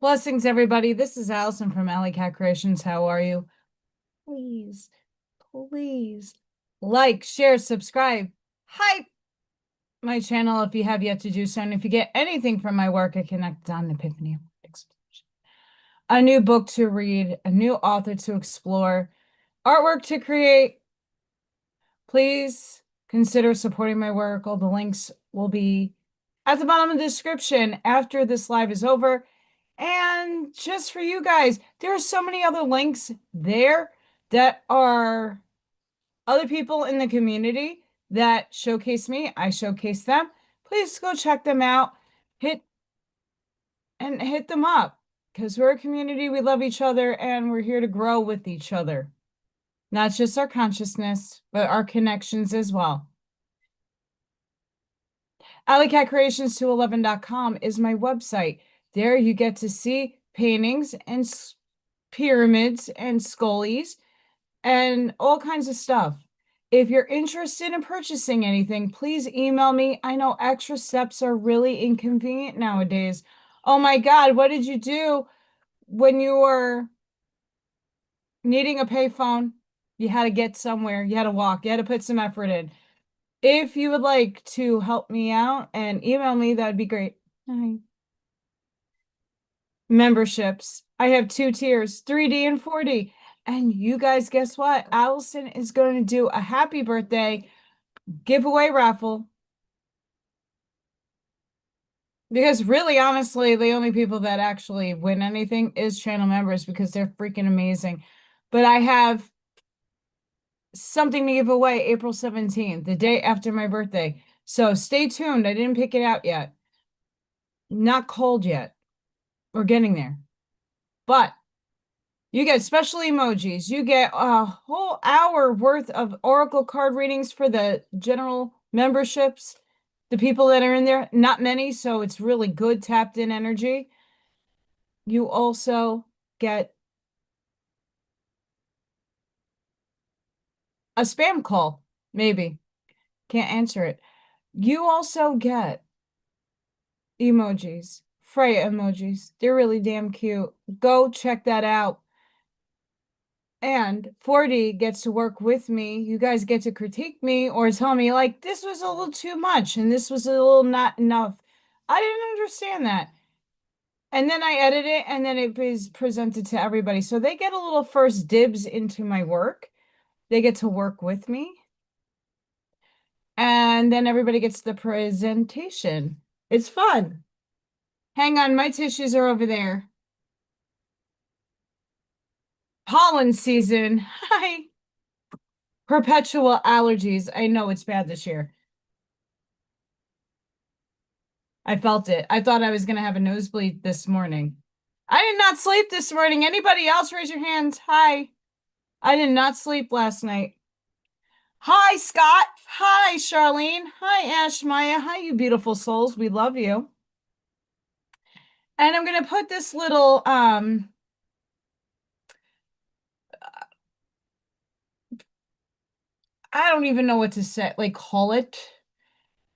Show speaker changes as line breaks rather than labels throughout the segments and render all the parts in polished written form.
Blessings, everybody. This is Allison from AllyKat Creations. How are you? Please, please like, share, subscribe, hype my channel if you have yet to do so. And if you get anything from my work, I connect on Epiphany. A new book to read, a new author to explore, artwork to create. Please consider supporting my work. All the links will be at the bottom of the description after this live is over. And just for you guys, there are so many other links there that are other people in the community that showcase me. I showcase them. Please go check them out. Hit them up because we're a community. We love each other and we're here to grow with each other. Not just our consciousness, but our connections as well. AllyKatCreations211.com is my website. There you get to see paintings and pyramids and scullies and all kinds of stuff. If you're interested in purchasing anything, please email me. I know extra steps are really inconvenient nowadays. Oh my God, what did you do when you were needing a payphone? You had to get somewhere, you had to walk, you had to put some effort in. If you would like to help me out and email me, that'd be great. Hi. Memberships. I have 2 tiers, 3D and 4D. And you guys, guess what? Allison is going to do a happy birthday giveaway raffle. Because really, honestly, the only people that actually win anything is channel members because they're freaking amazing. But I have something to give away April 17th, the day after my birthday. So stay tuned. I didn't pick it out yet. Not cold yet. We're getting there. But you get special emojis. You get a whole hour worth of Oracle card readings for the general memberships. The people that are in there, not many, so it's really good tapped in energy. You also get a spam call, maybe. Can't answer it. You also get emojis, Freya emojis. They're really damn cute. Go check that out. And 4D gets to work with me. You guys get to critique me or tell me, like, this was a little too much and this was a little not enough. I didn't understand that. And then I edit it and then it is presented to everybody. So they get a little first dibs into my work. They get to work with me. And then everybody gets the presentation. It's fun. Hang on, my tissues are over there. Pollen season. Hi. Perpetual allergies. I know it's bad this year. I felt it. I thought I was going to have a nosebleed this morning. I did not sleep this morning. Anybody else raise your hands? Hi. I did not sleep last night. Hi, Scott. Hi, Charlene. Hi, Ash Maya. Hi, you beautiful souls. We love you. And I'm going to put this little, I don't even know what to say, like call it.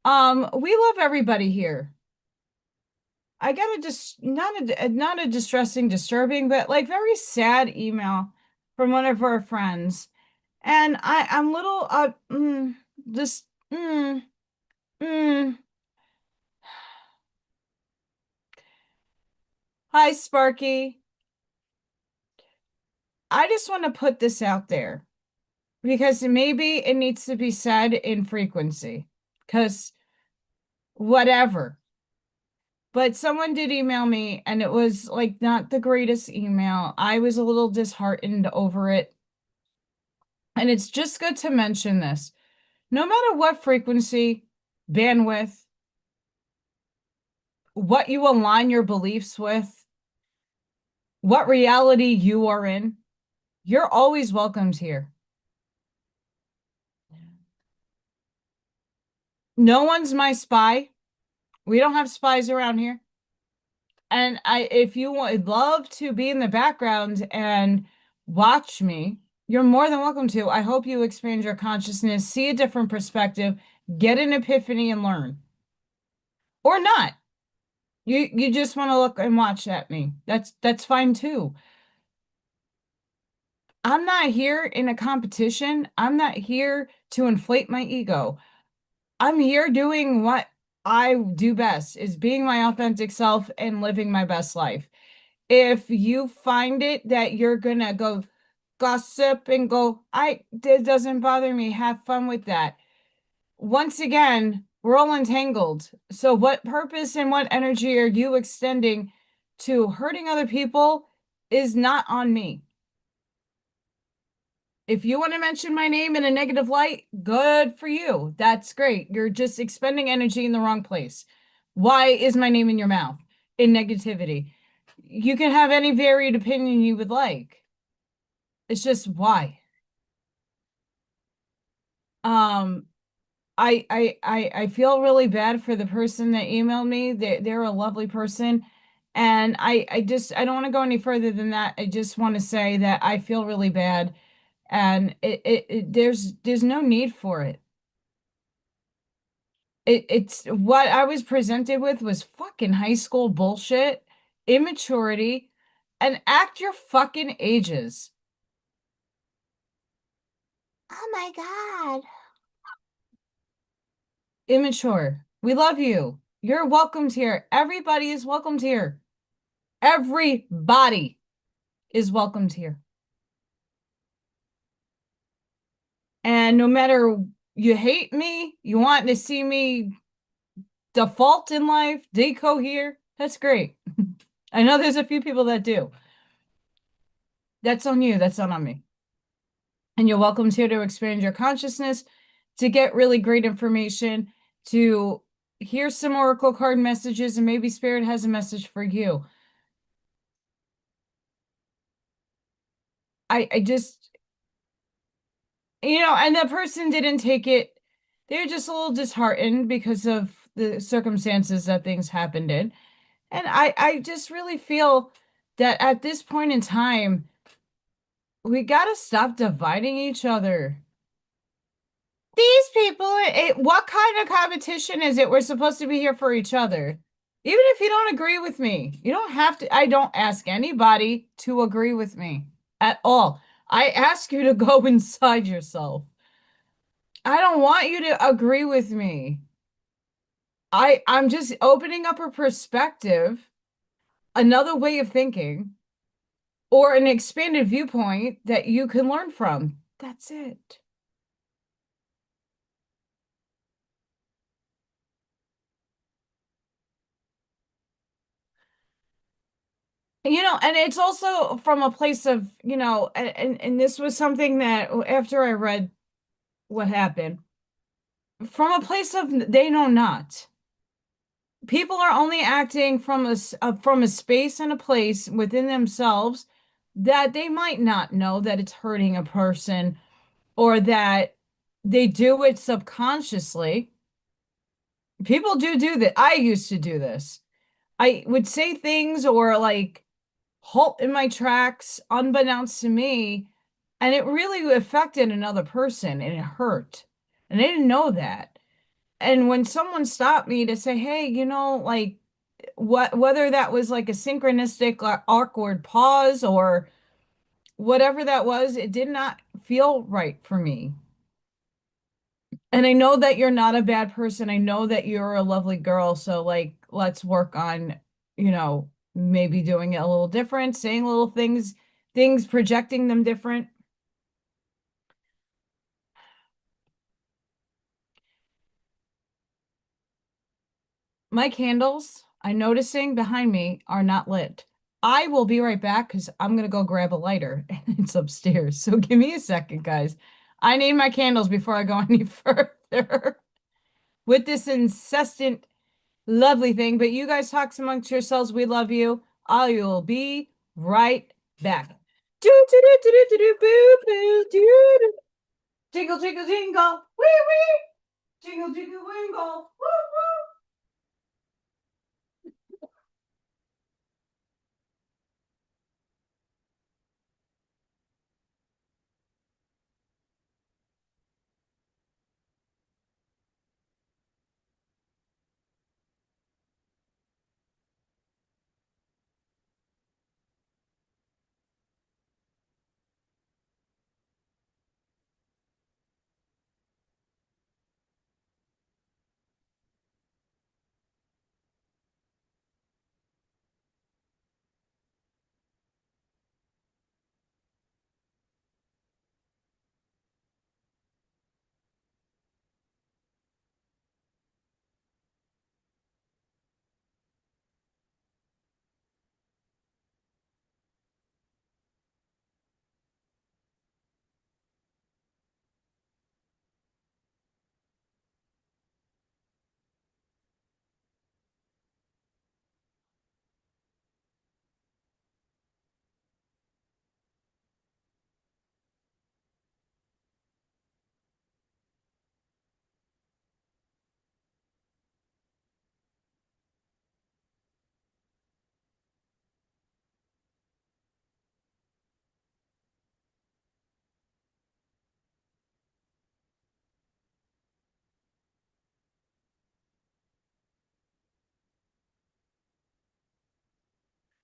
We love everybody here. I got a just not a distressing, disturbing, but like very sad email from one of our friends. And I'm little just Hi, Sparky. I just want to put this out there because maybe it needs to be said in frequency. Because whatever. But someone did email me and it was like not the greatest email. I was a little disheartened over it. And it's just good to mention this. No matter what frequency, bandwidth, what you align your beliefs with, what reality you are in, you're always welcomed here. No one's my spy. We don't have spies around here. And if you would love to be in the background and watch me, you're more than welcome to. I hope you expand your consciousness, see a different perspective, get an epiphany and learn. Or not. You just want to look and watch at me. That's fine too. I'm not here in a competition. I'm not here to inflate my ego. I'm here doing what I do best, is being my authentic self and living my best life. If you find it that you're gonna go gossip and go, it doesn't bother me, have fun with that. Once again, we're all entangled. So what purpose and what energy are you extending to hurting other people is not on me. If you want to mention my name in a negative light, good for you. That's great. You're just expending energy in the wrong place. Why is my name in your mouth in negativity? You can have any varied opinion you would like. It's just why. Um, I feel really bad for the person that emailed me. They're a lovely person. And I don't want to go any further than that. I just want to say that I feel really bad, and there's no need for it. It's what I was presented with was fucking high school bullshit, immaturity, and act your fucking ages. Oh my God. Immature. We love you. You're welcomed here. Everybody is welcomed here. Everybody is welcomed here. And no matter you hate me, you want to see me default in life, deco here, that's great. I know there's a few people that do. That's on you. That's not on me. And you're welcome here to expand your consciousness, to get really great information, to hear some oracle card messages, and maybe Spirit has a message for you. I just, and the person didn't take it. They're just a little disheartened because of the circumstances that things happened in. And I just really feel that at this point in time, we gotta stop dividing each other. These people, what kind of competition is it? We're supposed to be here for each other. Even if you don't agree with me, you don't have to. I don't ask anybody to agree with me at all. I ask you to go inside yourself. I don't want you to agree with me. I'm just opening up a perspective, another way of thinking, or an expanded viewpoint that you can learn from. That's it. And it's also from a place of, and this was something that after I read what happened, from a place of they know not. People are only acting from a space and a place within themselves that they might not know that it's hurting a person, or that they do it subconsciously. People do that. I used to do this. I would say things or like halt in my tracks unbeknownst to me, and it really affected another person and it hurt. And I didn't know that. And when someone stopped me to say, hey, like whether that was like a synchronistic awkward pause or whatever that was, it did not feel right for me. And I know that you're not a bad person. I know that you're a lovely girl. So like let's work on, maybe doing it a little different, saying little things, projecting them different. My candles, I'm noticing behind me, are not lit. I will be right back because I'm gonna go grab a lighter and it's upstairs. So give me a second, guys. I need my candles before I go any further with this incessant lovely thing. But you guys talk amongst yourselves. We love you. I will be right back. Do do do do do do do boo boo do do. Jingle jingle jingle. Wee wee. Jingle jingle wingle. Woo woo.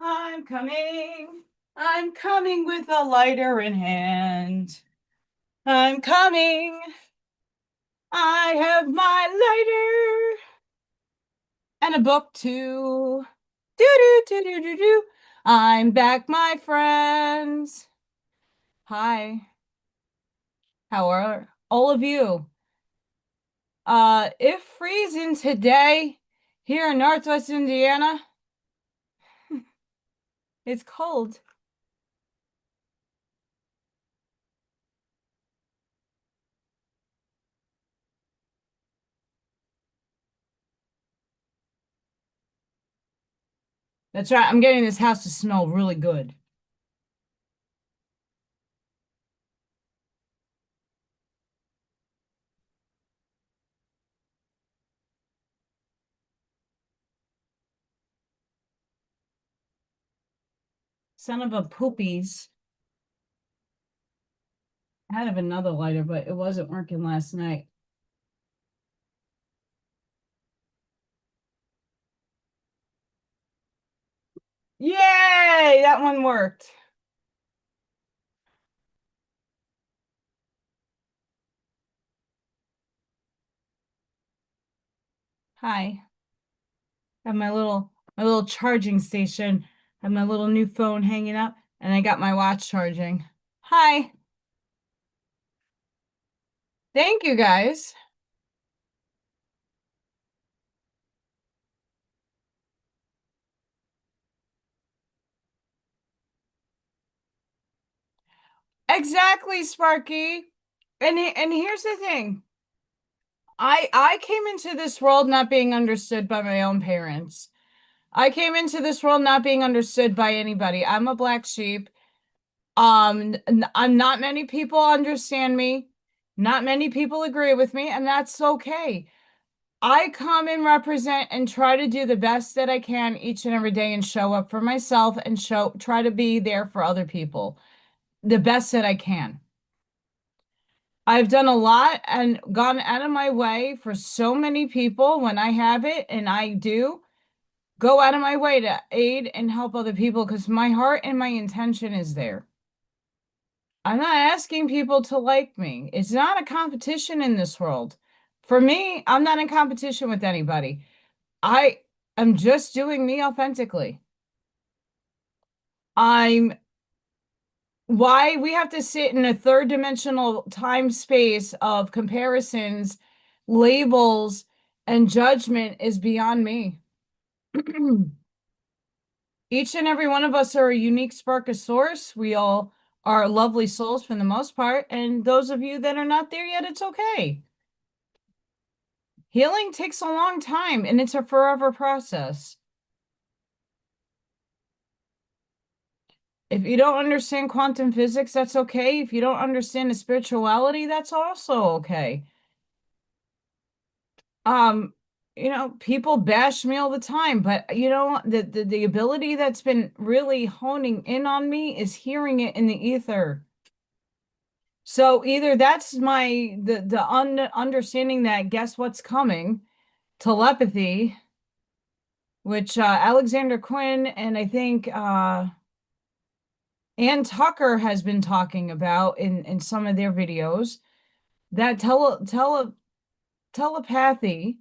I'm coming. I'm coming with a lighter in hand. I'm coming. I have my lighter and a book too. Do do do do do do. I'm back, my friends. Hi. How are all of you? It's freezing today here in Northwest Indiana. It's cold. That's right. I'm getting this house to smell really good. Son of a poopies. I had another lighter, but it wasn't working last night. Yay! That one worked. Hi. I have my little charging station. I have my little new phone hanging up, and I got my watch charging. Hi. Thank you guys. Exactly, Sparky. And here's the thing. I came into this world not being understood by my own parents. I came into this world not being understood by anybody. I'm a black sheep. I'm not many people understand me. Not many people agree with me, and that's okay. I come and represent and try to do the best that I can each and every day and show up for myself and try to be there for other people the best that I can. I've done a lot and gone out of my way for so many people when I have it, and I do go out of my way to aid and help other people because my heart and my intention is there. I'm not asking people to like me. It's not a competition in this world. For me, I'm not in competition with anybody. I am just doing me authentically. I'm why we have to sit in a third dimensional time space of comparisons, labels, and judgment is beyond me. Each and every one of us are a unique spark of source. We all are lovely souls for the most part. And those of you that are not there yet, it's okay. Healing takes a long time and it's a forever process. If you don't understand quantum physics, that's okay. If you don't understand the spirituality, that's also okay. Um, people bash me all the time, but the ability that's been really honing in on me is hearing it in the ether. So either that's the understanding that guess what's coming, telepathy, which Alexander Quinn and I think Ann Tucker has been talking about in some of their videos, that telepathy,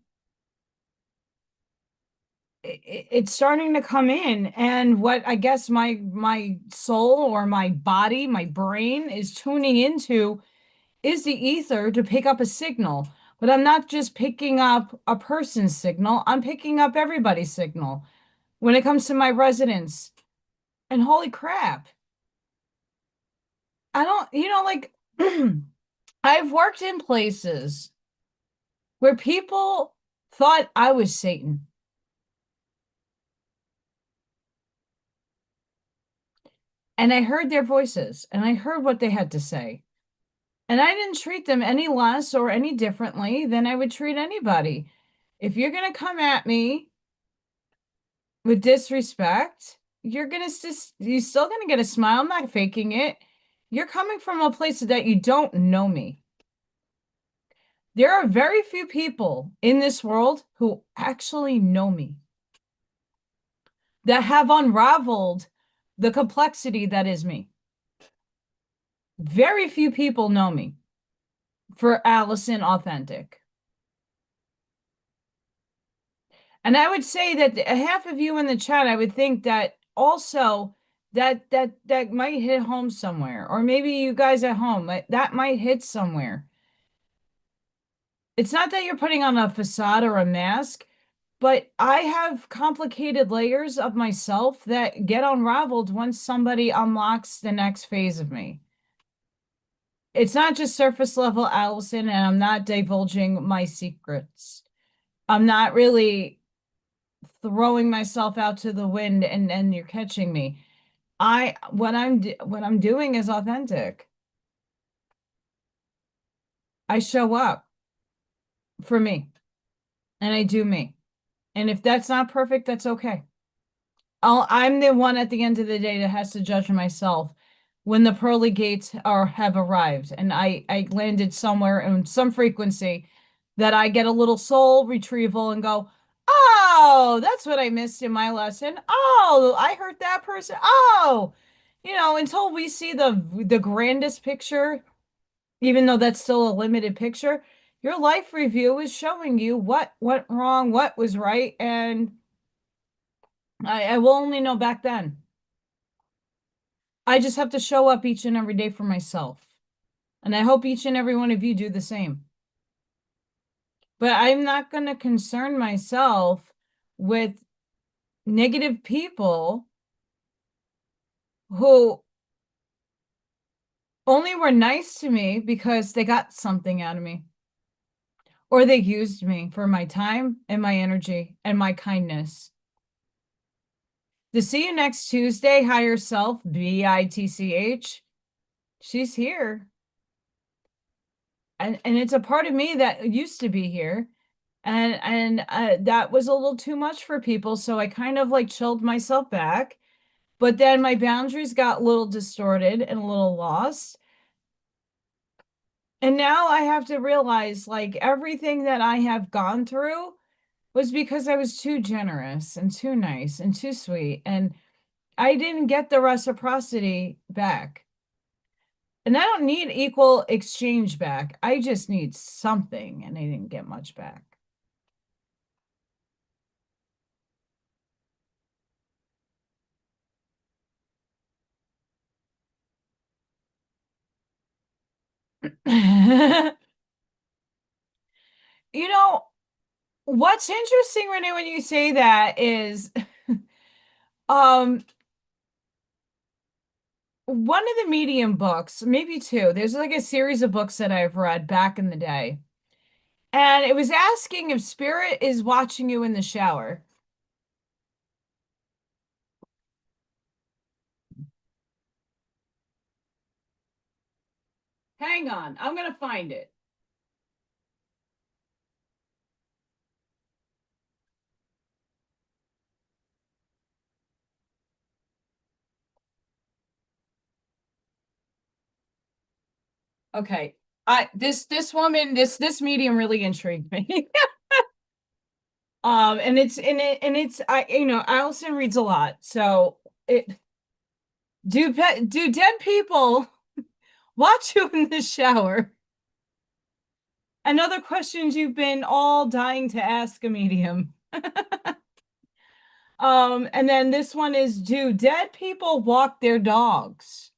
it's starting to come in, and what I guess my soul or my body, my brain is tuning into is the ether to pick up a signal. But I'm not just picking up a person's signal, I'm picking up everybody's signal when it comes to my residents. And holy crap, I don't, like I've worked in places where people thought I was Satan. And I heard their voices and I heard what they had to say. And I didn't treat them any less or any differently than I would treat anybody. If you're going to come at me with disrespect, you're still going to get a smile. I'm not faking it. You're coming from a place that you don't know me. There are very few people in this world who actually know me. that have unraveled the complexity that is me. Very few people know me for Allison Authentic. And I would say that half of you in the chat, I would think that also that might hit home somewhere, or maybe you guys at home, that might hit somewhere. It's not that you're putting on a facade or a mask, but I have complicated layers of myself that get unraveled once somebody unlocks the next phase of me. It's not just surface level Allison, and I'm not divulging my secrets. I'm not really throwing myself out to the wind and you're catching me. What I'm doing is authentic. I show up for me and I do me. And if that's not perfect, that's okay. I'm the one at the end of the day that has to judge myself when the pearly gates have arrived and I landed somewhere in some frequency that I get a little soul retrieval and go, oh, that's what I missed in my lesson. Oh, I hurt that person. Oh, until we see the grandest picture, even though that's still a limited picture, your life review is showing you what went wrong, what was right, and I will only know back then. I just have to show up each and every day for myself. And I hope each and every one of you do the same. But I'm not going to concern myself with negative people who only were nice to me because they got something out of me. Or they used me for my time and my energy and my kindness. To see you next Tuesday, higher self, BITCH. She's here. And it's a part of me that used to be here. And that was a little too much for people. So I kind of like chilled myself back. But then my boundaries got a little distorted and a little lost. And now I have to realize like everything that I have gone through was because I was too generous and too nice and too sweet. And I didn't get the reciprocity back. And I don't need equal exchange back. I just need something. And I didn't get much back. You know, what's interesting, Renee, when you say that is one of the Medium books, maybe two, there's like a series of books that I've read back in the day. And it was asking if spirit is watching you in the shower. Hang on, I'm going to find it. Okay. This woman, this medium really intrigued me. And it's Allison reads a lot. So do dead people watch you in the shower? And other questions you've been all dying to ask a medium. And then this one is, do dead people walk their dogs?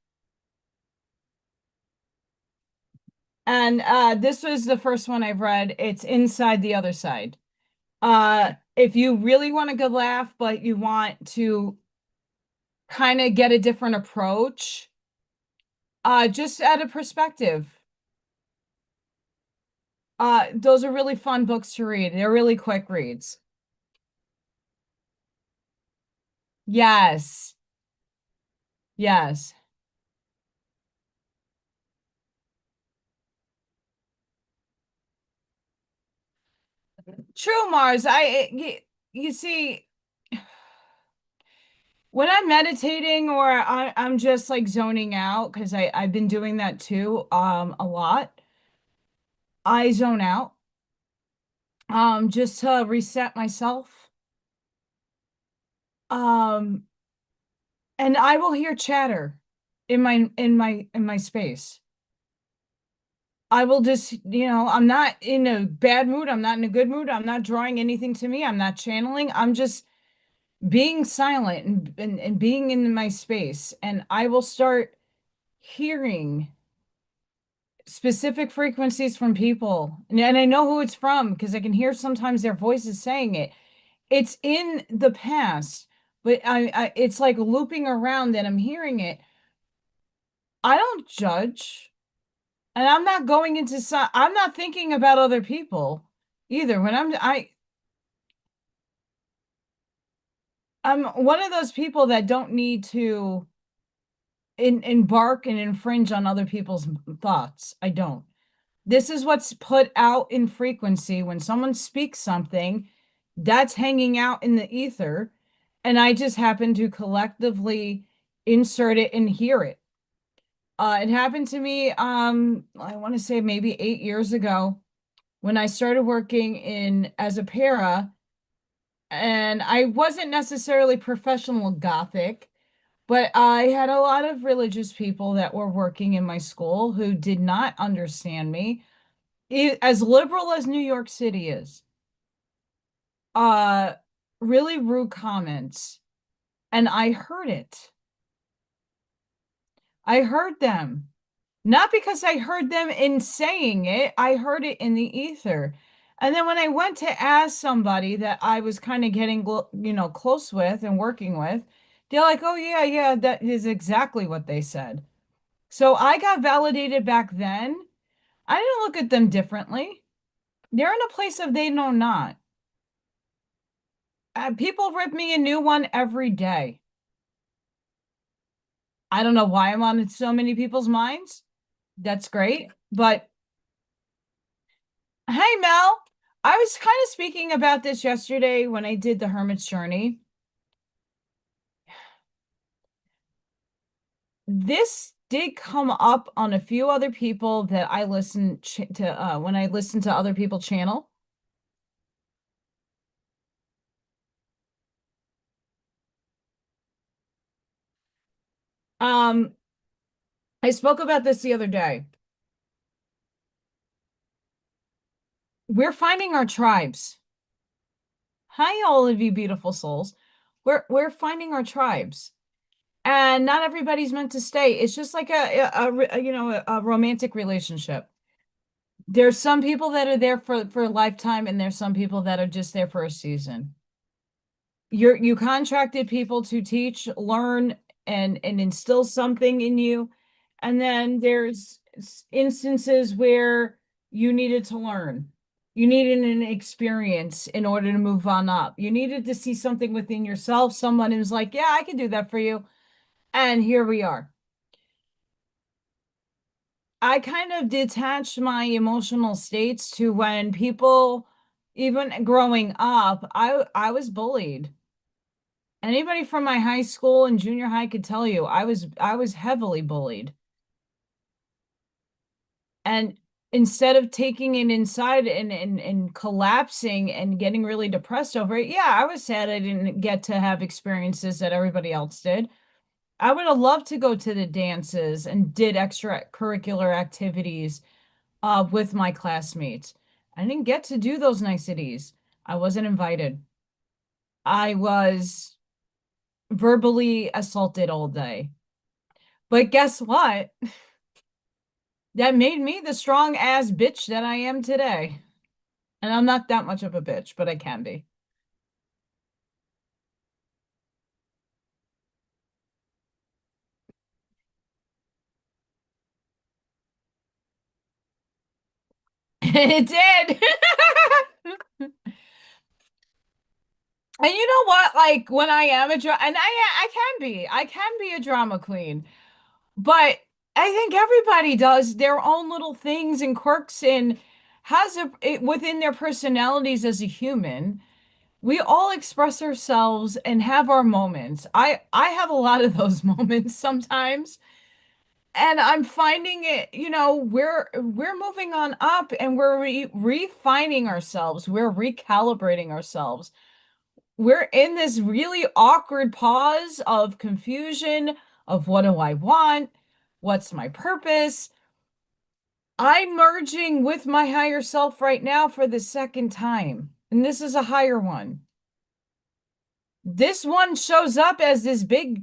And this was the first one I've read. It's Inside the Other Side. If you really want a good laugh, but you want to kind of get a different approach, just add a perspective. Those are really fun books to read. They're really quick reads. Yes. Yes. True, Mars. You see, when I'm meditating or I'm just like zoning out, because I've been doing that too, a lot. I zone out, just to reset myself. Um, and I will hear chatter in my space. I will just, I'm not in a bad mood. I'm not in a good mood. I'm not drawing anything to me. I'm not channeling. I'm just being silent and being in my space. And I will start hearing specific frequencies from people. And I know who it's from because I can hear sometimes their voices saying it. It's in the past, but it's like looping around and I'm hearing it. I don't judge. And I'm not going into I'm not thinking about other people either. I'm one of those people that don't need to embark and infringe on other people's thoughts. I don't. This is what's put out in frequency when someone speaks something that's hanging out in the ether, and I just happen to collectively insert it and hear it. It happened to me, I want to say maybe 8 years ago when I started working in as a para, and I wasn't necessarily professional Gothic, but I had a lot of religious people that were working in my school who did not understand me. As liberal as New York City is, uh, really rude comments, and I heard it. I heard them. Not because I heard them in saying it, I heard it in the ether. And then when I went to ask somebody that I was kind of getting, close with and working with, they're like, oh, yeah, yeah, that is exactly what they said. So I got validated back then. I didn't look at them differently. They're in a place of they know not. People rip me a new one every day. I don't know why I'm on so many people's minds. That's great. But hey, Mel, I was kind of speaking about this yesterday when I did the Hermit's Journey. This did come up on a few other people that I listen to when I listen to other people channel. Um, I spoke about this the other day. We're finding our tribes. Hi, all of you beautiful souls. We're finding our tribes. And not everybody's meant to stay. It's just like a romantic relationship. There's some people that are there for a lifetime, and there's some people that are just there for a season. You contracted people to teach, learn, and instill something in you, and then there's instances where you needed to learn. You needed an experience in order to move on up. You needed to see something within yourself. Someone who's like, yeah, I can do that for you. And here we are. I kind of detached my emotional states to when people, even growing up, I was bullied. Anybody from my high school and junior high could tell you I was heavily bullied. And instead of taking it inside and collapsing and getting really depressed over it, yeah, I was sad I didn't get to have experiences that everybody else did. I would have loved to go to the dances and did extracurricular activities with my classmates. I didn't get to do those niceties. I wasn't invited. I was verbally assaulted all day. But guess what? That made me the strong ass bitch that I am today. And I'm not that much of a bitch, but I can be. It did. And you know what? Like when I am a and I can be a drama queen. But I think everybody does their own little things and quirks and has within their personalities as a human. We all express ourselves and have our moments. I have a lot of those moments sometimes. And I'm finding it, we're moving on up and we're refining ourselves. We're recalibrating ourselves. we're in this really awkward pause of confusion of what do I want? What's my purpose? I'm merging with my higher self right now for the second time, and this is a higher one. This one shows up as this big,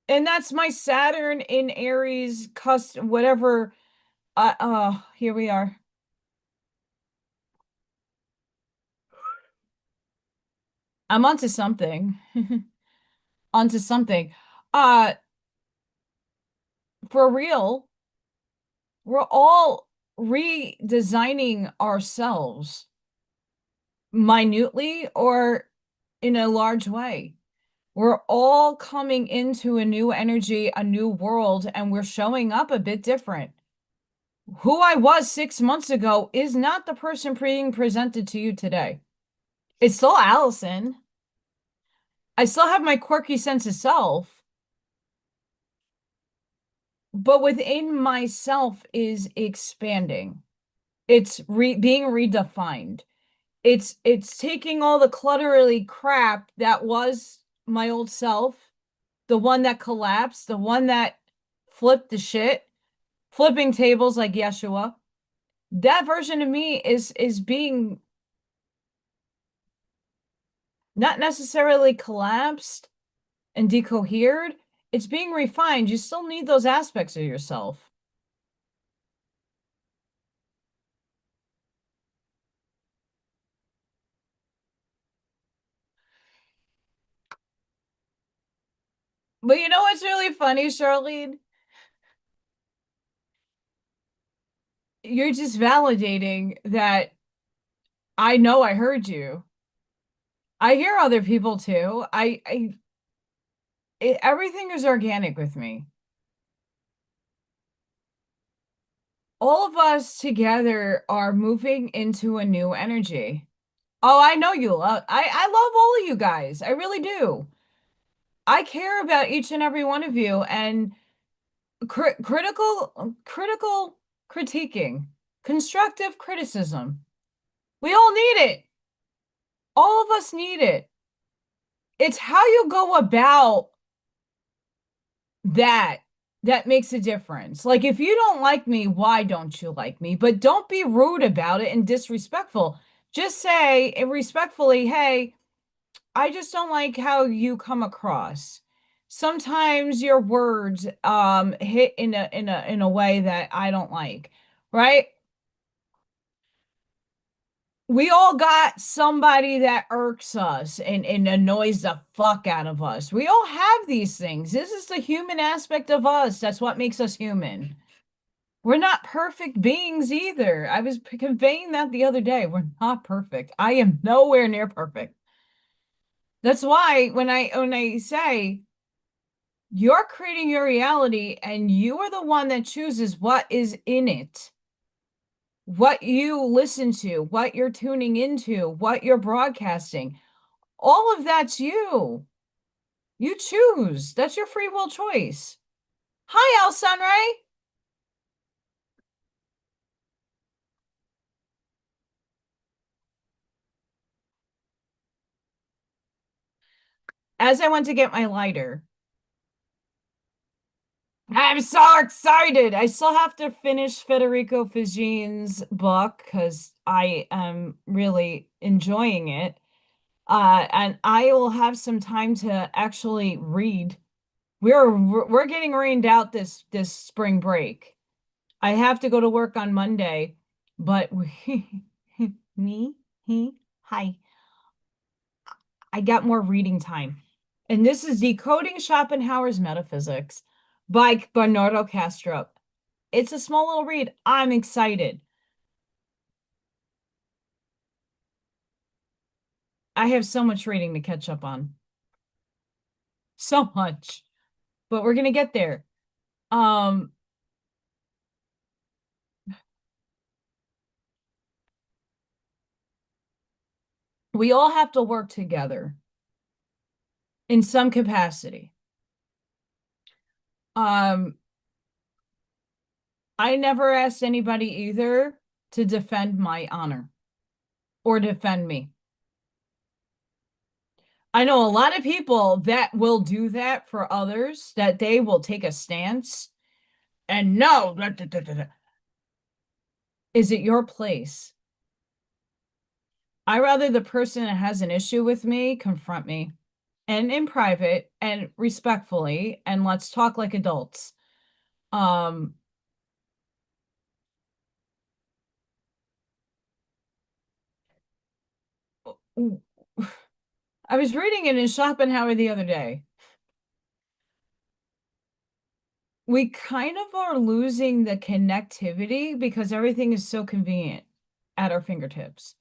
and that's my Saturn in Aries, whatever. Here we are. I'm onto something. Onto something. Uh, for real, we're all redesigning ourselves minutely or in a large way. We're all coming into a new energy, a new world, and we're showing up a bit different. Who I was 6 months ago is not the person being presented to you today. It's still Allison. I still have my quirky sense of self, but within myself is expanding. It's being redefined. It's taking all the cluttery crap that was my old self, the one that collapsed, the one that flipped the shit, flipping tables like Yeshua. That version of me is being not necessarily collapsed and decohered. It's being refined. You still need those aspects of yourself. But you know what's really funny, Charlene? You're just validating that I know I heard you. I hear other people too. Everything is organic with me. All of us together are moving into a new energy. Oh, I know you. I love all of you guys. I really do. I care about each and every one of you, and critical critiquing, constructive criticism. We all need it. All of us need it. It's how you go about that that makes a difference. Like, if you don't like me, why don't you like me? But don't be rude about it and disrespectful. Just say respectfully, hey, I just don't like how you come across. Sometimes your words hit in a way that I don't like, right? We all got somebody that irks us and annoys the fuck out of us. We all have these things. This is the human aspect of us. That's what makes us human. We're not perfect beings either. I was conveying that the other day. We're not perfect. I am nowhere near perfect. That's why when I say you're creating your reality and you are the one that chooses what is in it, what you listen to, what you're tuning into, what you're broadcasting, all of that's you. You choose. That's your free will choice. Hi, El Sunray. As I went to get my lighter, I'm so excited. I still have to finish Federico Faggine's book because I am really enjoying it. And I will have some time to actually read. We're getting rained out this spring break. I have to go to work on Monday, but me, he, hi. I got more reading time. And this is Decoding Schopenhauer's Metaphysics by Bernardo Castro. It's a small little read. I'm excited. I have so much reading to catch up on. So much. But we're gonna get there. Um, we all have to work together in some capacity. Um, I never asked anybody either to defend my honor or defend me. I know a lot of people that will do that for others, that they will take a stance and no, is it your place? I rather the person that has an issue with me confront me and in private and respectfully, and let's talk like adults. Um, I was reading it in Schopenhauer the other day. We kind of are losing the connectivity because everything is so convenient at our fingertips.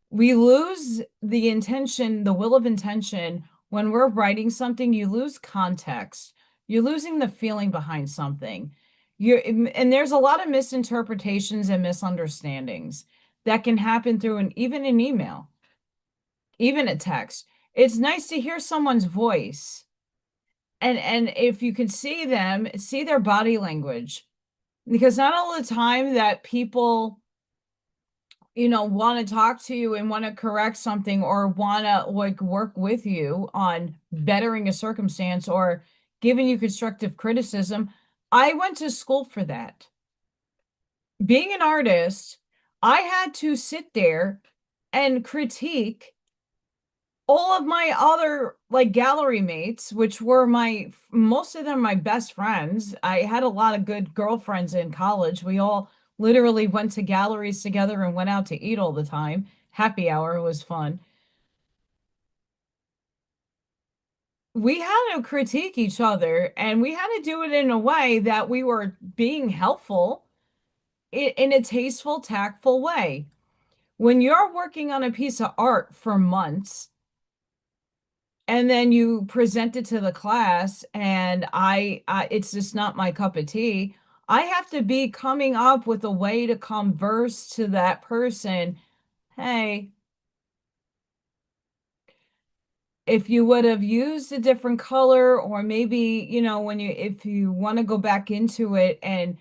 We lose the intention, the will of intention. When we're writing something, you lose context. You're losing the feeling behind something. And there's a lot of misinterpretations and misunderstandings that can happen through even an email, even a text. It's nice to hear someone's voice. And if you can see them, see their body language. Because not all the time that people want to talk to you and want to correct something or want to like work with you on bettering a circumstance or giving you constructive criticism. I went to school for that. Being an artist, I had to sit there and critique all of my other like gallery mates, which were most of them my best friends. I had a lot of good girlfriends in college. We all literally went to galleries together and went out to eat all the time. Happy hour was fun. We had to critique each other and we had to do it in a way that we were being helpful in a tasteful, tactful way. When you're working on a piece of art for months, and then you present it to the class and I it's just not my cup of tea. I have to be coming up with a way to converse to that person. Hey, if you would have used a different color, or maybe, if you want to go back into it and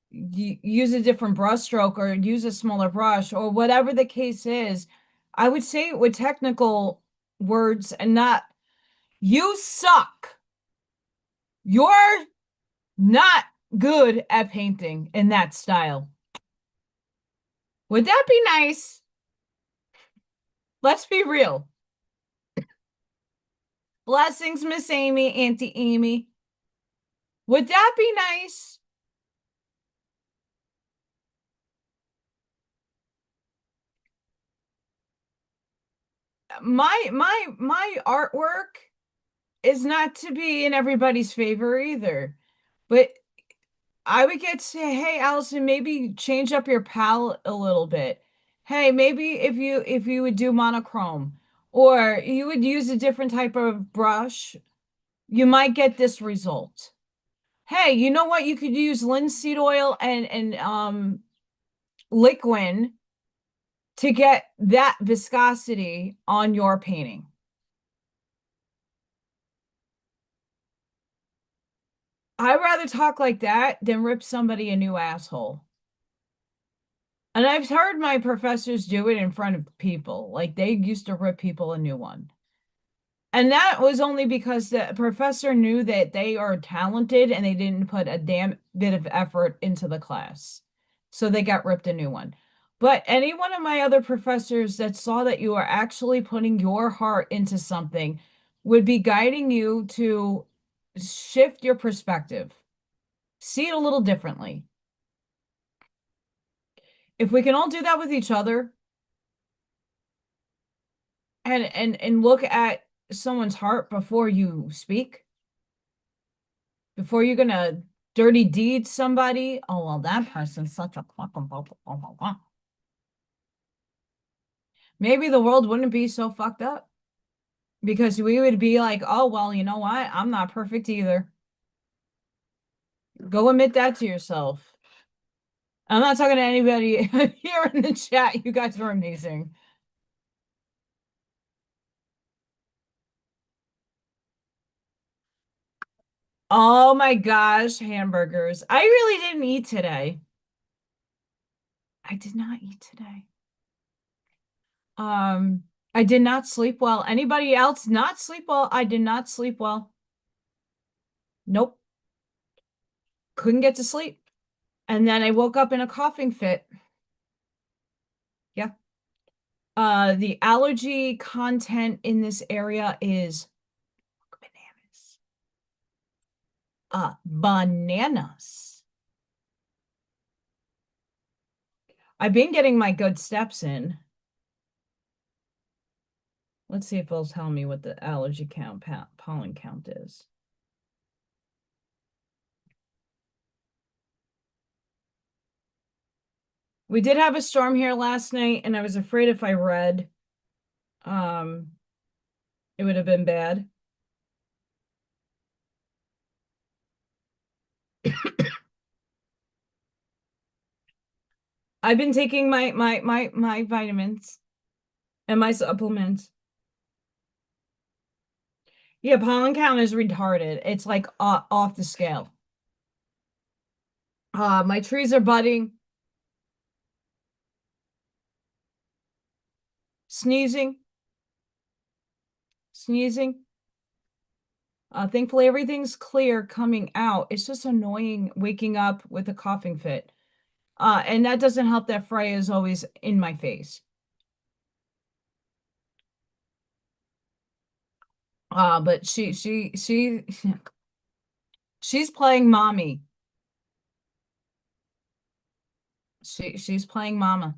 use a different brush stroke or use a smaller brush or whatever the case is, I would say it with technical words and not, you suck. You're not good at painting in that style. Would that be nice? Let's be real. Blessings, Miss Amy, Auntie Amy. Would that be nice? My artwork is not to be in everybody's favor either. But I would get to say, hey, Allison, maybe change up your palette a little bit. Hey, maybe if you would do monochrome or you would use a different type of brush, you might get this result. Hey, you know what? You could use linseed oil and liquid to get that viscosity on your painting. I'd rather talk like that than rip somebody a new asshole. And I've heard my professors do it in front of people. Like they used to rip people a new one. And that was only because the professor knew that they are talented and they didn't put a damn bit of effort into the class. So they got ripped a new one. But any one of my other professors that saw that you are actually putting your heart into something would be guiding you to shift your perspective, see it a little differently. If we can all do that with each other and look at someone's heart before you speak, before you're gonna dirty deed somebody. Oh, well, that person's such a fucking blah, blah, blah, blah. Maybe the world wouldn't be so fucked up because we would be like, oh, well, you know what? I'm not perfect either. Go admit that to yourself. I'm not talking to anybody here in the chat. You guys are amazing. Oh my gosh, hamburgers. I really didn't eat today. I did not eat today. Um, I did not sleep well. Anybody else not sleep well? I did not sleep well. Nope. Couldn't get to sleep. And then I woke up in a coughing fit. Yeah. The allergy content in this area is bananas. Bananas. I've been getting my good steps in. Let's see if it'll tell me what the allergy count, pollen count is. We did have a storm here last night, and I was afraid if I read, it would have been bad. I've been taking my vitamins and my supplements. Yeah, pollen count is retarded. It's like off the scale. My trees are budding. Sneezing. Thankfully everything's clear coming out. It's just annoying waking up with a coughing fit. And that doesn't help that Freya is always in my face. But she's playing mommy. She's playing mama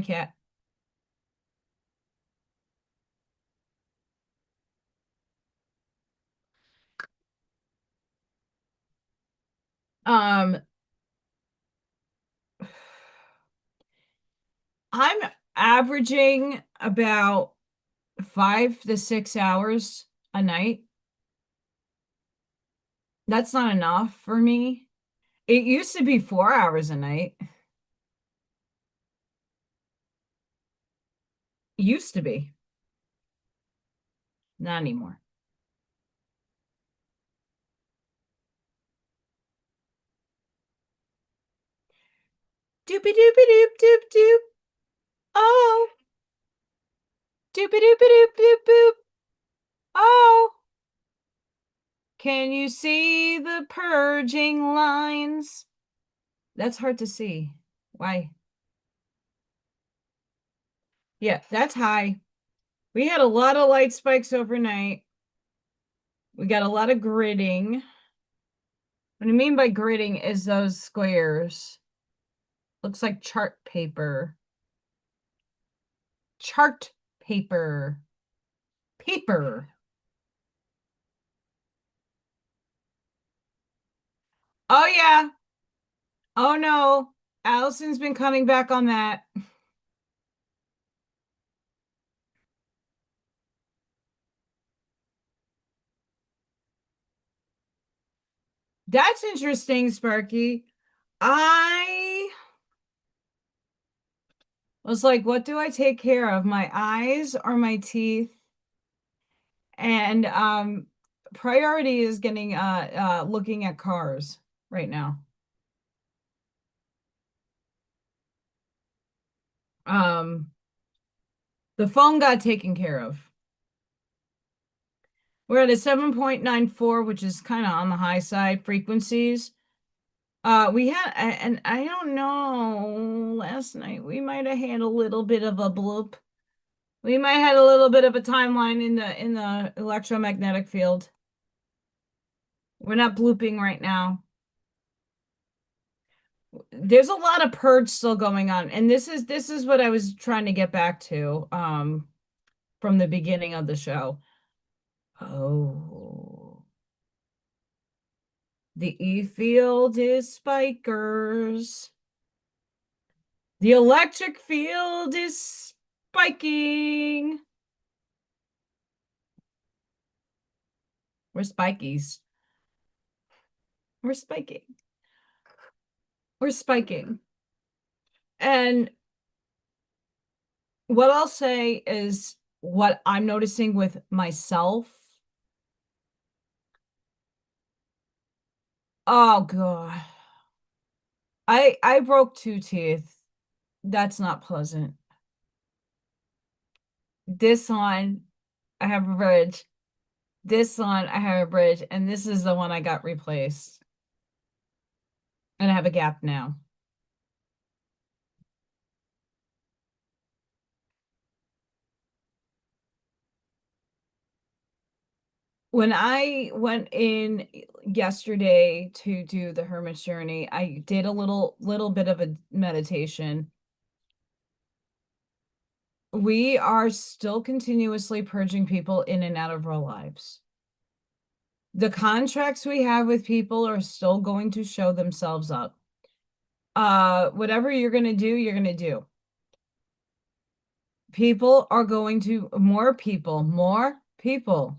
cat. I'm averaging about 5 to 6 hours a night. That's not enough for me. It used to be 4 hours a night. Used to be. Not anymore. Doopy doopy doop doop doop. Oh. Doopy doopy doop doop doop. Oh. Can you see the purging lines? That's hard to see. Why? Yeah, that's high. We had a lot of light spikes overnight. We got a lot of gridding. What I mean by gridding is those squares. Looks like chart paper. Chart paper. Paper. Oh, yeah. Oh, no. Allison's been coming back on that. That's interesting, Sparky. I was like, what do I take care of? My eyes or my teeth? And priority is getting looking at cars right now. The phone got taken care of. We're at a 7.94, which is kind of on the high side frequencies. We had, and I don't know, last night we might have had a little bit of a bloop. We might have had a little bit of a timeline in the electromagnetic field. We're not blooping right now. There's a lot of purge still going on, and this is what I was trying to get back to from the beginning of the show. Oh. The E field is spikers. The electric field is spiking. We're spikies. We're spiking. We're spiking. And what I'll say is what I'm noticing with myself. Oh God. I broke 2 teeth. That's not pleasant. This one, I have a bridge. This one, I have a bridge. And this is the one I got replaced. And I have a gap now. When I went in yesterday to do the Hermit's Journey, I did a little bit of a meditation. We are still continuously purging people in and out of our lives. The contracts we have with people are still going to show themselves up. Whatever you're going to do, you're going to do. People are going to, more people.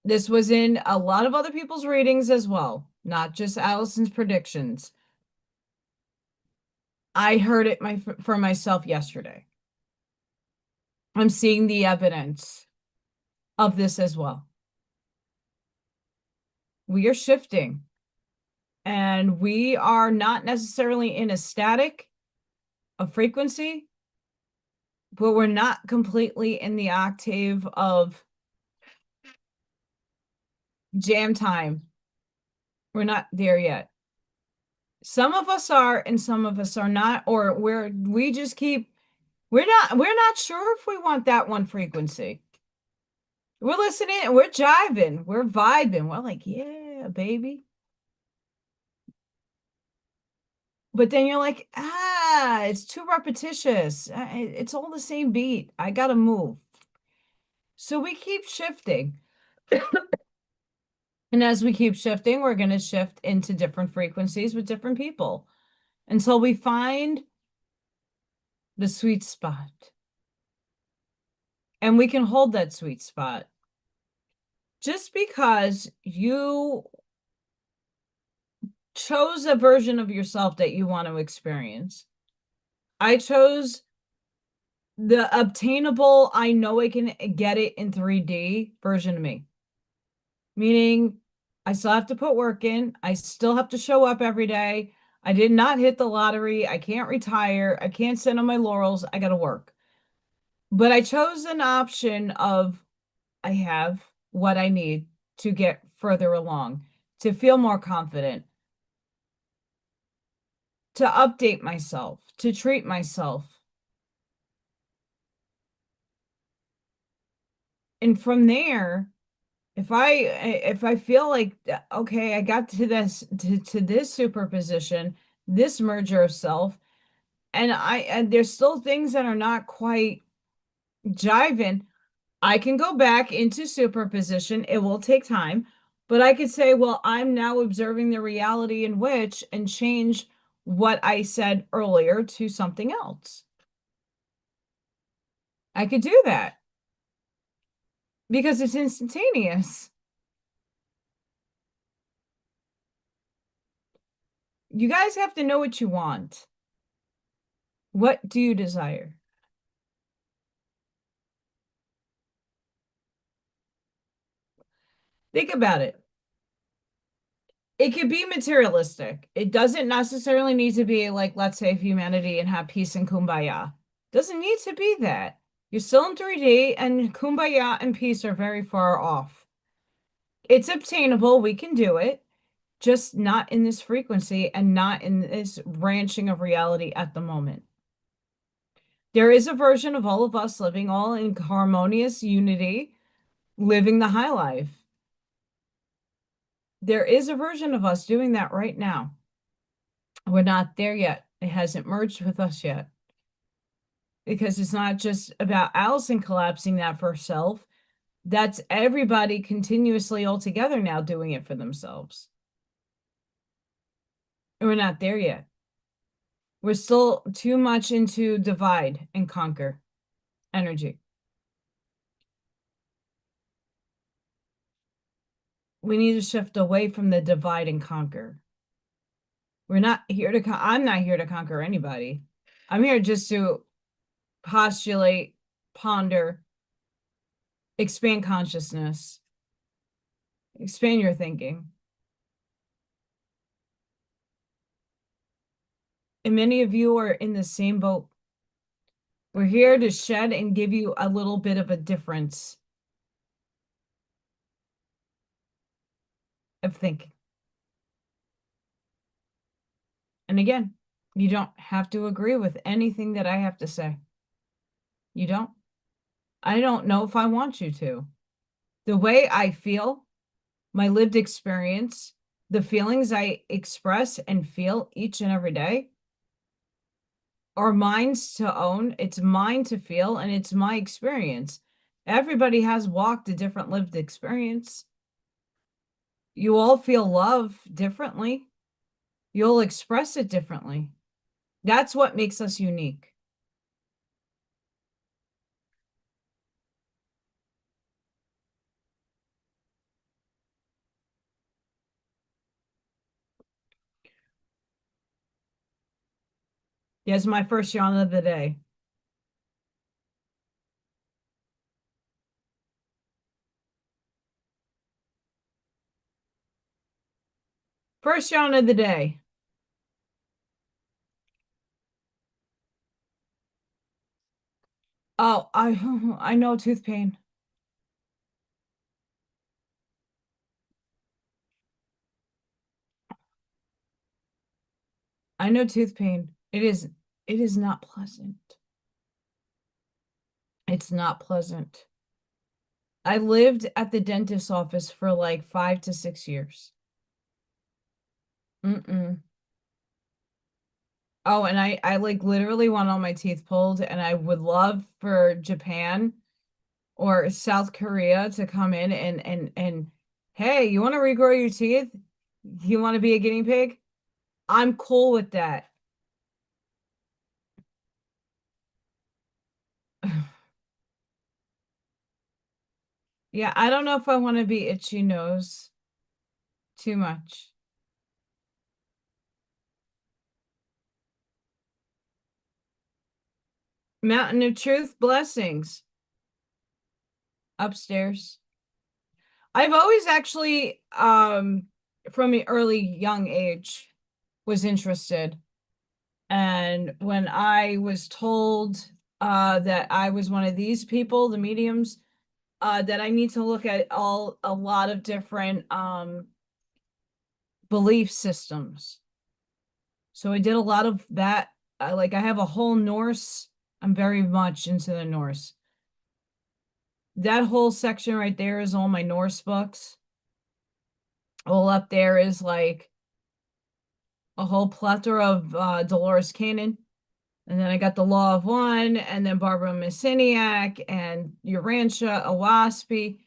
This was in a lot of other people's readings as well, not just Allison's predictions. I heard it for myself yesterday. I'm seeing the evidence of this as well. We are shifting, and we are not necessarily in a static of frequency, but we're not completely in the octave of jam time. We're not there yet. Some of us are and some of us are not, or we're not sure if we want that one frequency. We're listening, we're jiving, we're vibing. We're like, yeah, baby. But then you're like, it's too repetitious. It's all the same beat. I gotta move. So we keep shifting. And as we keep shifting, we're going to shift into different frequencies with different people until we find the sweet spot. And we can hold that sweet spot. Just because you chose a version of yourself that you want to experience. I chose the obtainable, I know I can get it in 3D version of me. Meaning, I still have to put work in. I still have to show up every day. I did not hit the lottery. I can't retire. I can't sit on my laurels. I got to work. But I chose an option of I have what I need to get further along, to feel more confident, to update myself, to treat myself. And from there, if I feel like okay, I got to this superposition, this merger of self, and there's still things that are not quite jiving, I can go back into superposition. It will take time, but I could say, well, I'm now observing the reality in which and change what I said earlier to something else. I could do that because it's instantaneous. You guys have to know what you want. What do you desire? Think about it. It could be materialistic. It doesn't necessarily need to be like, let's save humanity and have peace and kumbaya. Doesn't need to be that. You're still in 3D, and kumbaya and peace are very far off. It's obtainable. We can do it, just not in this frequency and not in this branching of reality at the moment. There is a version of all of us living all in harmonious unity, living the high life. There is a version of us doing that right now. We're not there yet. It hasn't merged with us yet. Because it's not just about Allison collapsing that for herself. That's everybody continuously all together now doing it for themselves. And we're not there yet. We're still too much into divide and conquer energy. We need to shift away from the divide and conquer. We're not here to, I'm not here to conquer anybody. I'm here just to postulate, ponder, expand consciousness, expand your thinking. And many of you are in the same boat. We're here to shed and give you a little bit of a difference of thinking. And again, you don't have to agree with anything that I have to say. You don't. I don't know if I want you to. The way I feel, my lived experience, the feelings I express and feel each and every day are mine to own. It's mine to feel, and it's my experience. Everybody has walked a different lived experience. You all feel love differently. You'll express it differently. That's what makes us unique. Here's my first yawn of the day. First yawn of the day. Oh, I know tooth pain. I know tooth pain. It is not pleasant. It's not pleasant. I lived at the dentist's office for like 5 to 6 years. Mm-mm. Oh, and I like literally want all my teeth pulled, and I would love for Japan or South Korea to come in and hey, you want to regrow your teeth? You want to be a guinea pig? I'm cool with that. Yeah, I don't know if I want to be itchy nose too much. Mountain of Truth, blessings. Upstairs. I've always actually, from an early young age, was interested. And when I was told that I was one of these people, the mediums, that I need to look at a lot of different belief systems. So I did a lot of that. I have a whole Norse. I'm very much into the Norse. That whole section right there is all my Norse books. All up there is like a whole plethora of Dolores Cannon. And then I got the Law of One, and then Barbara Messiniak, and Urantia, Owaspi.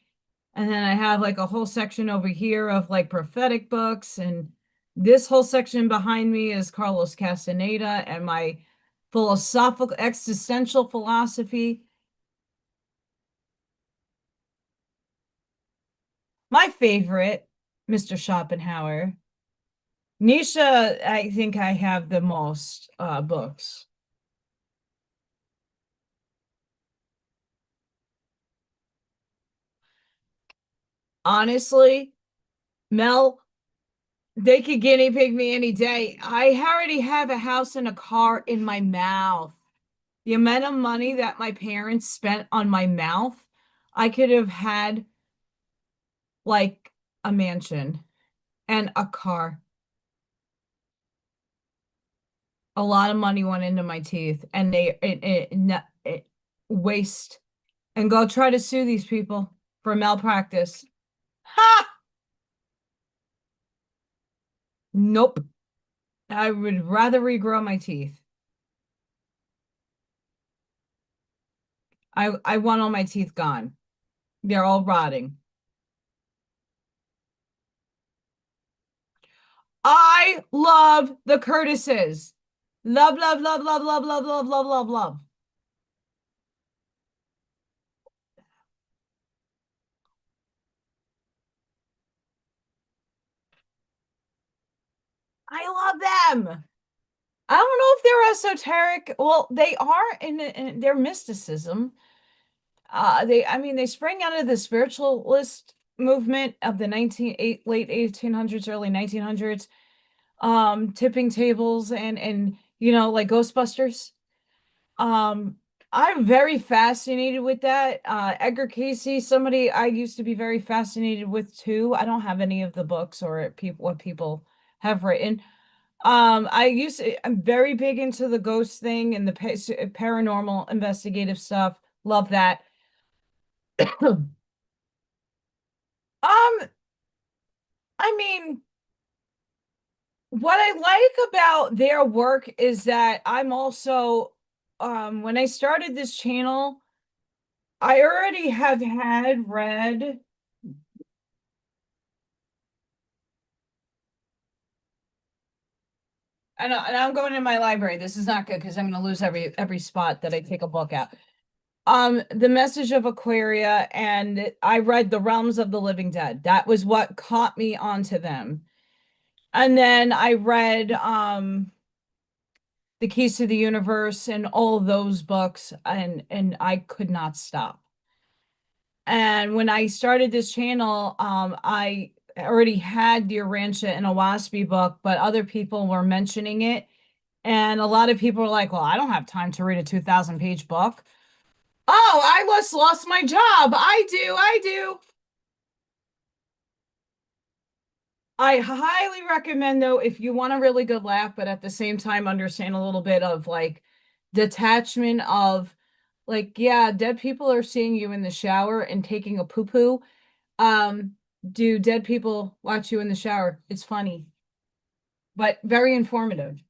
And then I have like a whole section over here of like prophetic books. And this whole section behind me is Carlos Castaneda and my philosophical, existential philosophy. My favorite, Mr. Schopenhauer. Nietzsche, I think I have the most books. Honestly, Mel, they could guinea pig me any day. I already have a house and a car in my mouth. The amount of money that my parents spent on my mouth, I could have had like a mansion and a car. A lot of money went into my teeth, and it waste. And go try to sue these people for malpractice. Ha! Nope. I would rather regrow my teeth. I want all my teeth gone. They're all rotting. I love the Curtises. Love, love, love, love, love, love, love, love, love, love. I love them. I don't know if they're esoteric. Well, they are in their mysticism. I mean, they sprang out of the spiritualist movement of the late 1800s, early 1900s, tipping tables and like Ghostbusters. Um, I'm very fascinated with that. Edgar Casey, somebody I used to be very fascinated with too. I don't have any of the books or people what people have written. I'm very big into the ghost thing and the paranormal investigative stuff. Love that. I mean, what I like about their work is that I'm also, when I started this channel, I already have had read. And I'm going in my library. This is not good because I'm going to lose every spot that I take a book at. The Message of Aquaria, and I read The Realms of the Living Dead. That was what caught me onto them. And then I read The Keys to the Universe and all those books, and I could not stop. And when I started this channel, I already had the Arantia and Owaspy book, but other people were mentioning it. And a lot of people are like, well, I don't have time to read a 2,000-page book. Oh, I just lost my job. I do. I highly recommend, though, if you want a really good laugh, but at the same time understand a little bit of like detachment of like, yeah, dead people are seeing you in the shower and taking a poo-poo. Um, do dead people watch you in the shower? It's funny, but very informative.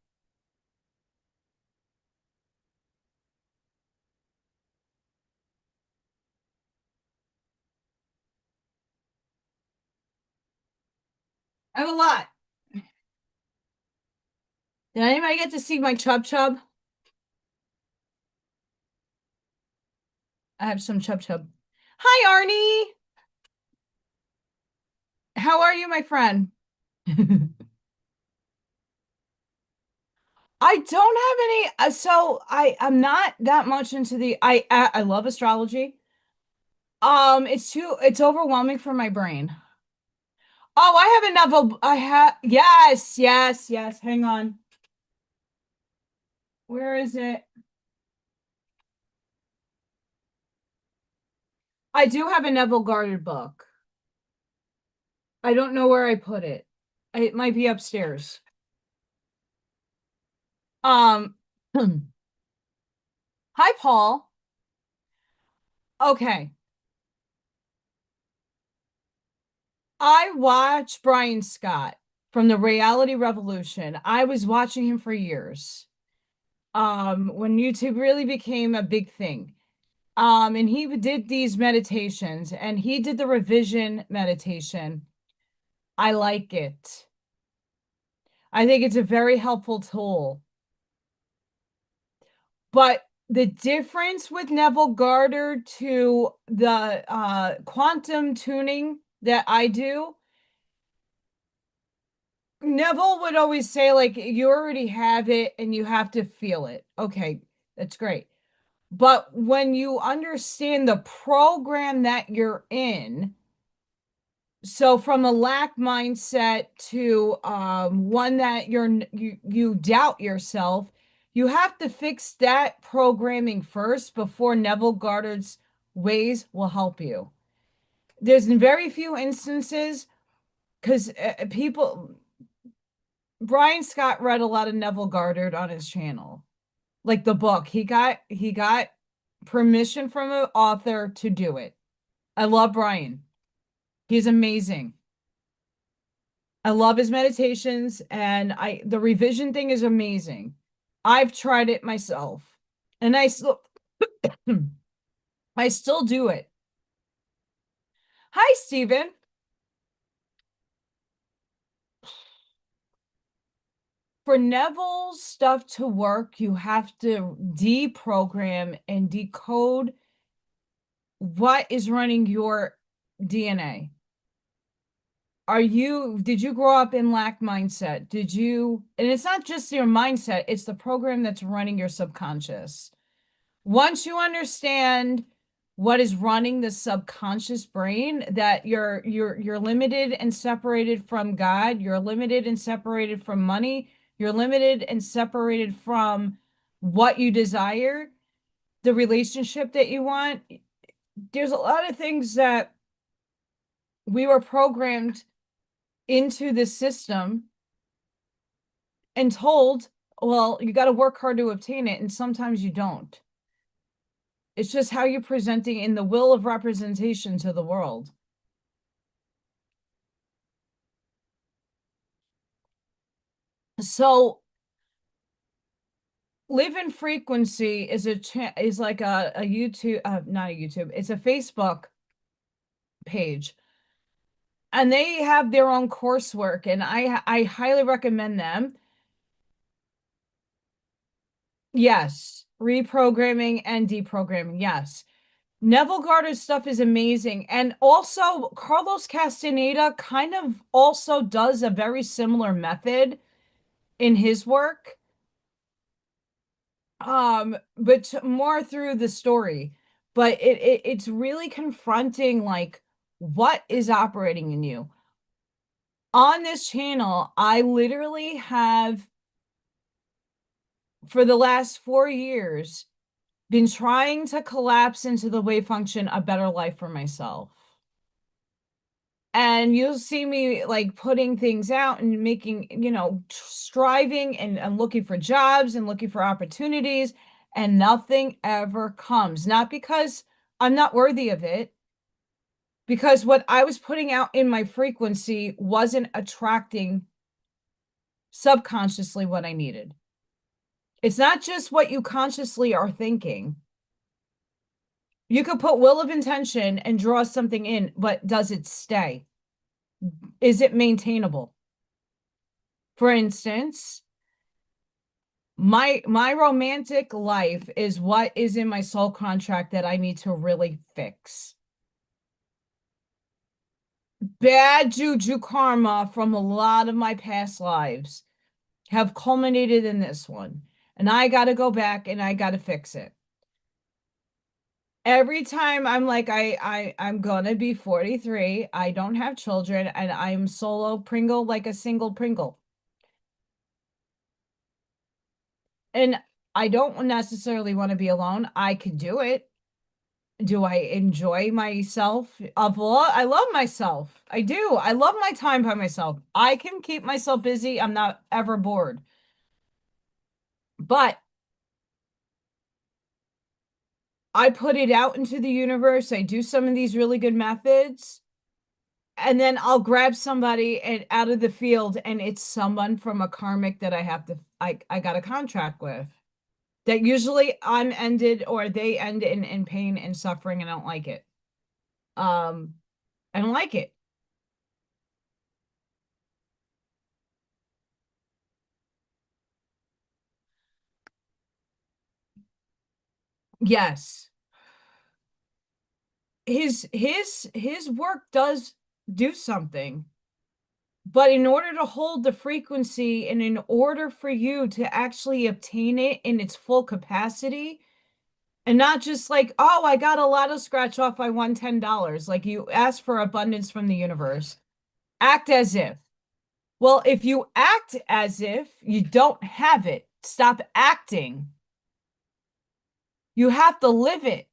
I have a lot. Did anybody get to see my chub chub? I have some chub chub. Hi, Arnie. How are you, my friend? I don't have any, so I'm not that much into I love astrology. It's overwhelming for my brain. Oh, I have another. I have yes, yes, yes. Hang on. Where is it? I do have a Neville Goddard book. I don't know where I put it. It might be upstairs. Um, hi, Paul. Okay. I watch Brian Scott from the Reality Revolution. I was watching him for years. When YouTube really became a big thing. And he did these meditations and he did the revision meditation. I like it. I think it's a very helpful tool. But the difference with Neville Goddard to the quantum tuning that I do, Neville would always say, like, you already have it and you have to feel it. Okay, that's great. But when you understand the program that you're in, so from a lack mindset to one that you doubt yourself, you have to fix that programming first before Neville Goddard's ways will help you. There's very few instances because people Brian Scott read a lot of Neville Goddard on his channel, like the book. He got permission from an author to do it. I love Brian. He's amazing. I love his meditations and the revision thing is amazing. I've tried it myself and I still do it. Hi, Stephen. For Neville's stuff to work, you have to deprogram and decode what is running your DNA. Did you grow up in lack mindset? And it's not just your mindset, it's the program that's running your subconscious. Once you understand what is running the subconscious brain, that you're limited and separated from God, you're limited and separated from money, you're limited and separated from what you desire, the relationship that you want, there's a lot of things that we were programmed into the system and told, well, you got to work hard to obtain it, and sometimes you don't. It's just how you're presenting in the will of representation to the world. So Live in Frequency is is like a YouTube, not a YouTube, it's a Facebook page. And they have their own coursework, and I highly recommend them. Yes, reprogramming and deprogramming. Yes. Neville Garter's stuff is amazing. And also Carlos Castaneda kind of also does a very similar method in his work. But more through the story. But it's really confronting like what is operating in you. On this channel, I literally have for the last 4 years been trying to collapse into the wave function a better life for myself. And you'll see me like putting things out and making, striving and looking for jobs and looking for opportunities, and nothing ever comes. Not because I'm not worthy of it, because what I was putting out in my frequency wasn't attracting subconsciously what I needed. It's not just what you consciously are thinking. You could put will of intention and draw something in, but does it stay? Is it maintainable? For instance, my romantic life is what is in my soul contract that I need to really fix. Bad juju karma from a lot of my past lives have culminated in this one. And I got to go back and I got to fix it. Every time I'm like, I'm gonna be 43, I don't have children, and I'm solo Pringle like a single Pringle. And I don't necessarily want to be alone. I could do it. Do I enjoy myself? I love myself. I do. I love my time by myself. I can keep myself busy. I'm not ever bored. But I put it out into the universe. I do some of these really good methods. And then I'll grab somebody and out of the field, and it's someone from a karmic that I got a contract with. That usually I'm ended or they end in pain and suffering, and I don't like it. I don't like it. Yes. His work does do something. But in order to hold the frequency and in order for you to actually obtain it in its full capacity, and not just like, oh, I got a lotto scratch off, I won $10. Like you ask for abundance from the universe. Act as if. Well, if you act as if you don't have it, stop acting. You have to live it.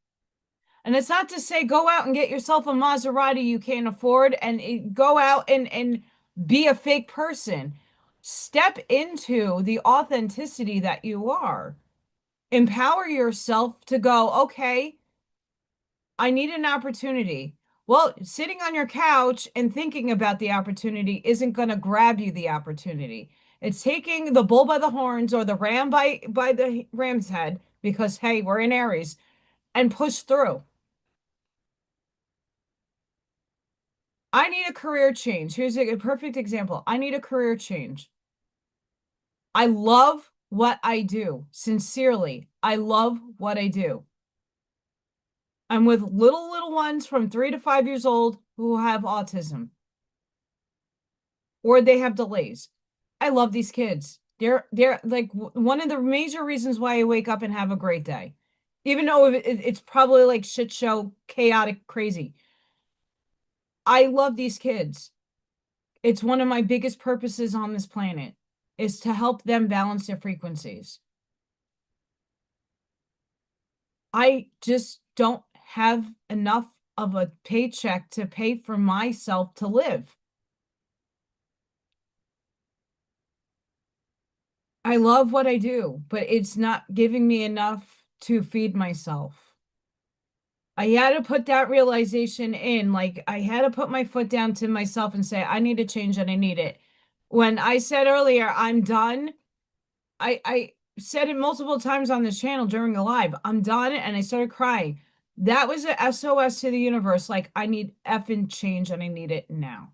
And it's not to say go out and get yourself a Maserati you can't afford and go out and be a fake person. Step into the authenticity that you are. Empower yourself to go, okay, I need an opportunity. Well, sitting on your couch and thinking about the opportunity isn't going to grab you the opportunity. It's taking the bull by the horns or the ram by the ram's head, because, hey, we're in Aries, and push through. I need a career change. Here's a perfect example. I need a career change. I love what I do. Sincerely, I love what I do. I'm with little ones from 3 to 5 years old who have autism or they have delays. I love these kids. They're like one of the major reasons why I wake up and have a great day. Even though it's probably like shit show, chaotic, crazy. I love these kids. It's one of my biggest purposes on this planet is to help them balance their frequencies. I just don't have enough of a paycheck to pay for myself to live. I love what I do, but it's not giving me enough to feed myself. I had to put that realization in. Like, I had to put my foot down to myself and say, I need to change and I need it. When I said earlier, I'm done, I said it multiple times on this channel during a live. I'm done, and I started crying. That was a SOS to the universe. Like, I need effing change and I need it now.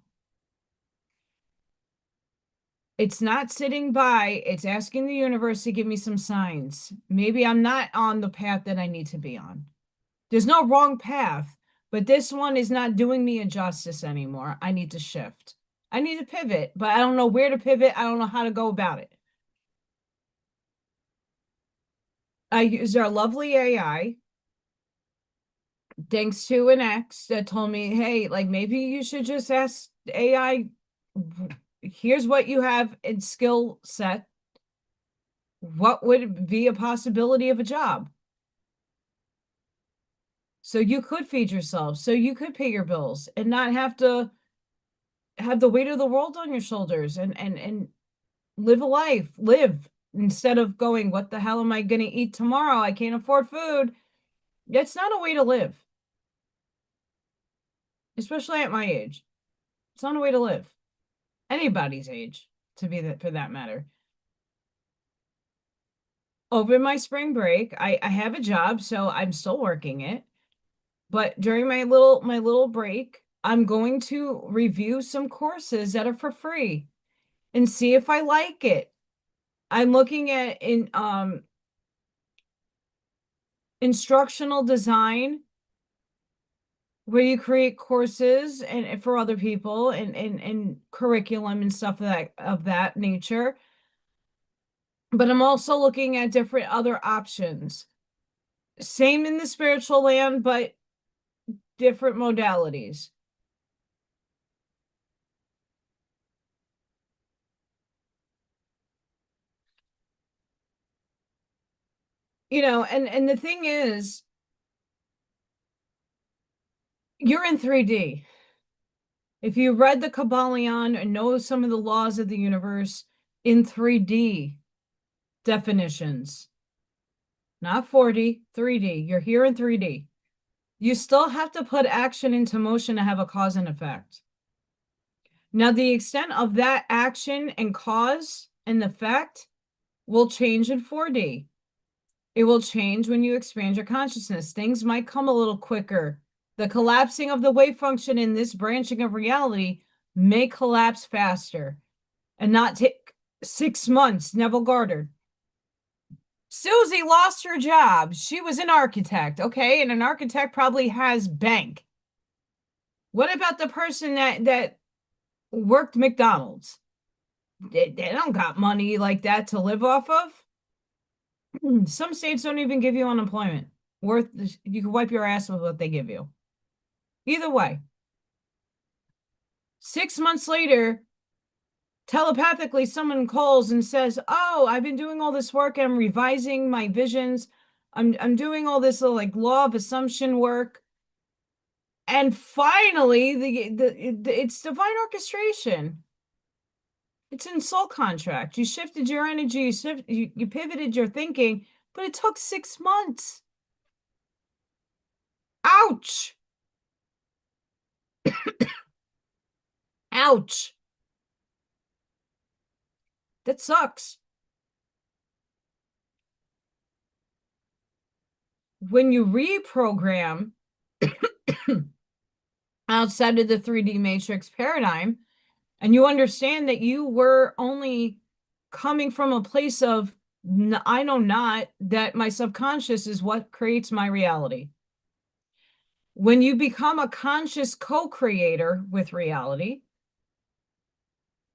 It's not sitting by, it's asking the universe to give me some signs. Maybe I'm not on the path that I need to be on. There's no wrong path, but this one is not doing me a justice anymore. I need to shift. I need to pivot, but I don't know where to pivot. I don't know how to go about it. I use our lovely AI, thanks to an ex that told me, hey, like, maybe you should just ask AI, here's what you have in skill set. What would be a possibility of a job? So you could feed yourself, so you could pay your bills and not have to have the weight of the world on your shoulders and live a live instead of going, what the hell am I going to eat tomorrow? I can't afford food. It's not a way to live, especially at my age. It's not a way to live. Anybody's age, to be that for that matter. Over my spring break, I have a job, so I'm still working it. But during my little break, I'm going to review some courses that are for free and see if I like it. I'm looking at instructional design, where you create courses and for other people and curriculum and stuff of that nature. But I'm also looking at different other options. Same in the spiritual land, but different modalities. And the thing is, you're in 3D. If you read the Kabbalion and know some of the laws of the universe in 3D definitions, not 4D, 3D, you're here in 3D. You still have to put action into motion to have a cause and effect. Now, the extent of that action and cause and effect will change in 4D. It will change when you expand your consciousness. Things might come a little quicker. The collapsing of the wave function in this branching of reality may collapse faster and not take 6 months. Neville Goddard. Susie lost her job. She was an architect, okay? And an architect probably has bank. What about the person that worked McDonald's? They don't got money like that to live off of. Some states don't even give you unemployment. You can wipe your ass with what they give you. Either way. 6 months later, telepathically, someone calls and says, oh, I've been doing all this work. I'm revising my visions. I'm doing all this like law of assumption work. And finally, it's divine orchestration. It's in soul contract. You shifted your energy, you pivoted your thinking, but it took 6 months. Ouch. Ouch. That sucks. When you reprogram outside of the 3D matrix paradigm, and you understand that you were only coming from a place of, I know not, that my subconscious is what creates my reality. When you become a conscious co-creator with reality,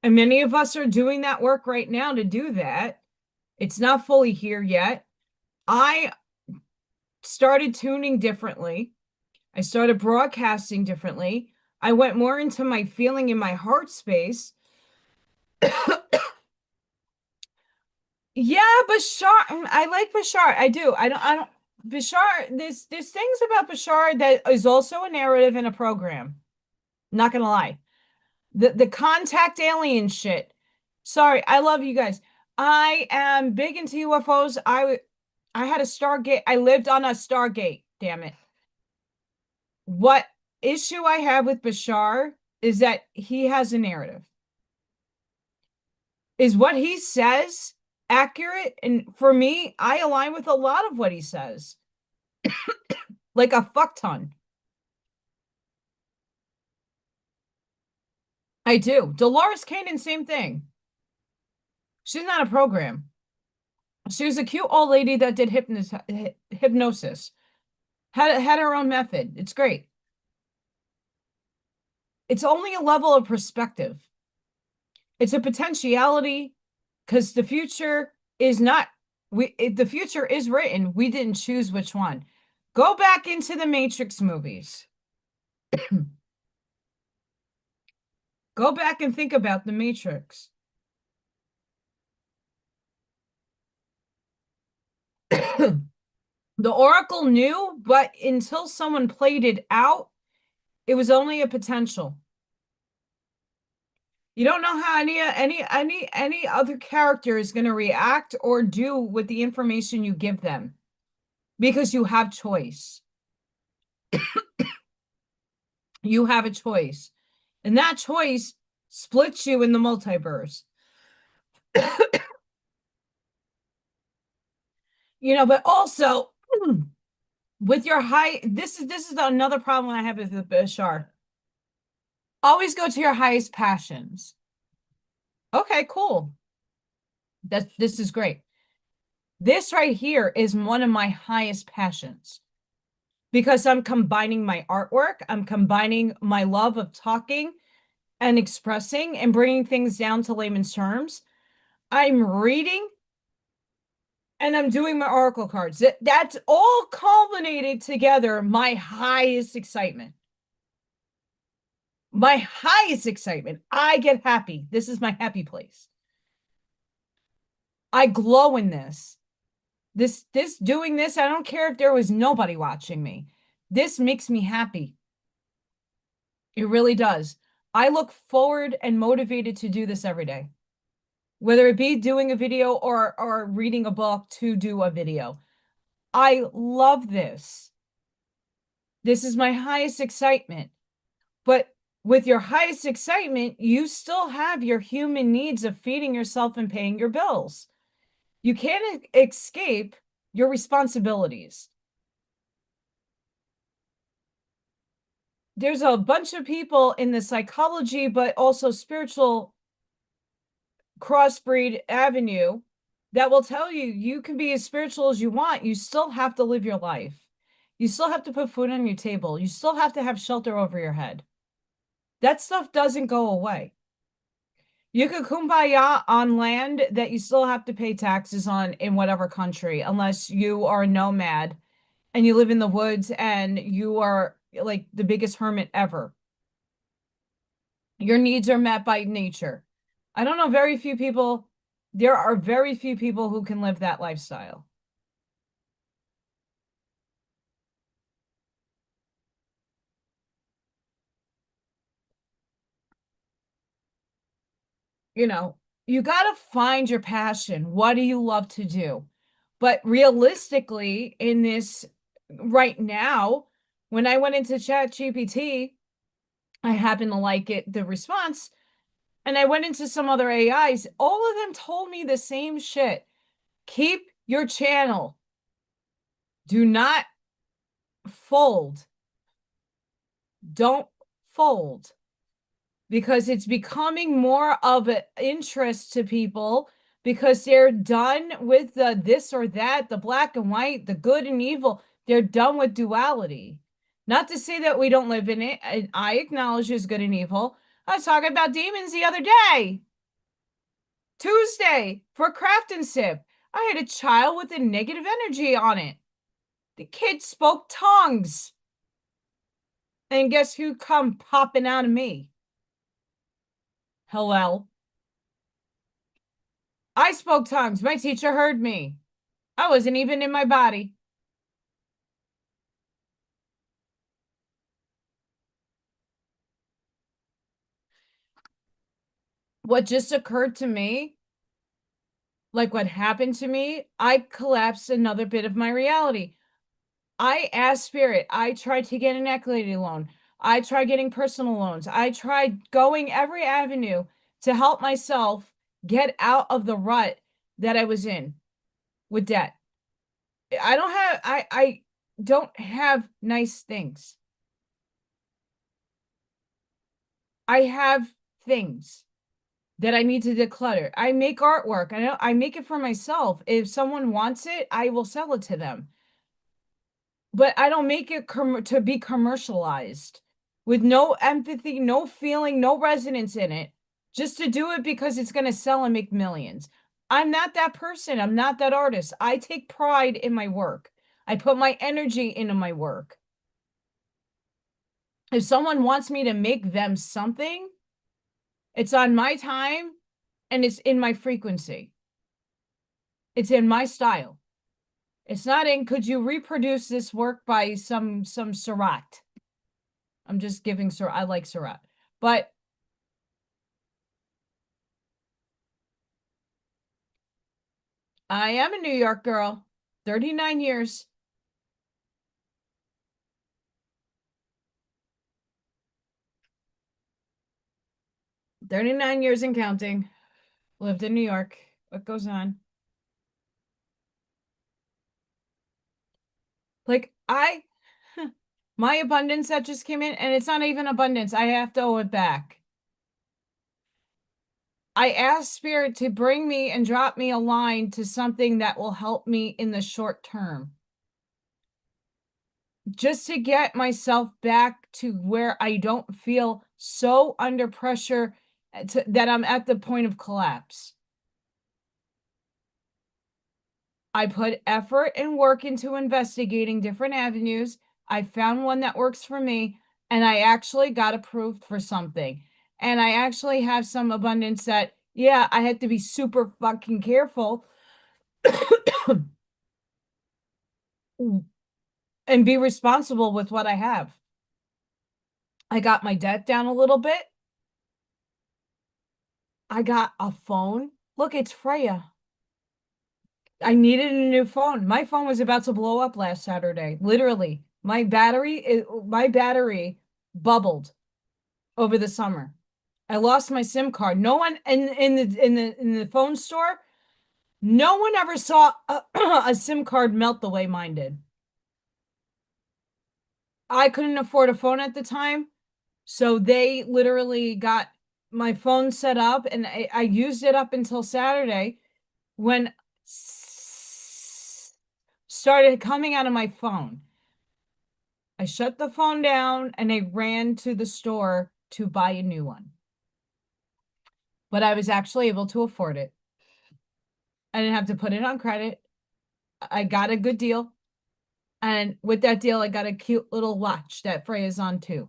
and many of us are doing that work right now to do that, it's not fully here yet. I started tuning differently. I started broadcasting differently. I went more into my feeling in my heart space. Yeah, Bashar. I like Bashar. I do. I don't. Bashar, there's things about Bashar that is also a narrative in a program. Not gonna lie. The contact alien shit. Sorry, I love you guys. I am big into UFOs. I had a Stargate. I lived on a Stargate, damn it. What issue I have with Bashar is that he has a narrative. Is what he says accurate? And for me, I align with a lot of what he says. Like a fuck ton. I do. Dolores Cannon, same thing. She's not a program. She was a cute old lady that did hypnosis. Had her own method. It's great. It's only a level of perspective. It's a potentiality because the future is not the future is written. We didn't choose which one. Go back into the Matrix movies. Go back and think about the Matrix. The Oracle knew, but until someone played it out, it was only a potential. You don't know how any other character is going to react or do with the information you give them because you have choice. You have a choice. And that choice splits you in the multiverse. But also with your this is another problem I have with Bashar. Always go to your highest passions. Okay, cool. This is great. This right here is one of my highest passions because I'm combining my artwork, I'm combining my love of talking and expressing and bringing things down to layman's terms. I'm reading and I'm doing my oracle cards. That's all culminated together, my highest excitement. My highest excitement. I get happy. This is my happy place. I glow in this. Doing this, I don't care if there was nobody watching me. This makes me happy. It really does. I look forward and motivated to do this every day. Whether it be doing a video or reading a book to do a video. I love this. This is my highest excitement. But with your highest excitement, you still have your human needs of feeding yourself and paying your bills. You can't escape your responsibilities. There's a bunch of people in the psychology, but also spiritual crossbreed avenue that will tell you you can be as spiritual as you want. You still have to live your life. You still have to put food on your table. You still have to have shelter over your head. That stuff doesn't go away. You could kumbaya on land that you still have to pay taxes on in whatever country, unless you are a nomad and you live in the woods and you are like the biggest hermit ever. Your needs are met by nature. I don't know very few people. There are very few people who can live that lifestyle. You got to find your passion. What do you love to do? But realistically, in this right now, when I went into ChatGPT, I happen to like it, the response, and I went into some other AIs. All of them told me the same shit. Keep your channel. Do not fold. Don't fold. Because it's becoming more of an interest to people because they're done with the this or that, the black and white, the good and evil. They're done with duality. Not to say that we don't live in it. I acknowledge there's good and evil. I was talking about demons the other day. Tuesday for craft and sip. I had a child with a negative energy on it. The kid spoke tongues. And guess who come popping out of me? Hello. I spoke tongues. My teacher heard me. I wasn't even in my body. what just occurred to me, like what happened to me, I collapsed another bit of my reality. I asked Spirit, I tried to get an equity loan. I tried getting personal loans. I tried going every avenue to help myself get out of the rut that I was in with debt. I don't have nice things. I have things that I need to declutter. I make artwork. I make it for myself. If someone wants it, I will sell it to them. But I don't make it to be commercialized with no empathy, no feeling, no resonance in it, just to do it because it's going to sell and make millions. I'm not that person. I'm not that artist. I take pride in my work. I put my energy into my work. If someone wants me to make them something, it's on my time and it's in my frequency. It's in my style. It's not in, could you reproduce this work by some Surratt? I'm just giving Surratt. I like Surratt. But I am a New York girl. 39 years. "39 years and counting. Lived in New York. What goes on?" Like, my abundance that just came in, and it's not even abundance. I have to owe it back. I asked Spirit to bring me and drop me a line to something that will help me in the short term. Just to get myself back to where I don't feel so under pressure that I'm at the point of collapse. I put effort and work into investigating different avenues. I found one that works for me, and I actually got approved for something. And I actually have some abundance that, yeah, I had to be super fucking careful and be responsible with what I have. I got my debt down a little bit. I got a phone. Look, it's Freya. I needed a new phone. My phone was about to blow up last Saturday. Literally, my battery bubbled over the summer. I lost my SIM card. No one in the phone store, no one ever saw a SIM card melt the way mine did. I couldn't afford a phone at the time, so they literally got my phone set up, and I used it up until Saturday when started coming out of my phone. I shut the phone down and I ran to the store to buy a new one. But I was actually able to afford it. I didn't have to put it on credit. I got a good deal. And with that deal, I got a cute little watch that Freya's on too.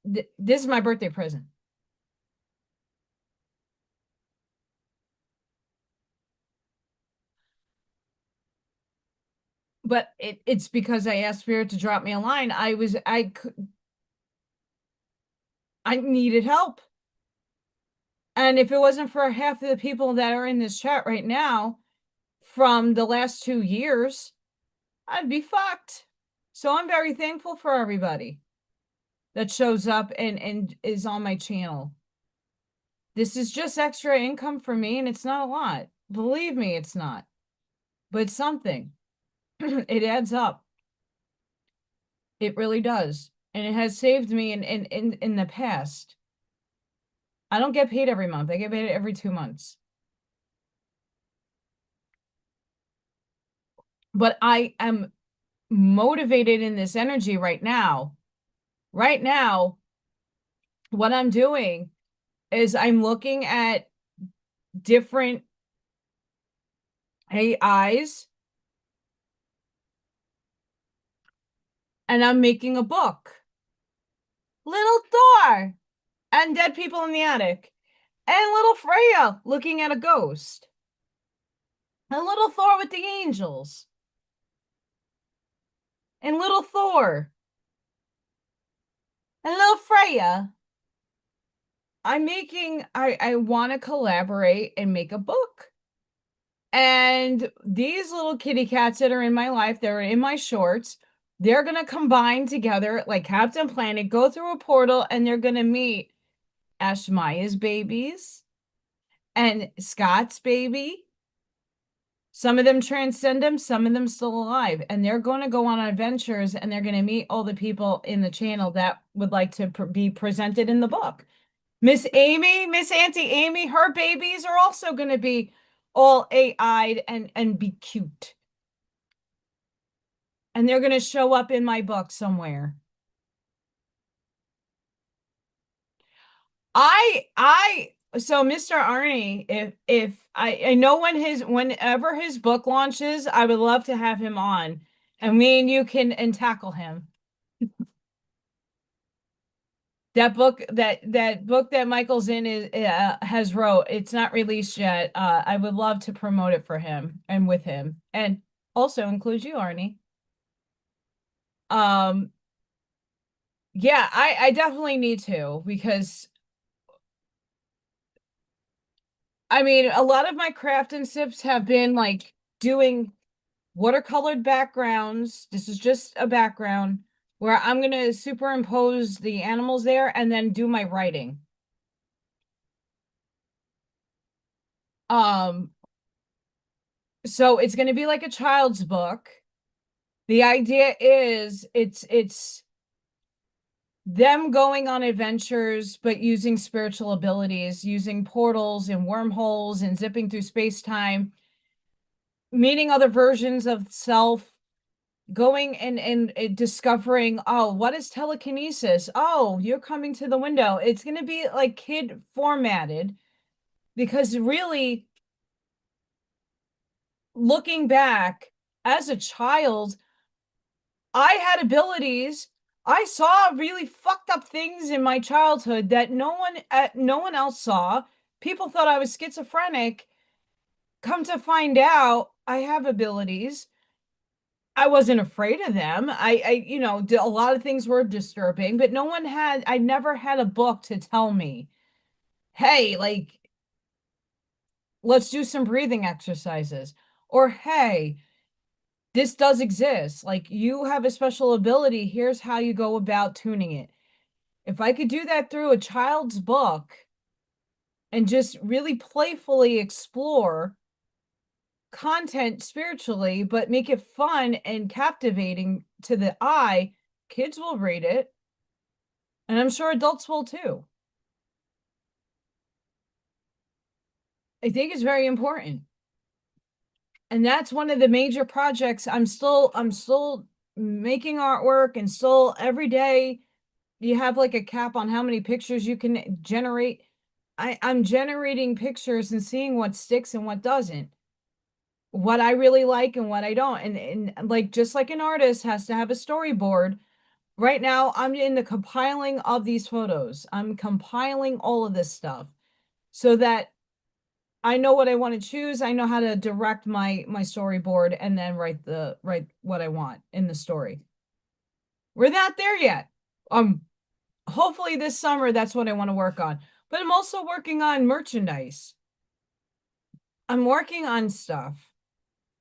This is my birthday present. But it's because I asked Spirit to drop me a line. I needed help. And if it wasn't for half of the people that are in this chat right now from the last 2 years, I'd be fucked. So I'm very thankful for everybody that shows up and is on my channel. This is just extra income for me, and it's not a lot. Believe me, it's not. But it's something. It adds up. It really does. And it has saved me in the past. I don't get paid every month. I get paid every 2 months. But I am motivated in this energy right now. Right now, what I'm doing is I'm looking at different AIs and I'm making a book. Little Thor and dead people in the attic. And little Freya looking at a ghost. And little Thor with the angels. And little Thor. And little Freya. I want to collaborate and make a book. And these little kitty cats that are in my life, they're in my shorts, they're going to combine together like Captain Planet, go through a portal, and they're going to meet Ashmaya's babies and Scott's baby. Some of them transcend them, some of them still alive. And they're going to go on adventures and they're going to meet all the people in the channel that would like to be presented in the book. Miss Amy, Miss Auntie Amy, her babies are also going to be all AI-eyed and be cute. And they're going to show up in my book somewhere. So Mr. Arnie, if I know whenever his book launches, I would love to have him on, and me and you can tackle him. That book that Michael Zinn has wrote, it's not released yet. I would love to promote it for him and with him, and also include you, Arnie. Yeah, I definitely need to, because I mean, a lot of my craft and sips have been like doing watercolored backgrounds. This is just a background where I'm going to superimpose the animals there and then do my writing. Um, so it's going to be like a child's book. The idea is it's them going on adventures, but using spiritual abilities, using portals and wormholes and zipping through space-time, meeting other versions of self, going and discovering, oh, what is telekinesis? Oh, you're coming to the window. It's going to be like kid formatted, because really, looking back as a child, I had abilities. I saw really fucked up things in my childhood that no one else saw. People thought I was schizophrenic. Come to find out, I have abilities. I wasn't afraid of them. A lot of things were disturbing, but I never had a book to tell me, hey, like, let's do some breathing exercises. Or, hey, this does exist. Like, you have a special ability. Here's how you go about tuning it. If I could do that through a child's book and just really playfully explore content spiritually, but make it fun and captivating to the eye, kids will read it. And I'm sure adults will too. I think it's very important. And that's one of the major projects. I'm still making artwork, and still every day you have like a cap on how many pictures you can generate. I'm generating pictures and seeing what sticks and what doesn't. What I really like and what I don't. And like, just like an artist has to have a storyboard. Right now, I'm in the compiling of these photos. I'm compiling all of this stuff so that I know what I want to choose. I know how to direct my storyboard and then write what I want in the story. We're not there yet. Hopefully this summer, that's what I want to work on. But I'm also working on merchandise. I'm working on stuff.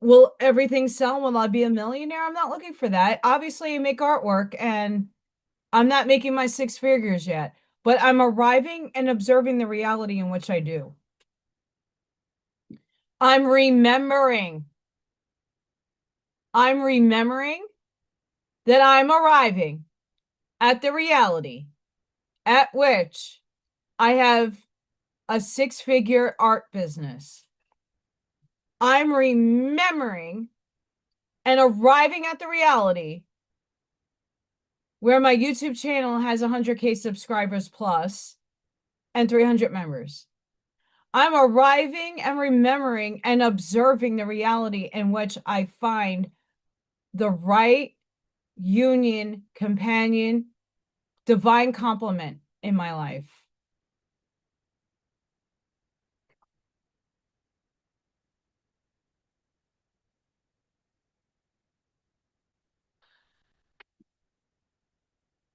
Will everything sell? Will I be a millionaire? I'm not looking for that. Obviously, I make artwork and I'm not making my six figures yet, but I'm arriving and observing the reality in which I do. I'm remembering. I'm remembering that I'm arriving at the reality at which I have a six-figure art business. I'm remembering and arriving at the reality where my YouTube channel has 100K subscribers plus and 300 members. I'm arriving and remembering and observing the reality in which I find the right union, companion, divine complement in my life.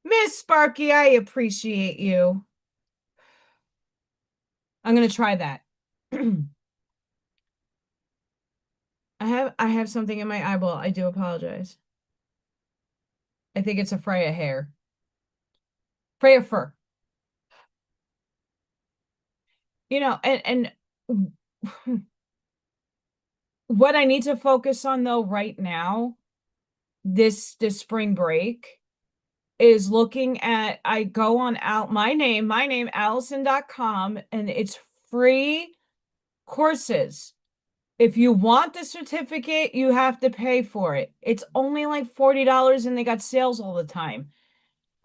Miss Sparky, I appreciate you. I'm gonna try that. I have something in my eyeball. I do apologize. I think it's a Freya hair. Freya fur. You know, and what I need to focus on though right now, this spring break, is looking at, I go on out my name Allison.com, and it's free courses. If you want the certificate, you have to pay for it. It's only like $40 and they got sales all the time.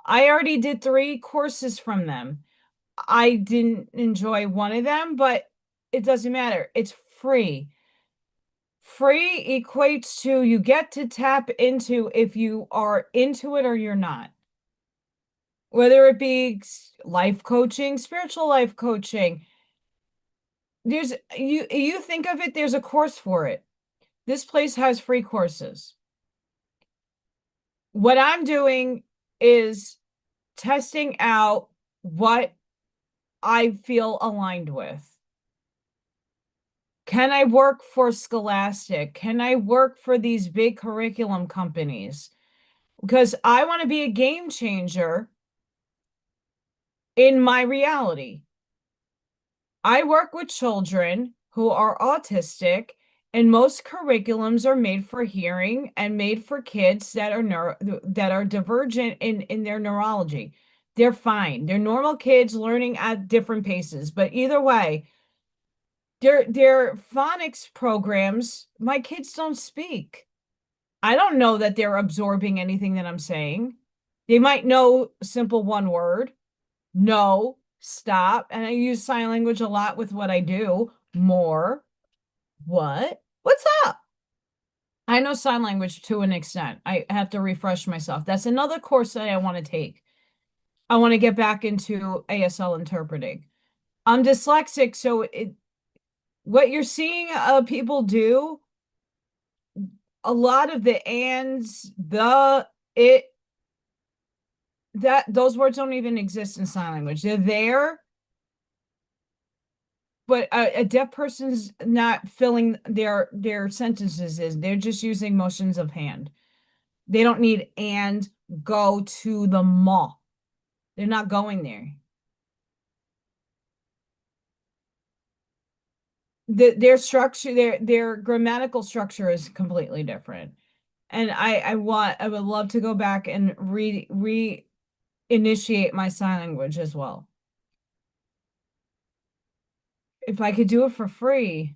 I already did 3 courses from them. I didn't enjoy one of them, but it doesn't matter. It's free. Free equates to you get to tap into if you are into it or you're not. Whether it be life coaching, spiritual life coaching, you think of it, there's a course for it. This place has free courses. What I'm doing is testing out what I feel aligned with. Can I work for Scholastic? Can I work for these big curriculum companies? Because I want to be a game changer in my reality. I work with children who are autistic, and most curriculums are made for hearing and made for kids that are divergent in their neurology. They're fine. They're normal kids learning at different paces, but either way, their phonics programs, my kids don't speak. I don't know that they're absorbing anything that I'm saying. They might know simple one word, no, stop. And I use sign language a lot with what I do. More, what? What's up? I know sign language to an extent. I have to refresh myself. That's another course that I want to take. I want to get back into ASL interpreting. I'm dyslexic, so what you're seeing people do, a lot of the ands, the, it, that, those words don't even exist in sign language. They're there, but a deaf person's not filling their sentences in. They're just using motions of hand. They don't need and go to the mall. They're not going there. Their structure, their grammatical structure is completely different. And I would love to go back and reinitiate my sign language as well. If I could do it for free,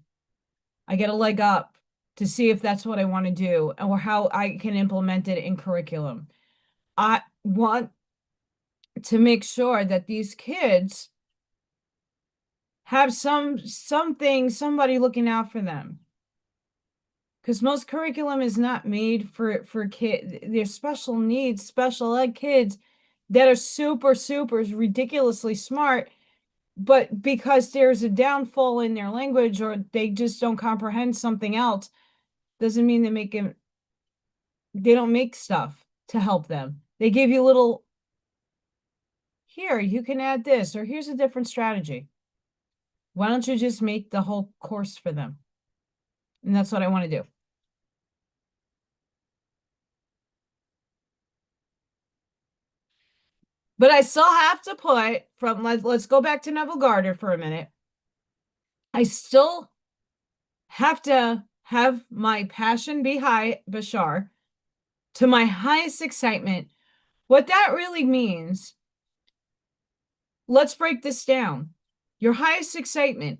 I get a leg up to see if that's what I want to do or how I can implement it in curriculum. I want to make sure that these kids have somebody looking out for them. Because most curriculum is not made for kids. There's special needs, special ed kids that are super, super ridiculously smart, but because there's a downfall in their language or they just don't comprehend something else, doesn't mean they don't make stuff to help them. They give you little, here, you can add this, or here's a different strategy. Why don't you just make the whole course for them? And that's what I want to do. But I still have to put from, let's go back to Neville Garter for a minute. I still have to have my passion be high, Bashar, to my highest excitement. What that really means, let's break this down. Your highest excitement.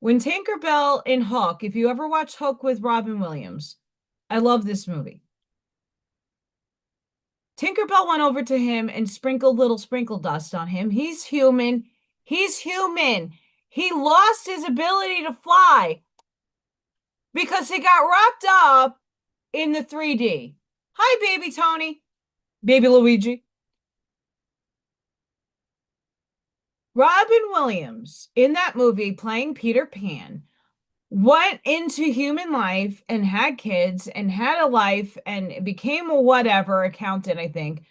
When Tinkerbell in Hook, if you ever watch Hook with Robin Williams, I love this movie. Tinkerbell went over to him and sprinkled little sprinkle dust on him. He's human. He's human. He lost his ability to fly because he got wrapped up in the 3D. Hi, baby Tony. Baby Luigi. Robin Williams, in that movie playing Peter Pan, went into human life and had kids and had a life and became a whatever accountant, I think.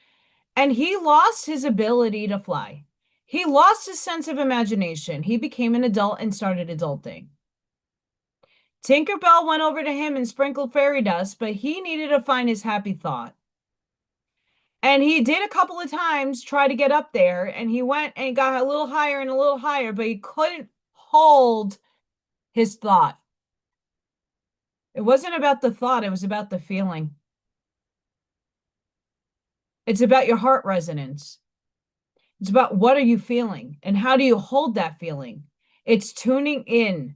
And he lost his ability to fly. He lost his sense of imagination. He became an adult and started adulting. Tinkerbell went over to him and sprinkled fairy dust, but he needed to find his happy thought. And he did a couple of times try to get up there, and he went and got a little higher and a little higher, but he couldn't hold his thought. It wasn't about the thought, it was about the feeling. It's about your heart resonance. It's about what are you feeling and how do you hold that feeling? It's tuning in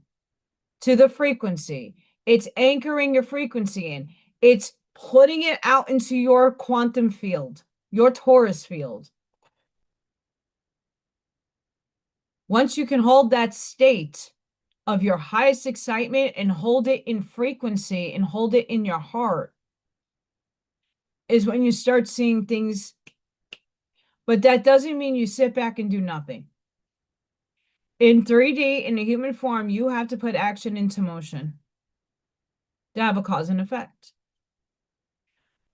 to the frequency. It's anchoring your frequency in. It's putting it out into your quantum field, your Taurus field. Once you can hold that state of your highest excitement and hold it in frequency and hold it in your heart, is when you start seeing things. But that doesn't mean you sit back and do nothing. In 3D, in a human form, you have to put action into motion to have a cause and effect.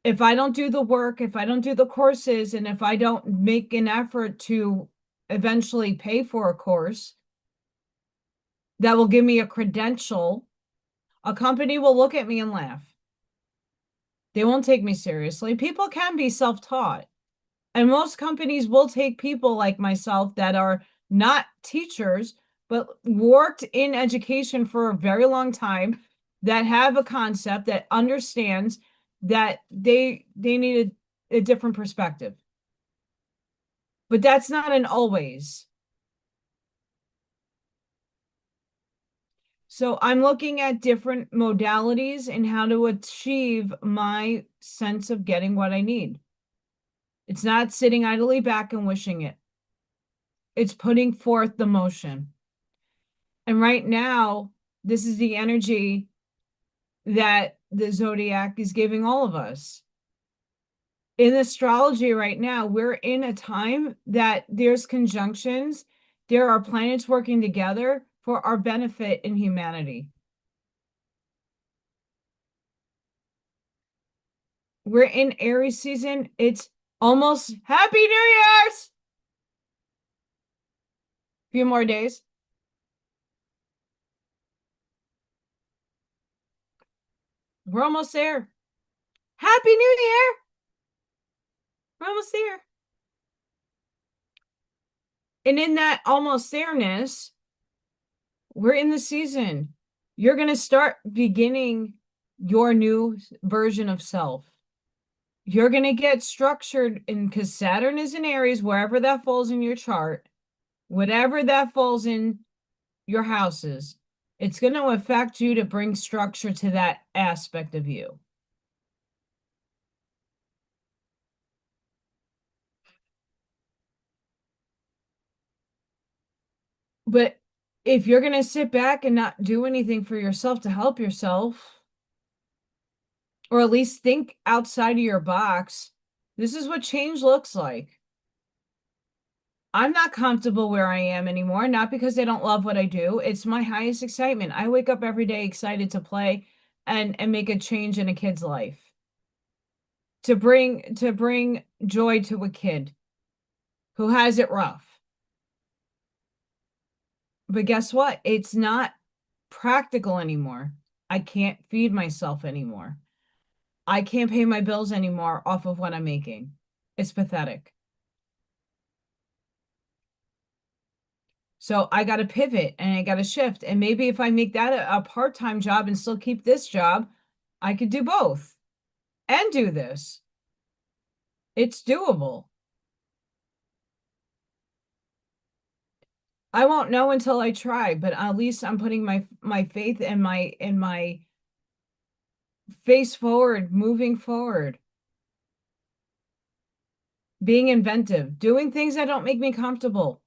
If I don't do the work, if I don't do the courses, and if I don't make an effort to eventually pay for a course that will give me a credential, a company will look at me and laugh. They won't take me seriously. People can be self-taught. And most companies will take people like myself that are not teachers, but worked in education for a very long time, that have a concept, that understands that they need a different perspective. But that's not an always. So I'm looking at different modalities and how to achieve my sense of getting what I need. It's not sitting idly back and wishing it. It's putting forth the motion. And right now, this is the energy that the zodiac is giving all of us. In astrology right now, we're in a time that there's conjunctions. There are planets working together for our benefit in humanity. We're in Aries season. It's almost Happy New Year's! Few more days. We're almost there. Happy New Year! We're almost there. And in that almost there-ness, we're in the season. You're going to start beginning your new version of self. You're going to get structured, because Saturn is in Aries, wherever that falls in your chart, whatever that falls in your houses, it's going to affect you to bring structure to that aspect of you. But if you're going to sit back and not do anything for yourself to help yourself, or at least think outside of your box, this is what change looks like. I'm not comfortable where I am anymore, not because I don't love what I do. It's my highest excitement. I wake up every day excited to play and make a change in a kid's life. To bring joy to a kid who has it rough. But guess what? It's not practical anymore. I can't feed myself anymore. I can't pay my bills anymore off of what I'm making. It's pathetic. So I got to pivot and I got to shift. And maybe if I make that a part-time job and still keep this job, I could do both and do this. It's doable. I won't know until I try, but at least I'm putting my faith and my face forward, moving forward. Being inventive, doing things that don't make me comfortable.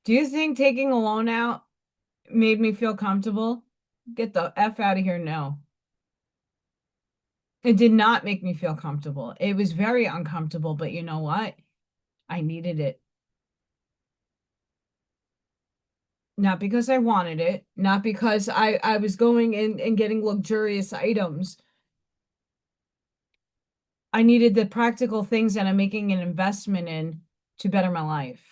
Do you think taking a loan out made me feel comfortable? Get the F out of here, no. It did not make me feel comfortable. It was very uncomfortable, but you know what? I needed it. Not because I wanted it, not because I was going in and getting luxurious items. I needed the practical things that I'm making an investment in to better my life.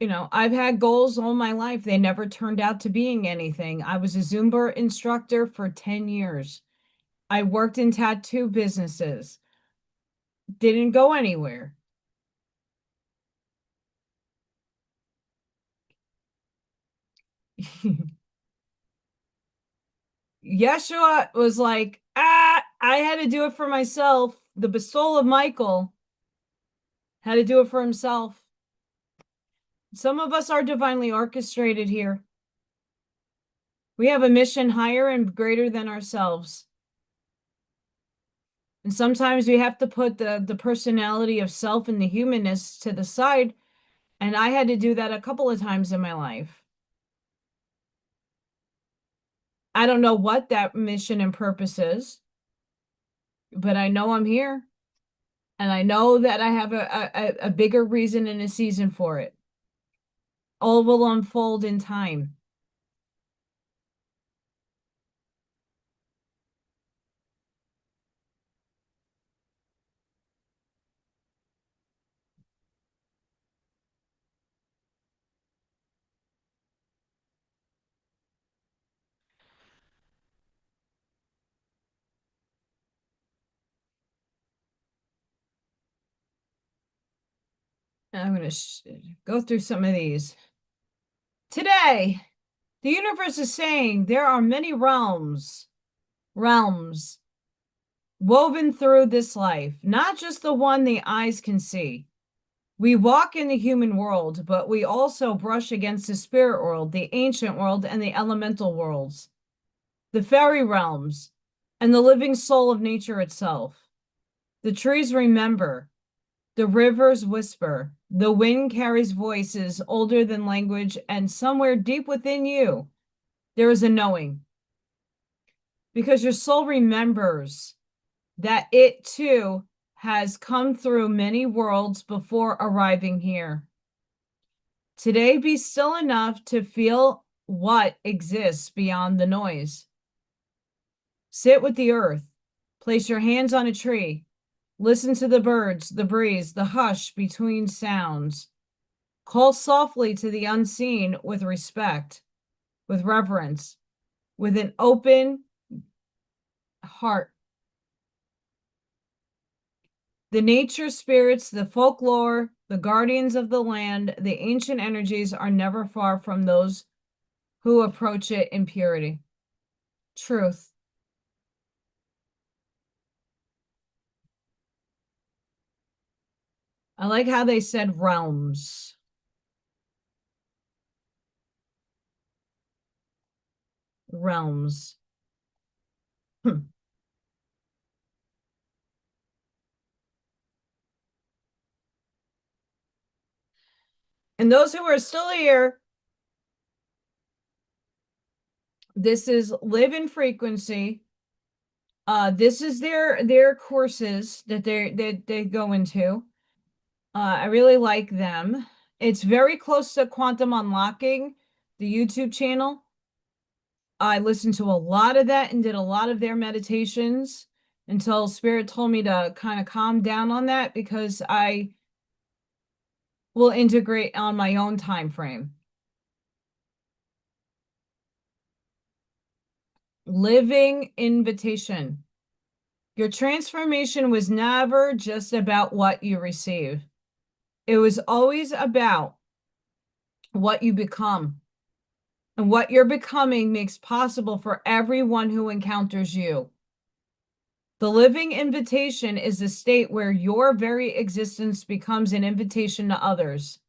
You know, I've had goals all my life. They never turned out to being anything. I was a Zumba instructor for 10 years. I worked in tattoo businesses. Didn't go anywhere. Yeshua was like, I had to do it for myself. The soul of Michael had to do it for himself. Some of us are divinely orchestrated here. We have a mission higher and greater than ourselves. And sometimes we have to put the personality of self and the humanness to the side. And I had to do that a couple of times in my life. I don't know what that mission and purpose is, but I know I'm here. And I know that I have a bigger reason and a season for it. All will unfold in time. And I'm going to go through some of these. Today, the universe is saying there are many realms woven through this life, not just the one the eyes can see. We walk in the human world, but we also brush against the spirit world, the ancient world, and the elemental worlds, the fairy realms, and the living soul of nature itself. The trees remember, the rivers whisper, the wind carries voices older than language, and somewhere deep within you, there is a knowing. Because your soul remembers that it too has come through many worlds before arriving here. Today, be still enough to feel what exists beyond the noise. Sit with the earth. Place your hands on a tree. Listen to the birds, the breeze, the hush between sounds. Call softly to the unseen with respect, with reverence, with an open heart. The nature spirits, the folklore, the guardians of the land, the ancient energies are never far from those who approach it in purity. Truth. I like how they said realms. Realms. And those who are still here, this is Live in Frequency. This is their courses that they go into. I really like them. It's very close to Quantum Unlocking, the YouTube channel. I listened to a lot of that and did a lot of their meditations until Spirit told me to kind of calm down on that because I will integrate on my own time frame. Living invitation. Your transformation was never just about what you receive. It was always about what you become. And what you're becoming makes possible for everyone who encounters you. The living invitation is a state where your very existence becomes an invitation to others.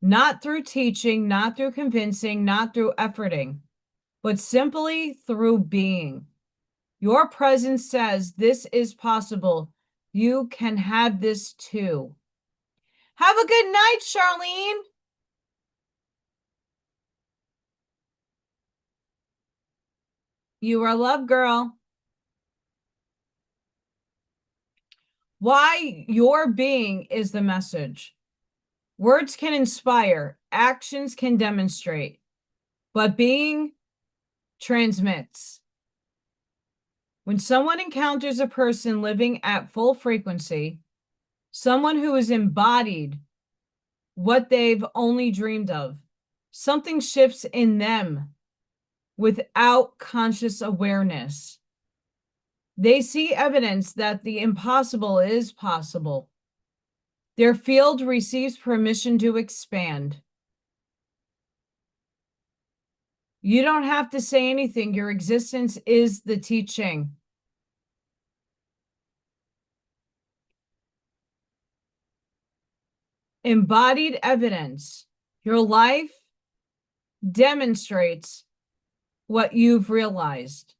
Not through teaching, not through convincing, not through efforting, but simply through being. Your presence says this is possible. You can have this too. Have a good night, Charlene. You are loved, girl. Why your being is the message. Words can inspire, actions can demonstrate, but being transmits. When someone encounters a person living at full frequency, someone who is embodied what they've only dreamed of. Something shifts in them without conscious awareness. They see evidence that the impossible is possible. Their field receives permission to expand. You don't have to say anything. Your existence is the teaching. Embodied evidence. Your life demonstrates what you've realized,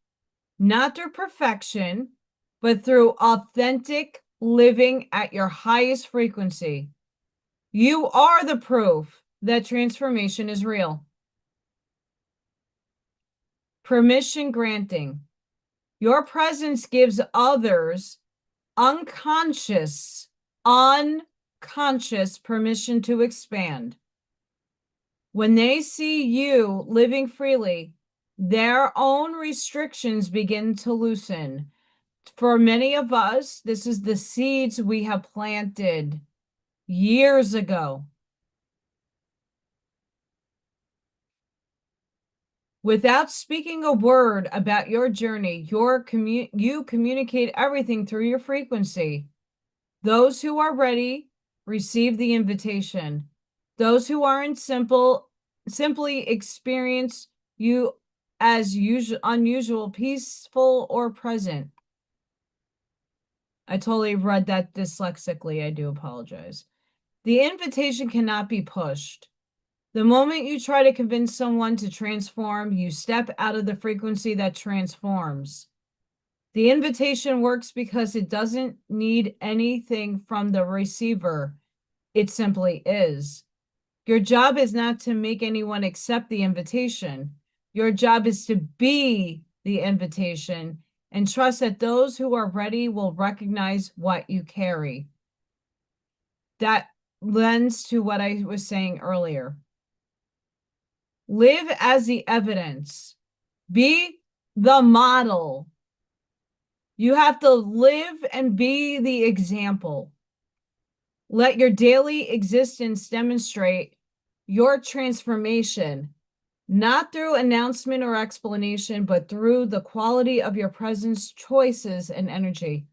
not through perfection, but through authentic living at your highest frequency. You are the proof that transformation is real. Permission granting. Your presence gives others unconscious permission to expand. When they see you living freely, their own restrictions begin to loosen. For many of us, this is the seeds we have planted years ago. Without speaking a word about your journey, you communicate everything through your frequency. Those who are ready receive the invitation. Those who aren't simply experience you as unusual, peaceful, or present. I totally read that dyslexically. I do apologize. The invitation cannot be pushed. The moment you try to convince someone to transform, you step out of the frequency that transforms. The invitation works because it doesn't need anything from the receiver. It simply is. Your job is not to make anyone accept the invitation. Your job is to be the invitation and trust that those who are ready will recognize what you carry. That lends to what I was saying earlier. Live as the evidence. Be the model. You have to live and be the example. Let your daily existence demonstrate your transformation, not through announcement or explanation, but through the quality of your presence, choices, and energy.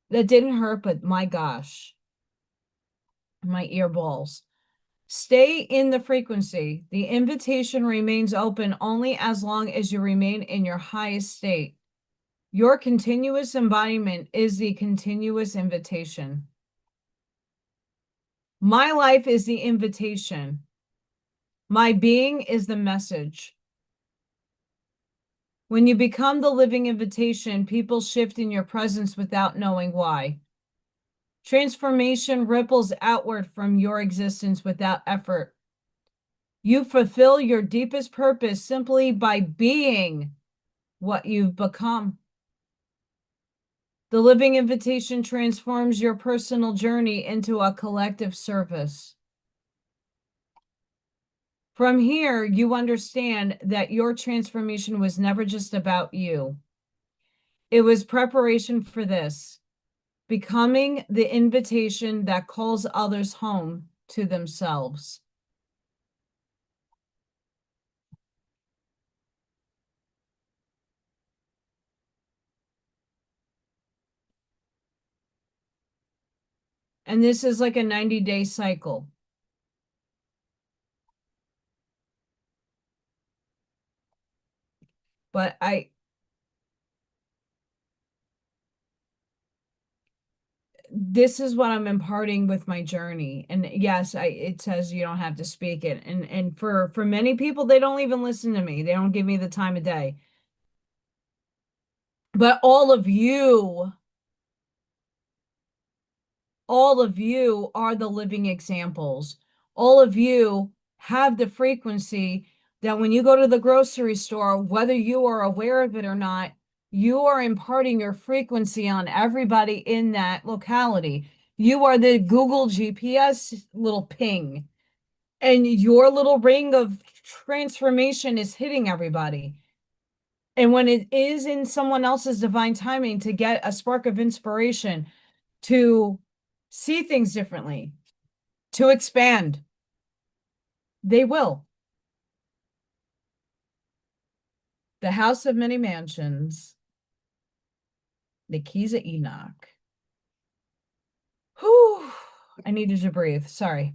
That didn't hurt, but my gosh, my ear balls. Stay in the frequency. The invitation remains open only as long as you remain in your highest state. Your continuous embodiment is the continuous invitation. My life is the invitation. My being is the message. When you become the living invitation, people shift in your presence without knowing why. Transformation ripples outward from your existence without effort. You fulfill your deepest purpose simply by being what you've become. The living invitation transforms your personal journey into a collective service. From here, you understand that your transformation was never just about you. It was preparation for this, becoming the invitation that calls others home to themselves. And this is like a 90-day cycle. But this is what I'm imparting with my journey. And yes, it says you don't have to speak it. And for many people, they don't even listen to me. They don't give me the time of day. But all of you are the living examples. All of you have the frequency that when you go to the grocery store, whether you are aware of it or not, you are imparting your frequency on everybody in that locality. You are the Google GPS little ping, and your little ring of transformation is hitting everybody. And when it is in someone else's divine timing to get a spark of inspiration to see things differently, to expand. They will. The House of Many Mansions, the Keys of Enoch. Whew, I needed to breathe. Sorry.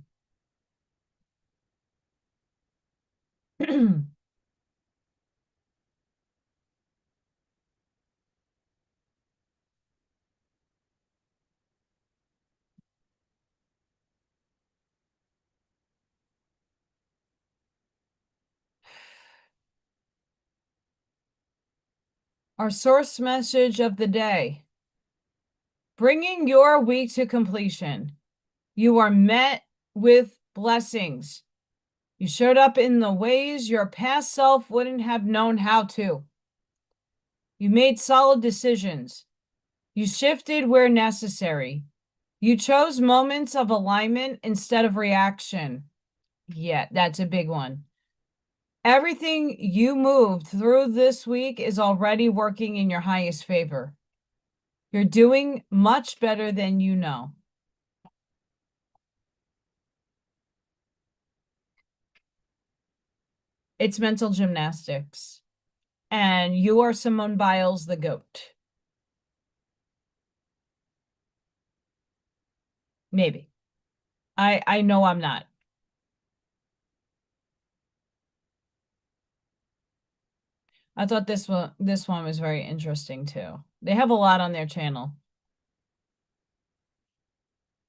Our source message of the day. Bringing your week to completion. You are met with blessings. You showed up in the ways your past self wouldn't have known how to. You made solid decisions. You shifted where necessary. You chose moments of alignment instead of reaction. Yeah, that's a big one. Everything you moved through this week is already working in your highest favor. You're doing much better than you know. It's mental gymnastics. And you are Simone Biles, the GOAT. Maybe. I know I'm not. I thought this one was very interesting too. They have a lot on their channel.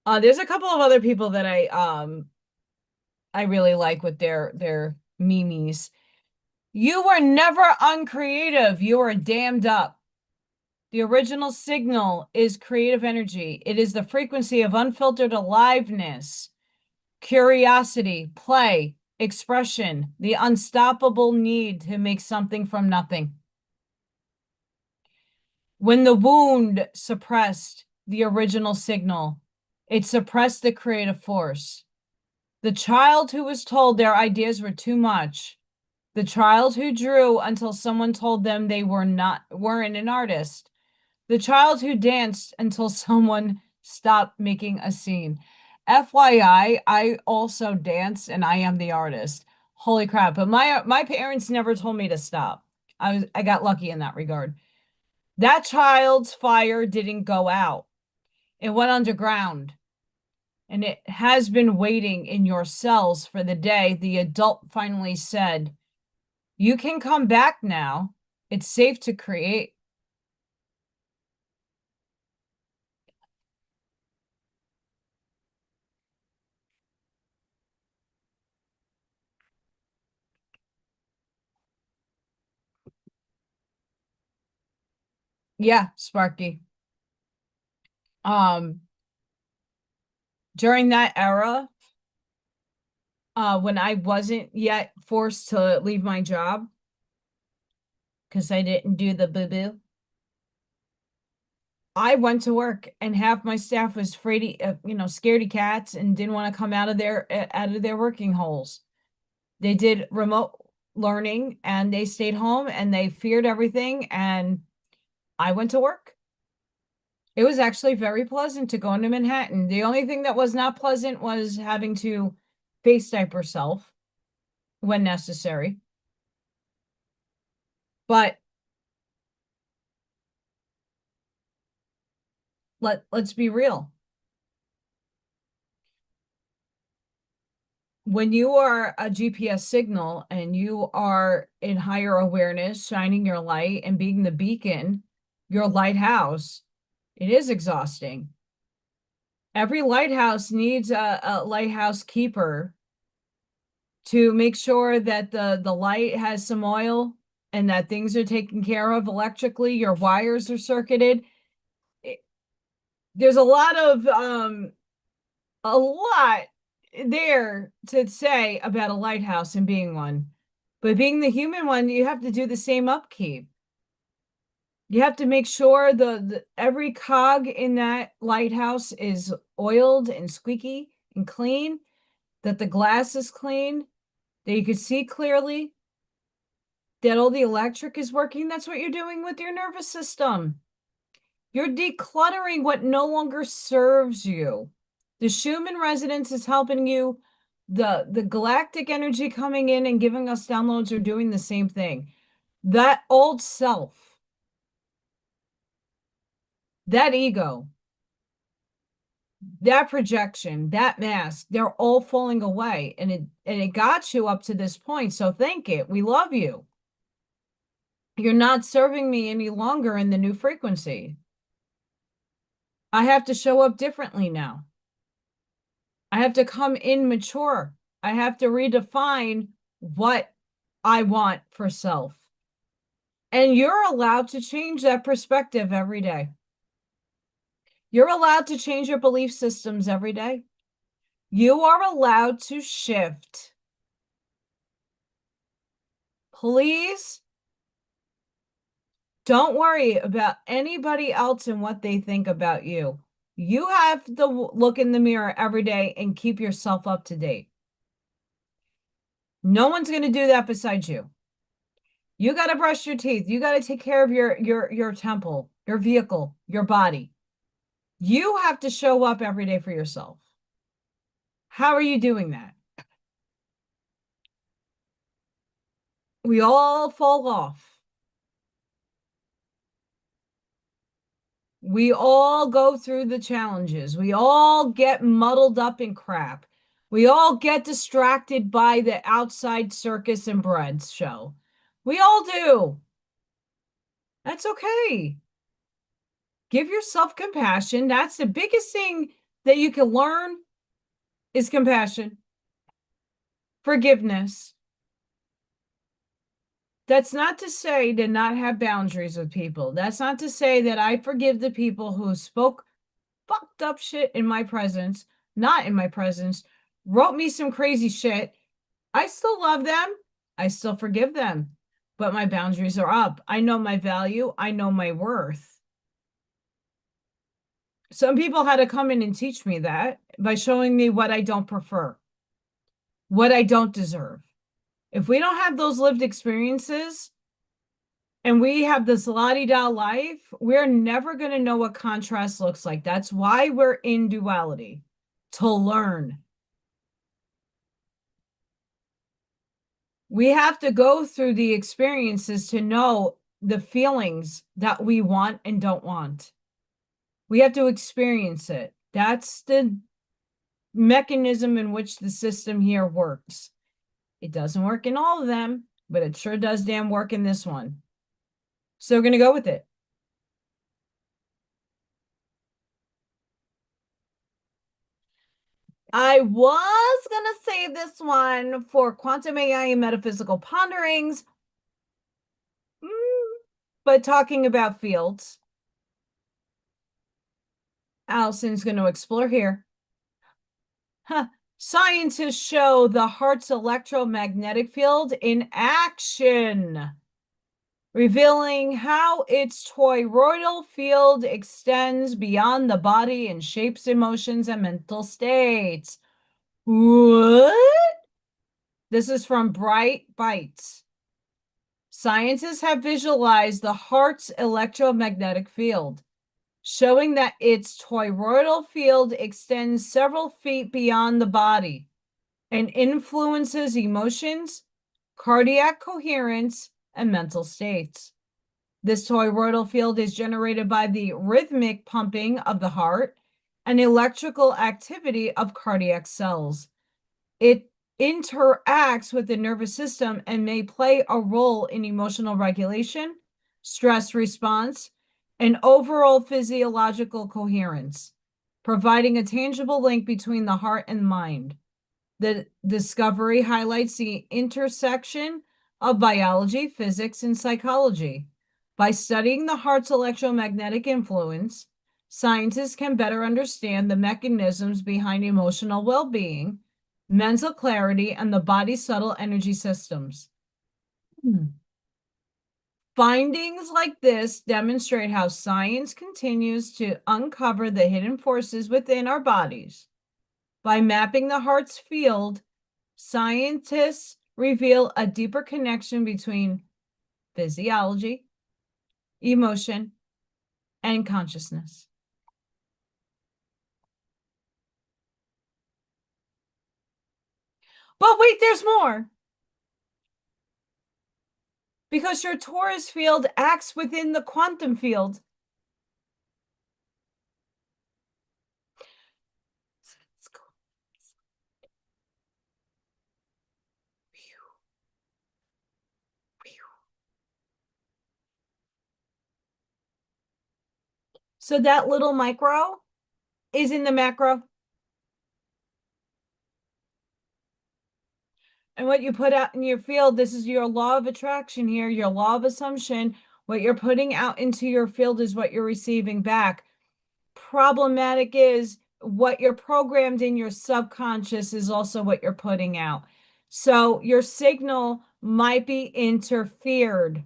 There's a couple of other people that I really like with their memes. You were never uncreative. You are damned up. The original signal is creative energy. It is the frequency of unfiltered aliveness, curiosity, play, expression, the unstoppable need to make something from nothing. When the wound suppressed the original signal, it suppressed the creative force. The child who was told their ideas were too much, the child who drew until someone told them they weren't an artist, the child who danced until someone stopped making a scene. FYI, I also dance and I am the artist. Holy crap. But my parents never told me to stop. I got lucky in that regard. That child's fire didn't go out. It went underground. And it has been waiting in your cells for the day the adult finally said, "You can come back now. It's safe to create." Yeah, Sparky. During that era, when I wasn't yet forced to leave my job because I didn't do the boo-boo, I went to work and half my staff was scaredy cats and didn't want to come out of their working holes. They did remote learning and they stayed home and they feared everything, and I went to work. It was actually very pleasant to go into Manhattan. The only thing that was not pleasant was having to face diaper self when necessary. But let's be real. When you are a GPS signal and you are in higher awareness, shining your light and being the beacon, your lighthouse, it is exhausting. Every lighthouse needs a lighthouse keeper to make sure that the light has some oil and that things are taken care of electrically, your wires are circuited. There's a lot there to say about a lighthouse and being one. But being the human one, you have to do the same upkeep. You have to make sure the every cog in that lighthouse is oiled and squeaky and clean, that the glass is clean, that you can see clearly, that all the electric is working. That's what you're doing with your nervous system. You're decluttering what no longer serves you. The Schumann resonance is helping you. The galactic energy coming in and giving us downloads are doing the same thing. That old self, that ego, that projection, that mask, they're all falling away. And it got you up to this point. So thank it. We love you. You're not serving me any longer in the new frequency. I have to show up differently now. I have to come in mature. I have to redefine what I want for self. And you're allowed to change that perspective every day. You're allowed to change your belief systems every day. You are allowed to shift. Please don't worry about anybody else and what they think about you. You have to look in the mirror every day and keep yourself up to date. No one's going to do that besides you. You got to brush your teeth. You got to take care of your temple, your vehicle, your body. You have to show up every day for yourself. How are you doing that? We all fall off. We all go through the challenges. We all get muddled up in crap. We all get distracted by the outside circus and breads show. We all do. That's okay. Give yourself compassion. That's the biggest thing that you can learn is compassion, forgiveness. That's not to say to not have boundaries with people. That's not to say that I forgive the people who spoke fucked up shit in my presence, not in my presence, wrote me some crazy shit. I still love them. I still forgive them. But my boundaries are up. I know my value. I know my worth. Some people had to come in and teach me that by showing me what I don't prefer, what I don't deserve. If we don't have those lived experiences and we have this la-di-da life, we're never going to know what contrast looks like. That's why we're in duality, to learn. We have to go through the experiences to know the feelings that we want and don't want. We have to experience it. That's the mechanism in which the system here works. It doesn't work in all of them, but it sure does damn work in this one. So we're going to go with it. I was going to save this one for quantum AI and metaphysical ponderings, but talking about fields, Allison's going to explore here. Scientists show the heart's electromagnetic field in action, revealing how its toroidal field extends beyond the body and shapes emotions and mental states. What? This is from Bright Bites. Scientists have visualized the heart's electromagnetic field, showing that its toroidal field extends several feet beyond the body and influences emotions, cardiac coherence, and mental states. This toroidal field is generated by the rhythmic pumping of the heart and electrical activity of cardiac cells. It interacts with the nervous system and may play a role in emotional regulation, stress response, and overall physiological coherence, providing a tangible link between the heart and mind. The discovery highlights the intersection of biology, physics, and psychology. By studying the heart's electromagnetic influence, scientists can better understand the mechanisms behind emotional well-being, mental clarity, and the body's subtle energy systems. Findings like this demonstrate how science continues to uncover the hidden forces within our bodies. By mapping the heart's field, scientists reveal a deeper connection between physiology, emotion, and consciousness. But wait, there's more. Because your torus field acts within the quantum field. So that little micro is in the macro. And what you put out in your field, this is your law of attraction here, your law of assumption. What you're putting out into your field is what you're receiving back. Problematic is what you're programmed in your subconscious is also what you're putting out. So your signal might be interfered.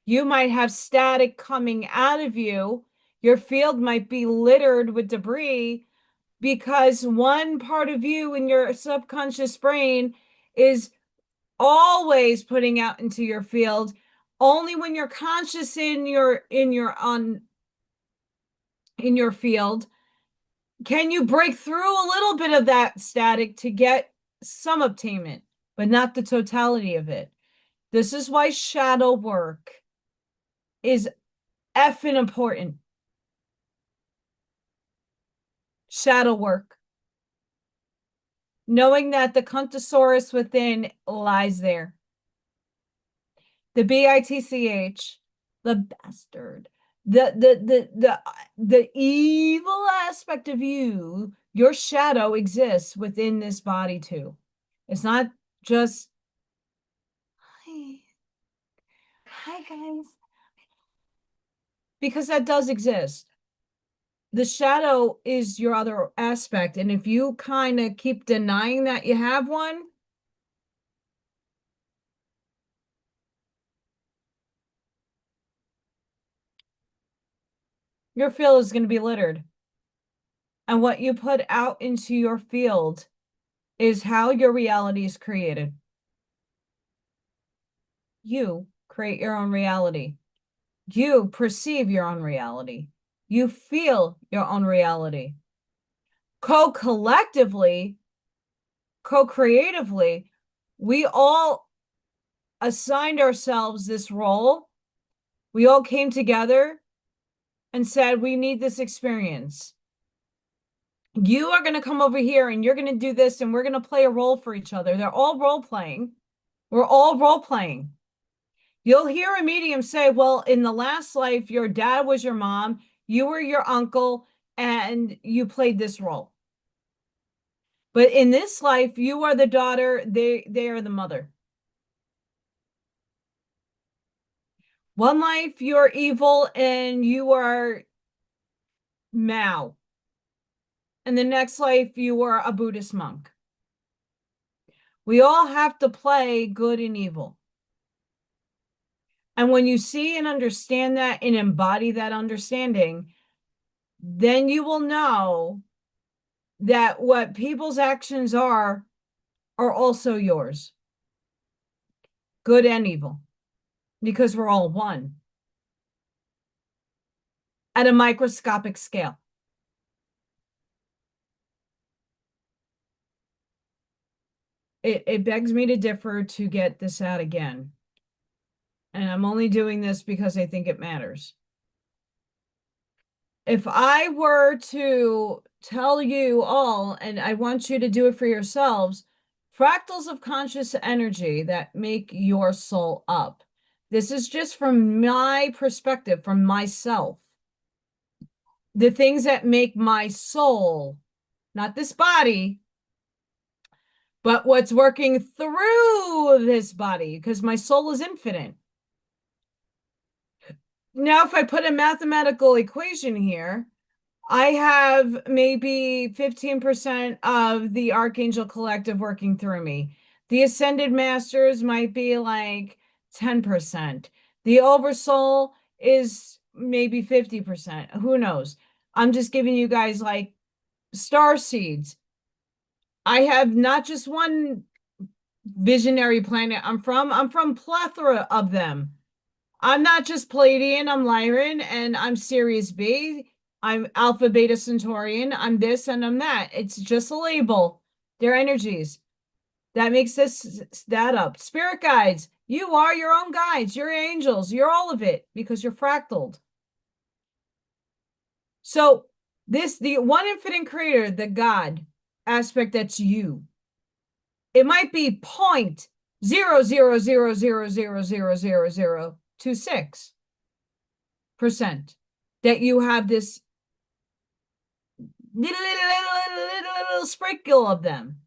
You might have static coming out of you. Your field might be littered with debris because one part of you in your subconscious brain is always putting out into your field. Only when you're conscious in your field can you break through a little bit of that static to get some obtainment, but not the totality of it. This is why shadow work is effing important. Shadow work. Knowing that the Kuntosaurus within lies there. The BITCH, the bastard, the evil aspect of you, your shadow exists within this body too. It's not just hi guys, because that does exist. The shadow is your other aspect, and if you kind of keep denying that you have one, your field is going to be littered. And what you put out into your field is how your reality is created. You create your own reality. You perceive your own reality. You feel your own reality. Co-collectively, co-creatively, we all assigned ourselves this role. We all came together and said, we need this experience. You are going to come over here and you're going to do this and we're going to play a role for each other. They're all role playing. We're all role playing. You'll hear a medium say, well, in the last life, your dad was your mom, you were your uncle, and you played this role. But in this life, you are the daughter, they are the mother. One life, you're evil and you are Mao. And the next life, you are a Buddhist monk. We all have to play good and evil. And when you see and understand that and embody that understanding, then you will know that what people's actions are also yours. Good and evil. Because we're all one. At a microscopic scale. It begs me to differ to get this out again. And I'm only doing this because I think it matters. If I were to tell you all, and I want you to do it for yourselves, fractals of conscious energy that make your soul up. This is just from my perspective, from myself. The things that make my soul, not this body, but what's working through this body, because my soul is infinite. Now, if I put a mathematical equation here, I have maybe 15% of the Archangel Collective working through me. The Ascended Masters might be like 10%. The Oversoul is maybe 50%. Who knows? I'm just giving you guys like star seeds. I have not just one visionary planet I'm from plethora of them. I'm not just Palladian, I'm Lyran, and I'm Series B. I'm Alpha Beta Centaurian. I'm this and I'm that. It's just a label. They're energies. That makes that up. Spirit guides. You are your own guides. You're angels. You're all of it because you're fractaled. So the one infinite creator, the God aspect, that's you. It might be 0.0000000026% that you have this little sprinkle of them.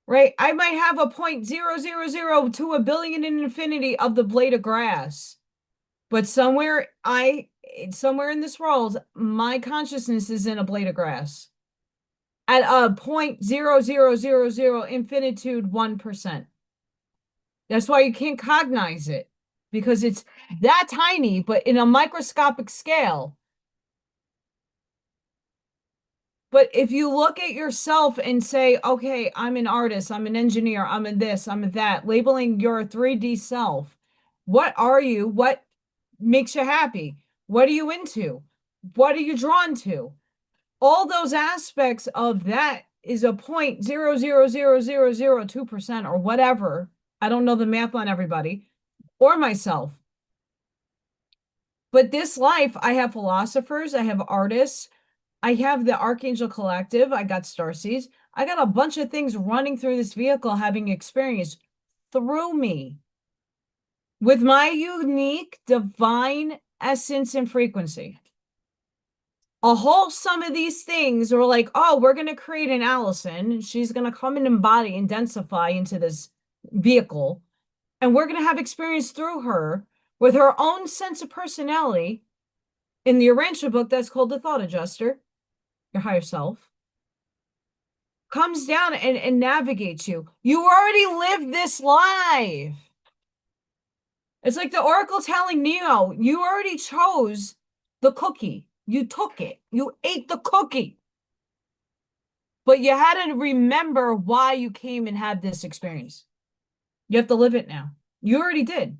Right? I might have a 0.000 to a billion in infinity of the blade of grass. But somewhere in this world, my consciousness is in a blade of grass at a 0.0000 infinitude 1%. That's why you can't cognize it, because it's that tiny, but in a microscopic scale. But if you look at yourself and say, okay, I'm an artist, I'm an engineer, I'm a this, I'm a that, labeling your 3D self, what are you? What makes you happy? What are you into? What are you drawn to? All those aspects of that is a 0.0000002% or whatever. I don't know the math on everybody or myself. But this life, I have philosophers, I have artists, I have the Archangel Collective, I got Starseeds, I got a bunch of things running through this vehicle having experience through me with my unique divine essence and frequency. A whole sum of these things are like, oh, we're going to create an Allison. She's going to come and embody and densify into this vehicle. And we're going to have experience through her with her own sense of personality in the Urantia book that's called The Thought Adjuster, your higher self. Comes down and navigates you. You already lived this life. It's like the Oracle telling Neo, you already chose the cookie. You took it. You ate the cookie. But you had to remember why you came and had this experience. You have to live it now. You already did.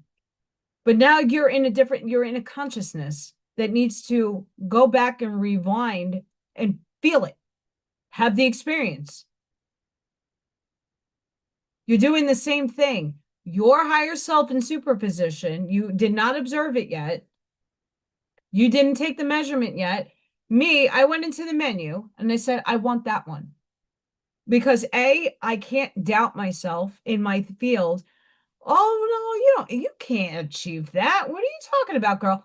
But now you're in a consciousness that needs to go back and rewind and feel it. Have the experience. You're doing the same thing. Your higher self in superposition, you did not observe it yet. You didn't take the measurement yet. Me, I went into the menu and I said, I want that one. Because A, I can't doubt myself in my field. Oh, no, you can't achieve that. What are you talking about, girl?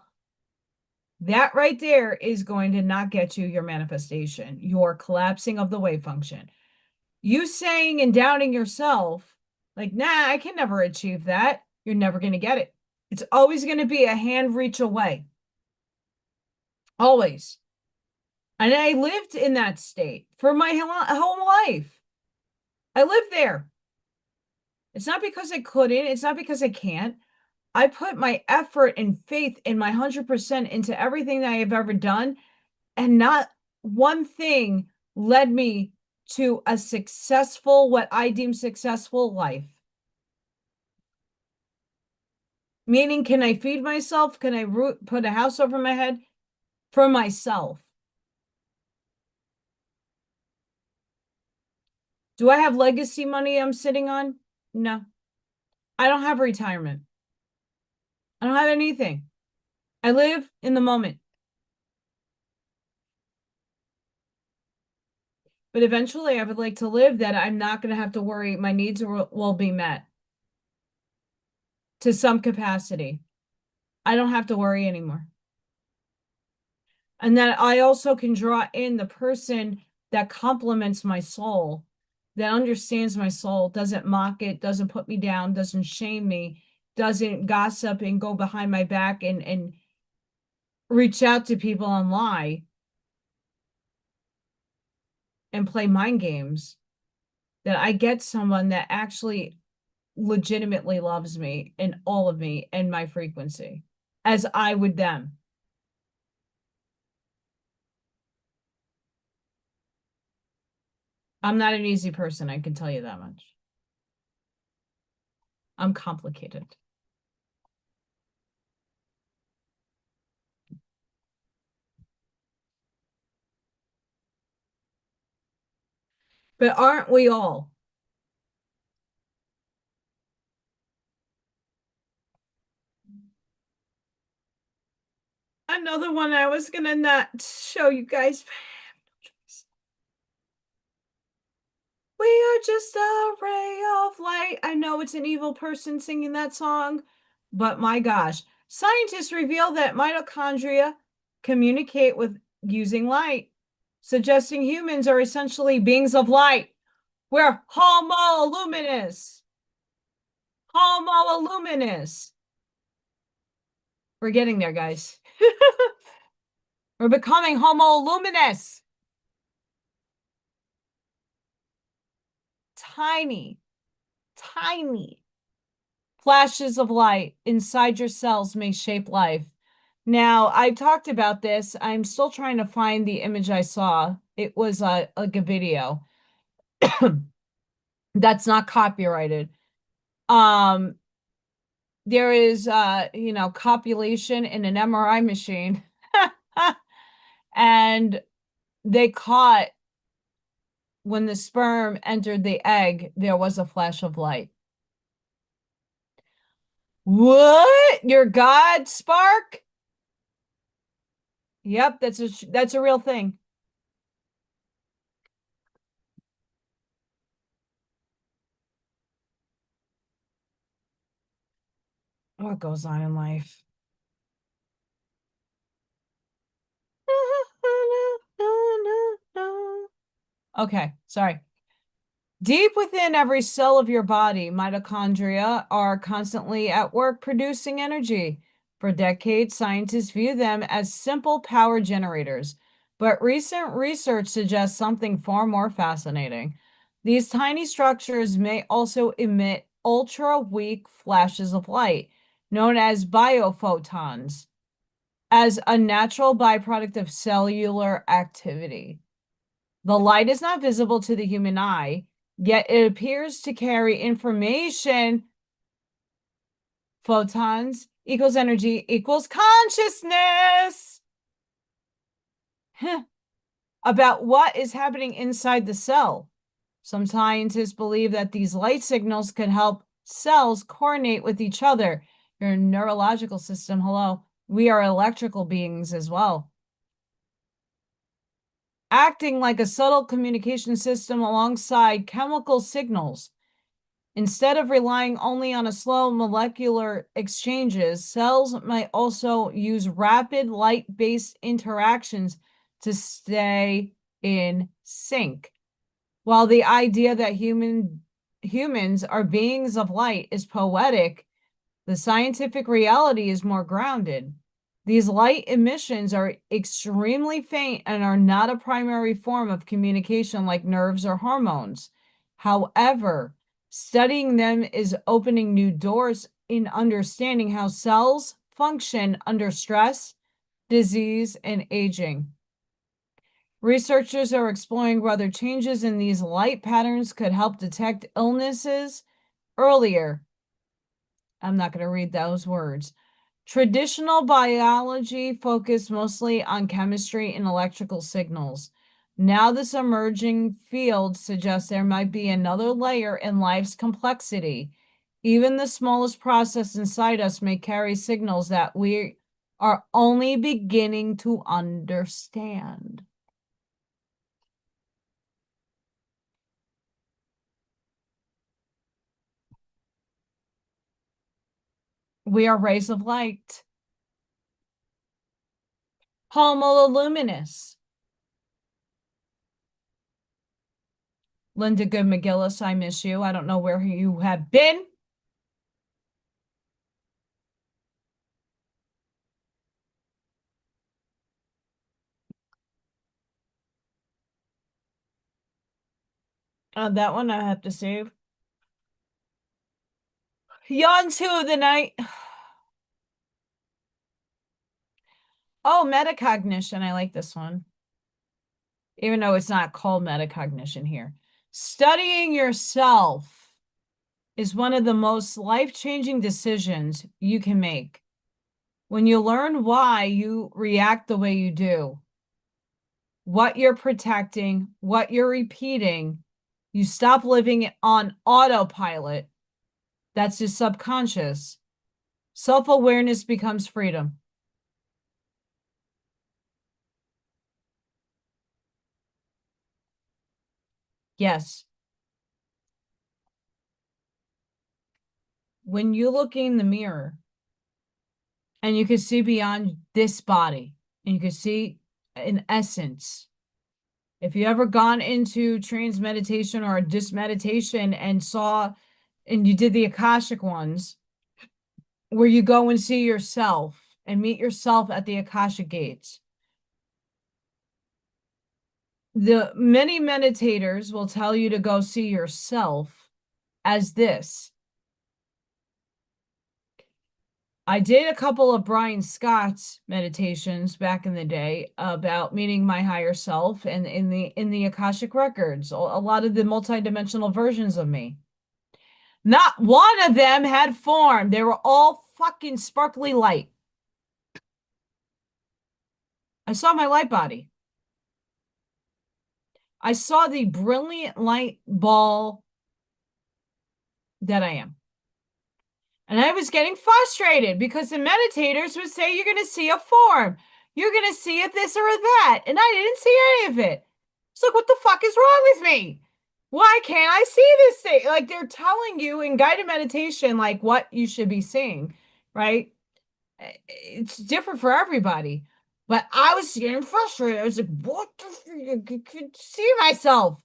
That right there is going to not get you your manifestation, your collapsing of the wave function. You saying and doubting yourself, like, nah, I can never achieve that. You're never going to get it. It's always going to be a hand reach away. Always. And I lived in that state for my whole life. I lived there. It's not because I couldn't. It's not because I can't. I put my effort and faith in my 100% into everything that I have ever done. And not one thing led me to a successful, what I deem successful life. Meaning, can I feed myself? Can I put a house over my head? For myself. Do I have legacy money I'm sitting on? No. I don't have retirement. I don't have anything. I live in the moment. But eventually I would like to live that I'm not going to have to worry. My needs will be met to some capacity. I don't have to worry anymore. And that I also can draw in the person that complements my soul, that understands my soul, doesn't mock it, doesn't put me down, doesn't shame me, doesn't gossip and go behind my back and reach out to people and lie and play mind games. That I get someone that actually legitimately loves me and all of me and my frequency as I would them. I'm not an easy person, I can tell you that much. I'm complicated. But aren't we all? Another one I was gonna not show you guys. We are just a ray of light. I know it's an evil person singing that song, but my gosh. Scientists reveal that mitochondria communicate with using light, suggesting humans are essentially beings of light. We're Homo luminous. Homo luminous. We're getting there, guys. We're becoming Homo luminous. Tiny, tiny flashes of light inside your cells may shape life. Now, I talked about this. I'm still trying to find the image I saw. It was like a video that's not copyrighted. Um, there is copulation in an MRI machine. And they caught when the sperm entered the egg, there was a flash of light. What? Your God spark? Yep, that's a real thing. What goes on in life? Okay, sorry. Deep within every cell of your body, mitochondria are constantly at work producing energy. For decades, scientists view them as simple power generators, but recent research suggests something far more fascinating. These tiny structures may also emit ultra weak flashes of light, known as biophotons, as a natural byproduct of cellular activity. The light is not visible to the human eye, yet it appears to carry information. Photons equals energy equals consciousness about what is happening inside the cell. Some scientists believe that these light signals could help cells coordinate with each other. Your neurological system, hello. We are electrical beings as well. Acting like a subtle communication system alongside chemical signals. Instead of relying only on a slow molecular exchanges, cells might also use rapid light-based interactions to stay in sync. While the idea that humans are beings of light is poetic, the scientific reality is more grounded. These light emissions are extremely faint and are not a primary form of communication like nerves or hormones. However, studying them is opening new doors in understanding how cells function under stress, disease, and aging. Researchers are exploring whether changes in these light patterns could help detect illnesses earlier. I'm not going to read those words. Traditional biology focused mostly on chemistry and electrical signals. Now, this emerging field suggests there might be another layer in life's complexity. Even the smallest process inside us may carry signals that we are only beginning to understand. We are rays of light. Homo luminous. Linda Good McGillis, I miss you. I don't know where you have been. That one I have to save. Yawn 2 of the night. Oh, metacognition. I like this one. Even though it's not called metacognition here. Studying yourself is one of the most life-changing decisions you can make. When you learn why you react the way you do, what you're protecting, what you're repeating, You stop living on autopilot. That's just subconscious. Self-awareness becomes freedom. Yes. When you look in the mirror and you can see beyond this body, and you can see in essence, if you ever gone into trance meditation or just meditation and saw, and you did the Akashic ones, where you go and see yourself and meet yourself at the Akashic gates. The many meditators will tell you to go see yourself as this. I did a couple of Brian Scott's meditations back in the day about meeting my higher self and in the Akashic records, a lot of the multidimensional versions of me. Not one of them had form. They were all fucking sparkly light. I saw my light body. I saw the brilliant light ball that I am. And I was getting frustrated because the meditators would say, you're going to see a form. You're going to see it this or that. And I didn't see any of it. It's like, what the fuck is wrong with me? Why can't I see this thing? Like, they're telling you in guided meditation, like, what you should be seeing, right? It's different for everybody. But I was getting frustrated. I was like, what the fuck? I could see myself.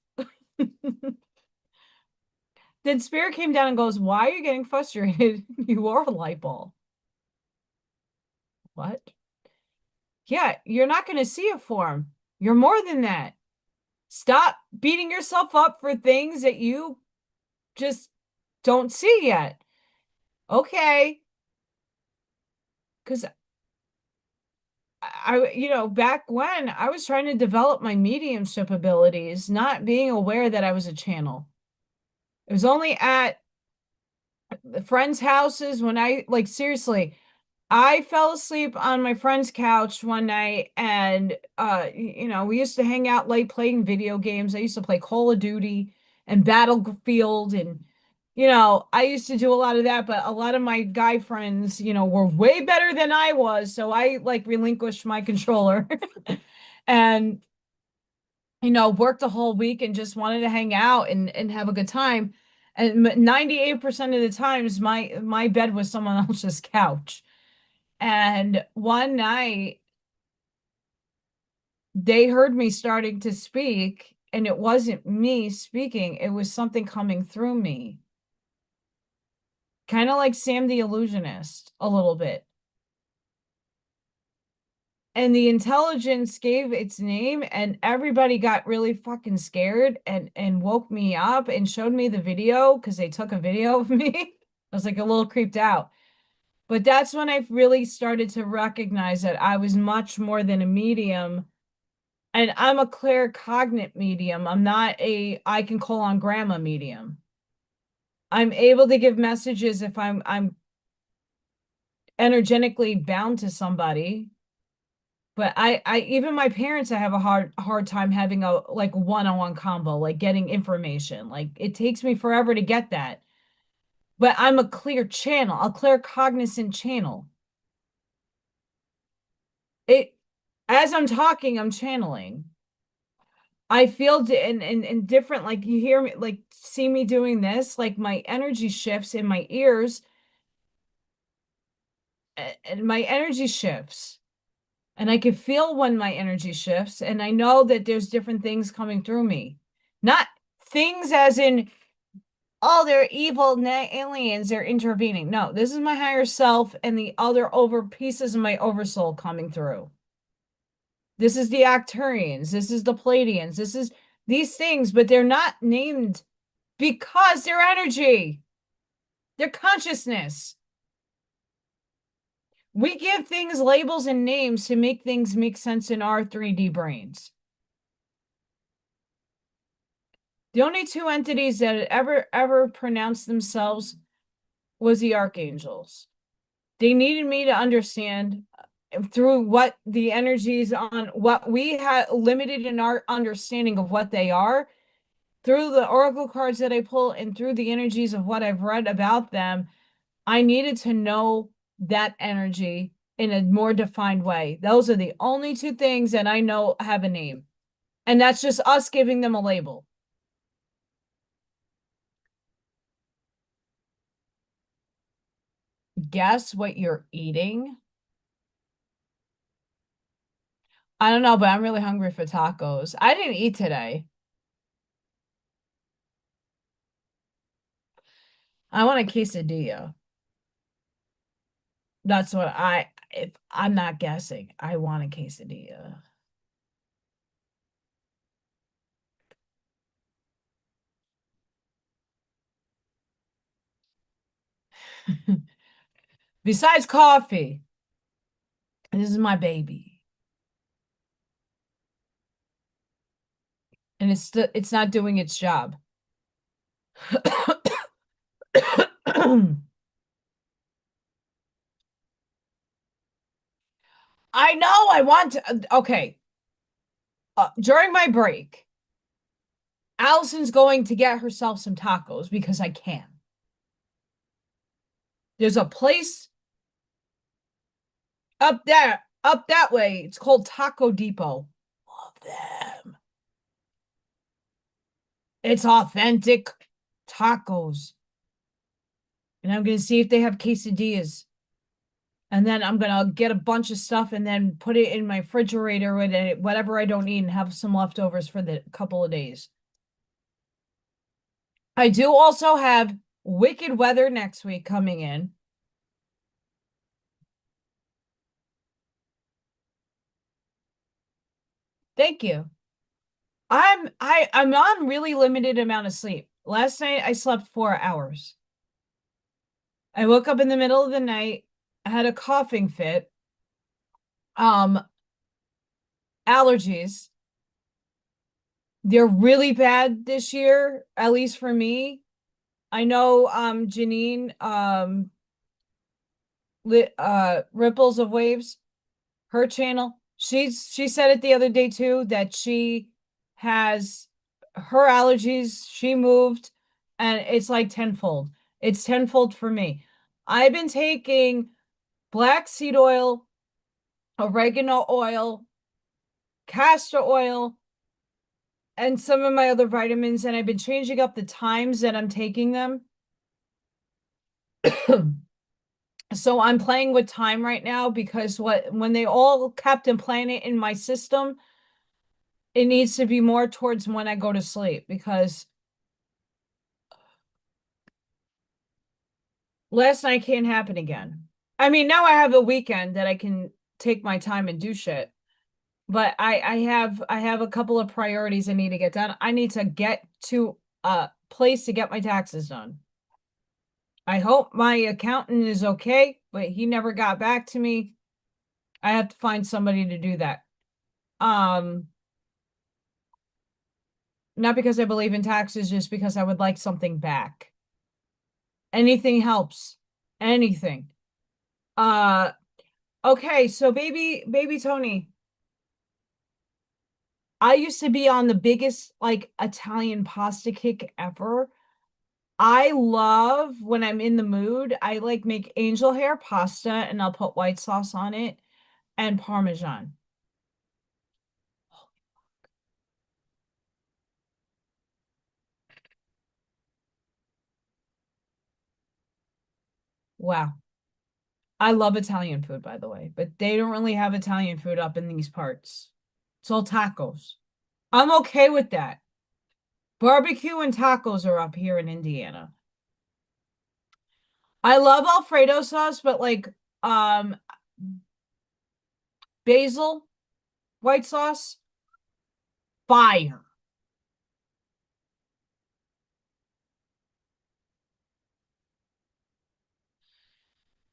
Then Spirit came down and goes, why are you getting frustrated? You are a light ball. What? Yeah, you're not going to see a form. You're more than that. Stop beating yourself up for things that you just don't see yet. Okay. Because back when I was trying to develop my mediumship abilities, not being aware that I was a channel. It was only at friends' houses when seriously, I fell asleep on my friend's couch one night and, we used to hang out late playing video games. I used to play Call of Duty and Battlefield and, I used to do a lot of that, but a lot of my guy friends, were way better than I was. So I relinquished my controller and, worked the whole week and just wanted to hang out and have a good time. And 98% of the times my bed was someone else's couch. And one night they heard me starting to speak, and it wasn't me speaking, it was something coming through me. Kind of like Sam the Illusionist, a little bit. And the intelligence gave its name, and everybody got really fucking scared and woke me up and showed me the video because they took a video of me. I was like a little creeped out. But that's when I really started to recognize that I was much more than a medium. And I'm a claircognate medium. I'm not I can call on grandma medium. I'm able to give messages if I'm energetically bound to somebody. But I even my parents, I have a hard time having a one-on-one combo, like getting information. Like it takes me forever to get that. But I'm a clear channel, a claircognizant channel. As I'm talking, I'm channeling. I feel in different, like you hear me, like see me doing this, like my energy shifts in my ears and my energy shifts. And I can feel when my energy shifts. And I know that there's different things coming through me. Not things as in, oh, they're evil aliens, they're intervening. No, this is my higher self and the other pieces of my oversoul coming through. This is the Arcturians. This is the Pleiadians. This is these things, but they're not named because they're energy. They're consciousness. We give things labels and names to make things make sense in our 3D brains. The only two entities that ever pronounced themselves was the archangels. They needed me to understand through what the energies on what we had limited in our understanding of what they are. through the oracle cards that I pull and through the energies of what I've read about them, I needed to know that energy in a more defined way. Those are the only two things that I know have a name. And that's just us giving them a label. Guess what you're eating? I don't know, but I'm really hungry for tacos. I didn't eat today. I want a quesadilla. That's what if I'm not guessing, I want a quesadilla. Besides coffee, this is my baby. And it's not doing its job. I know I want to. Okay. During my break, Allison's going to get herself some tacos because I can. There's a place up there, up that way. It's called Taco Depot. Love them. It's authentic tacos. And I'm going to see if they have quesadillas. And then I'm going to get a bunch of stuff and then put it in my refrigerator with it, whatever I don't eat, and have some leftovers for the couple of days. I do also have wicked weather next week coming in. Thank you. I'm on really limited amount of sleep. Last night I slept 4 hours. I woke up in the middle of the night. I had a coughing fit. Allergies. They're really bad this year, at least for me. I know Janine Ripples of Waves, her channel. She said it the other day too that she has her allergies, she moved, and it's like tenfold. It's tenfold for me. I've been taking black seed oil, oregano oil, castor oil, and some of my other vitamins, and I've been changing up the times that I'm taking them. So I'm playing with time right now because when they all Captain Planet in my system, it needs to be more towards when I go to sleep because last night can't happen again. I mean, now I have a weekend that I can take my time and do shit. But I have a couple of priorities I need to get done. I need to get to a place to get my taxes done. I hope my accountant is okay, but he never got back to me. I have to find somebody to do that. Not because I believe in taxes, just because I would like something back. Anything helps. Anything. Okay, so baby Tony. I used to be on the biggest like Italian pasta kick ever. I love when I'm in the mood, I like make angel hair pasta and I'll put white sauce on it and Parmesan. Wow. I love Italian food, by the way, but they don't really have Italian food up in these parts. It's all tacos. I'm okay with that. Barbecue and tacos are up here in Indiana. I love Alfredo sauce, but like basil white sauce, fire.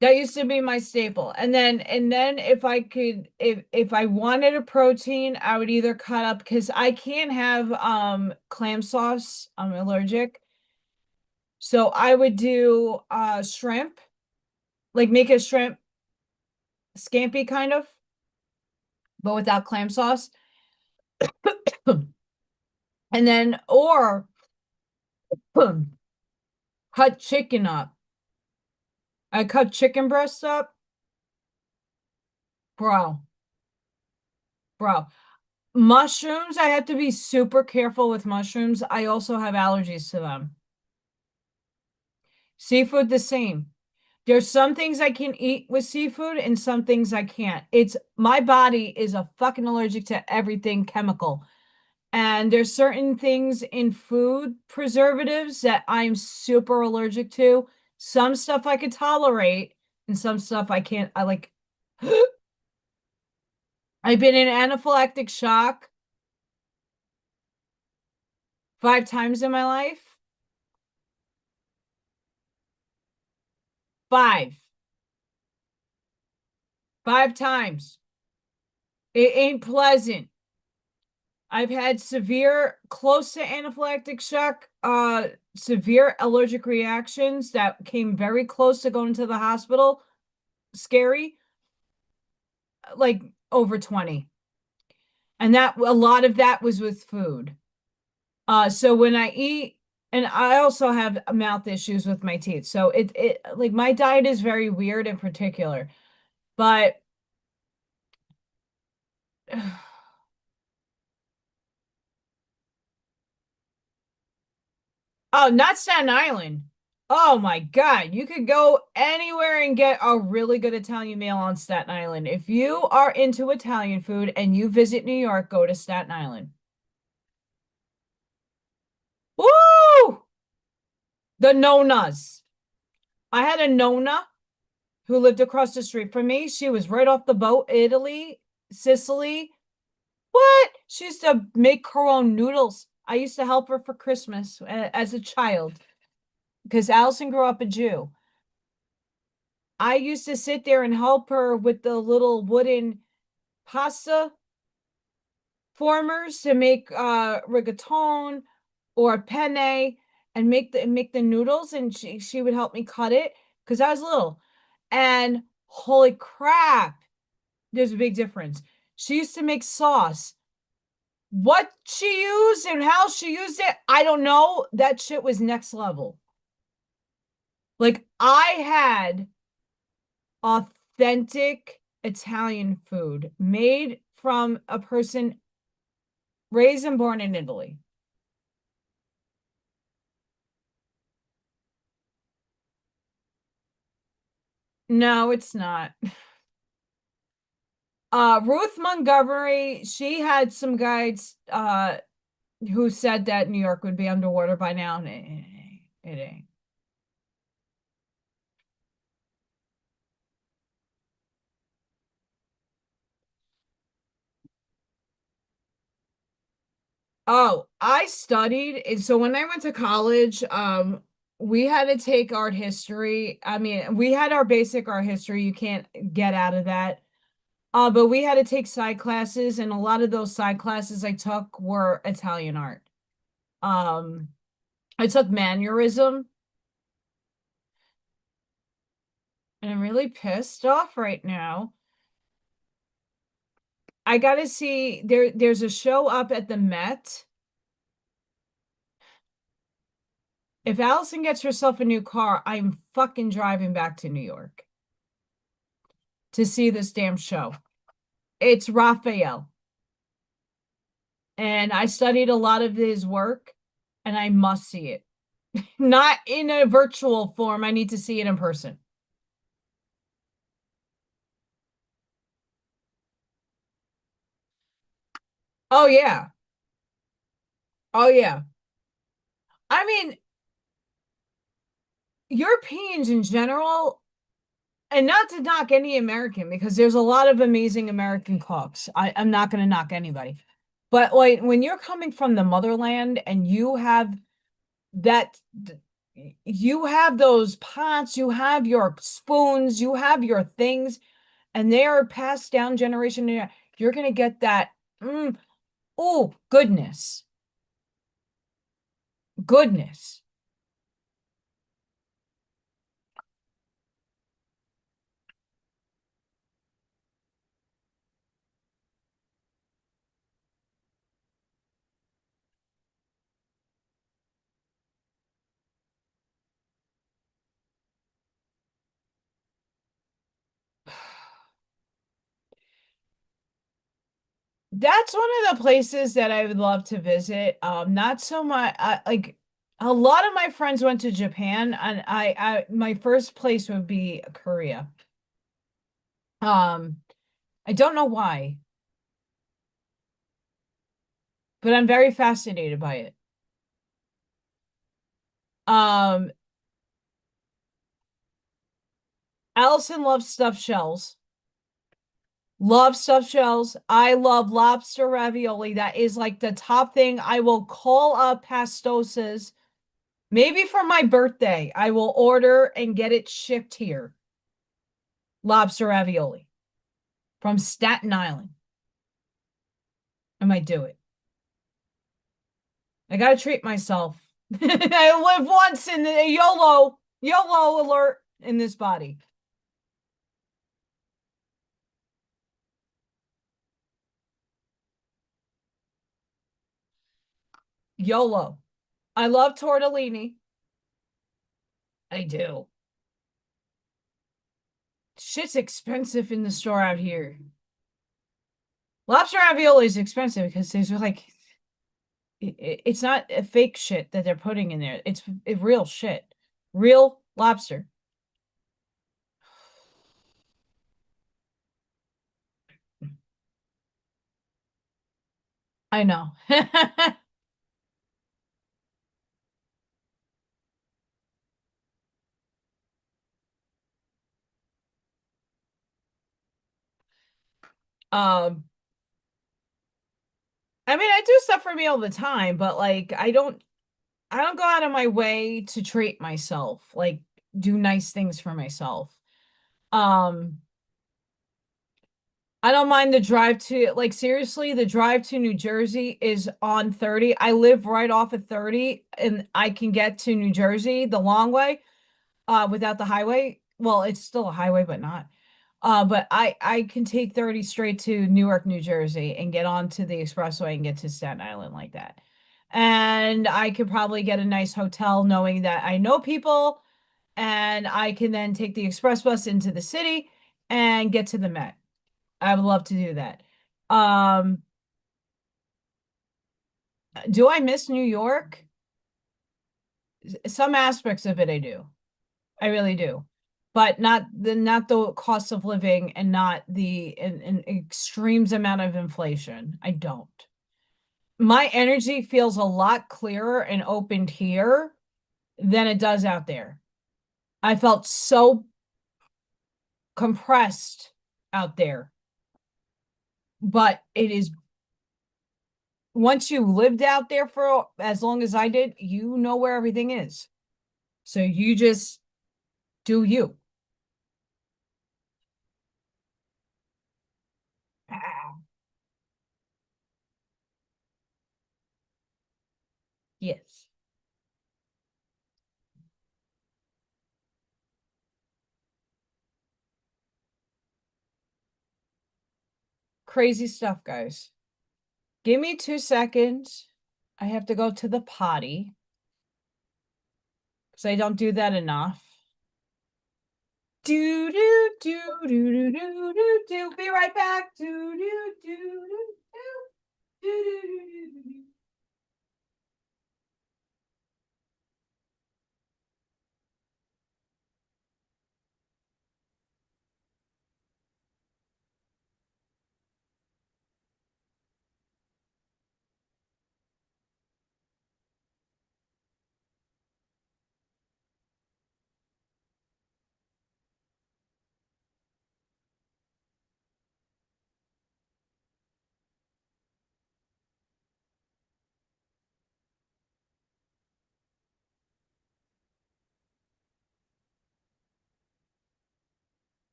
That used to be my staple. And then if I could if I wanted a protein, I would either cut up because I can't have clam sauce. I'm allergic. So I would do shrimp, like make a shrimp scampi kind of, but without clam sauce. And then or Boom. Cut chicken up. I cut chicken breasts up. Bro, bro. Mushrooms, I have to be super careful with mushrooms. I also have allergies to them. Seafood, the same. There's some things I can eat with seafood and some things I can't. It's my body is a fucking allergic to everything chemical. And there's certain things in food preservatives that I'm super allergic to. Some stuff I could tolerate and some stuff I can't. I like I've been in anaphylactic shock 5 times in my life. 5. 5 times. It ain't pleasant. I've had severe, close to anaphylactic shock, severe allergic reactions that came very close to going to the hospital. Scary. Like over 20. And that a lot of that was with food. So when I eat, and I also have mouth issues with my teeth. So it like my diet is very weird in particular. But oh, not Staten Island. Oh my God. You could go anywhere and get a really good Italian meal on Staten Island. If you are into Italian food and you visit New York, go to Staten Island. Woo! The Nonas. I had a Nona who lived across the street from me. She was right off the boat, Italy, Sicily. What? She used to make her own noodles. I used to help her for Christmas as a child because Allison grew up a Jew. I used to sit there and help her with the little wooden pasta formers to make rigatone or penne and make the noodles, and she would help me cut it because I was little. And holy crap, there's a big difference. She used to make sauce. What she used and how she used it, I don't know. That shit was next level. Like I had authentic Italian food made from a person raised and born in Italy. No, it's not. Ruth Montgomery, she had some guides who said that New York would be underwater by now, and it ain't. Oh, I studied, and so when I went to college, we had to take art history. I mean, we had our basic art history. You can't get out of that. But we had to take side classes, and a lot of those side classes I took were Italian art. Um, I took mannerism, and I'm really pissed off right now. I gotta see there's a show up at the Met. If Allison gets herself a new car, I'm fucking driving back to New York to see this damn show. It's Raphael. And I studied a lot of his work and I must see it. Not in a virtual form. I need to see it in person. Oh yeah. Oh yeah. I mean, Europeans in general, and not to knock any American because there's a lot of amazing American cooks. I'm not going to knock anybody. But like when you're coming from the motherland and you have that, you have those pots, you have your spoons, you have your things, and they are passed down generation to generation, you're going to get that, oh, goodness. Goodness. That's one of the places that I would love to visit. Not so much like a lot of my friends went to Japan, and I my first place would be Korea. Um, I don't know why, but I'm very fascinated by it. Um, Allison loves stuffed shells. Love stuffed shells. I love lobster ravioli. That is like the top thing. I will call up Pastosas. Maybe for my birthday, I will order and get it shipped here. Lobster ravioli from Staten Island. I might do it. I gotta treat myself. I live once in the YOLO alert in this body. YOLO. I love tortellini. I do. Shit's expensive in the store out here. Lobster ravioli is expensive because there's like it's not a fake shit that they're putting in there. It's real shit. Real lobster. I know. Um, I mean, I do stuff for me all the time, but like I don't go out of my way to treat myself, like do nice things for myself. Um, I don't mind the drive to, like, seriously, the drive to New Jersey is on 30. I live right off of 30 and I can get to New Jersey the long way without the highway. Well, it's still a highway, but not. But I can take 30 straight to Newark, New Jersey and get onto the expressway and get to Staten Island like that. And I could probably get a nice hotel knowing that I know people, and I can then take the express bus into the city and get to the Met. I would love to do that. Um, do I miss New York? Some aspects of it I do. I really do. But not the cost of living and not the an extremes amount of inflation. I don't. My energy feels a lot clearer and opened here than it does out there. I felt so compressed out there. But it is once you lived out there for as long as I did, you know where everything is. So you just do you. Ah, yes. Crazy stuff, guys. Give me 2 seconds. I have to go to the potty because I don't do that enough. Do do do do do do do do. Be right back. Do do do do do do do do do.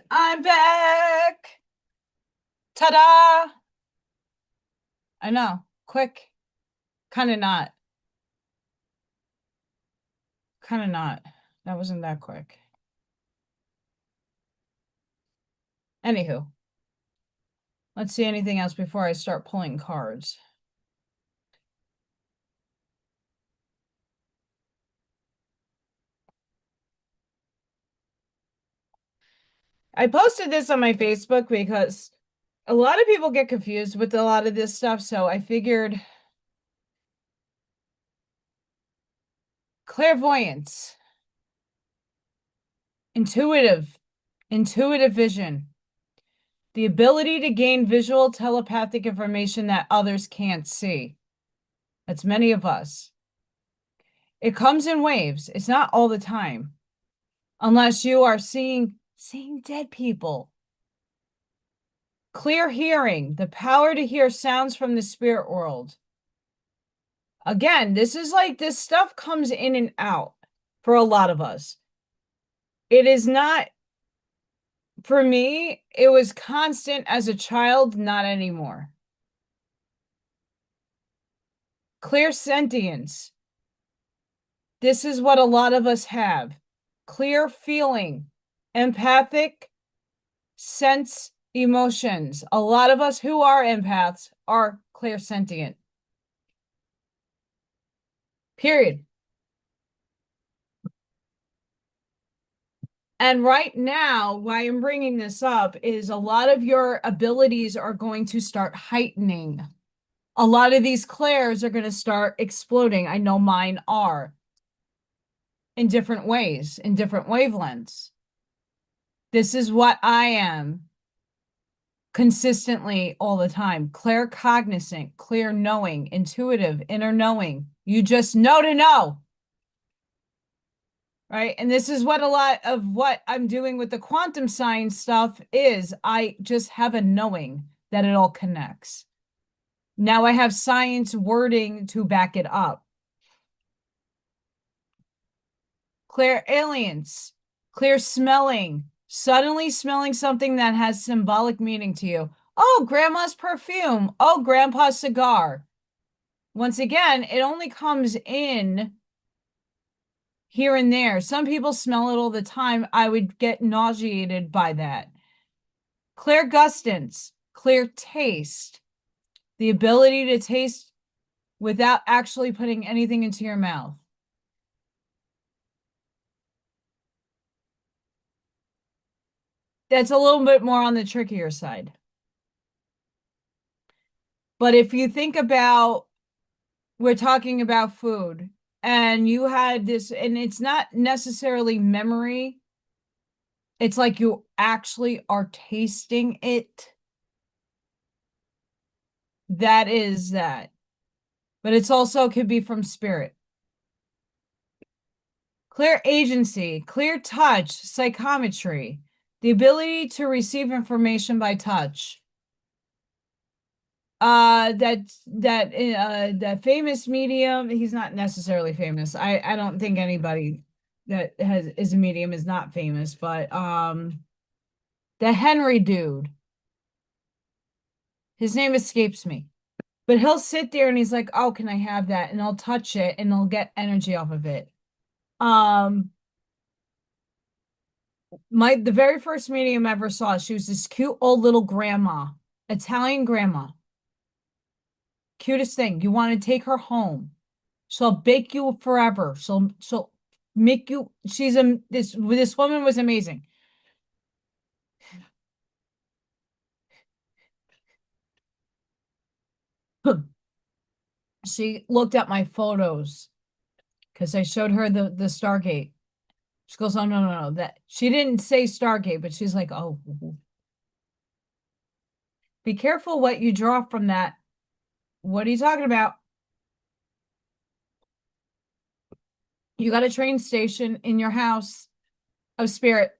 I'm back. Ta-da! I know. Quick. Kind of not. Kind of not. That wasn't that quick. Anywho, let's see anything else before I start pulling cards. I posted this on my Facebook because a lot of people get confused with a lot of this stuff, so I figured clairvoyance, intuitive vision, the ability to gain visual telepathic information that others can't see. That's many of us. It comes in waves. It's not all the time. Unless you are seeing dead people. Clear hearing, the power to hear sounds from the spirit world. Again, this is like this stuff comes in and out for a lot of us. It is not, for me, it was constant as a child, not anymore. Clear sentience. This is what a lot of us have. Clear feeling, empathic sense emotions. A lot of us who are empaths are clairsentient. Period. And right now, why I'm bringing this up is a lot of your abilities are going to start heightening. A lot of these clairs are going to start exploding. I know mine are in different ways, in different wavelengths. This is what I am consistently all the time. Claircognizant, clear knowing, intuitive, inner knowing. You just know to know. Right? And this is what a lot of what I'm doing with the quantum science stuff is. I just have a knowing that it all connects. Now I have science wording to back it up. Clear aliens, clear smelling, suddenly smelling something that has symbolic meaning to you. Oh, grandma's perfume. Oh, grandpa's cigar. Once again, it only comes in here and there. Some people smell it all the time. I would get nauseated by that. Clear gustance, clear taste, the ability to taste without actually putting anything into your mouth. That's a little bit more on the trickier side. But if you think about, we're talking about food, and you had this, and it's not necessarily memory. It's like you actually are tasting it. That is that. But it's also could be from spirit. Clear agency, clear touch, psychometry, the ability to receive information by touch. That famous medium, he's not necessarily famous. I don't think anybody that is a medium is not famous, but the Henry dude, his name escapes me. But he'll sit there and he's like, "Oh, can I have that?" And I'll touch it and I'll get energy off of it. The very first medium I ever saw, she was this cute old little grandma, Italian grandma. Cutest thing. You want to take her home. She'll bake you forever. She'll make you, this woman was amazing. She looked at my photos because I showed her the Stargate. She goes, "Oh, no, that she didn't say Stargate, but she's like, oh, be careful what you draw from that. What are you talking about? You got a train station in your house of spirit."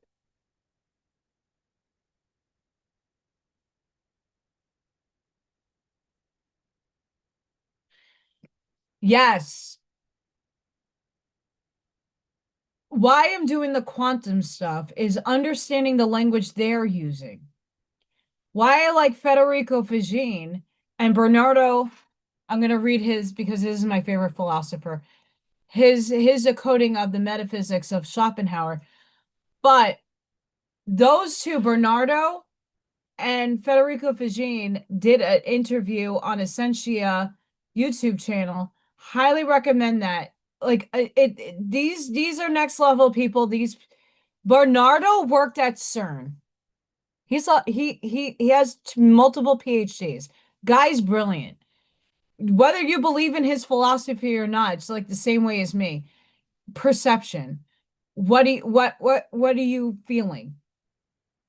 Yes. Why I'm doing the quantum stuff is understanding the language they're using. Why I like Federico Fagin and Bernardo, I'm going to read his because this is my favorite philosopher. His decoding of the metaphysics of Schopenhauer. But those two, Bernardo and Federico Fagin, did an interview on Essentia YouTube channel. Highly recommend that. Like these are next level people. These Bernardo worked at CERN. He has multiple PhDs. Guy's brilliant. Whether you believe in his philosophy or not, it's like the same way as me. Perception. What are you feeling?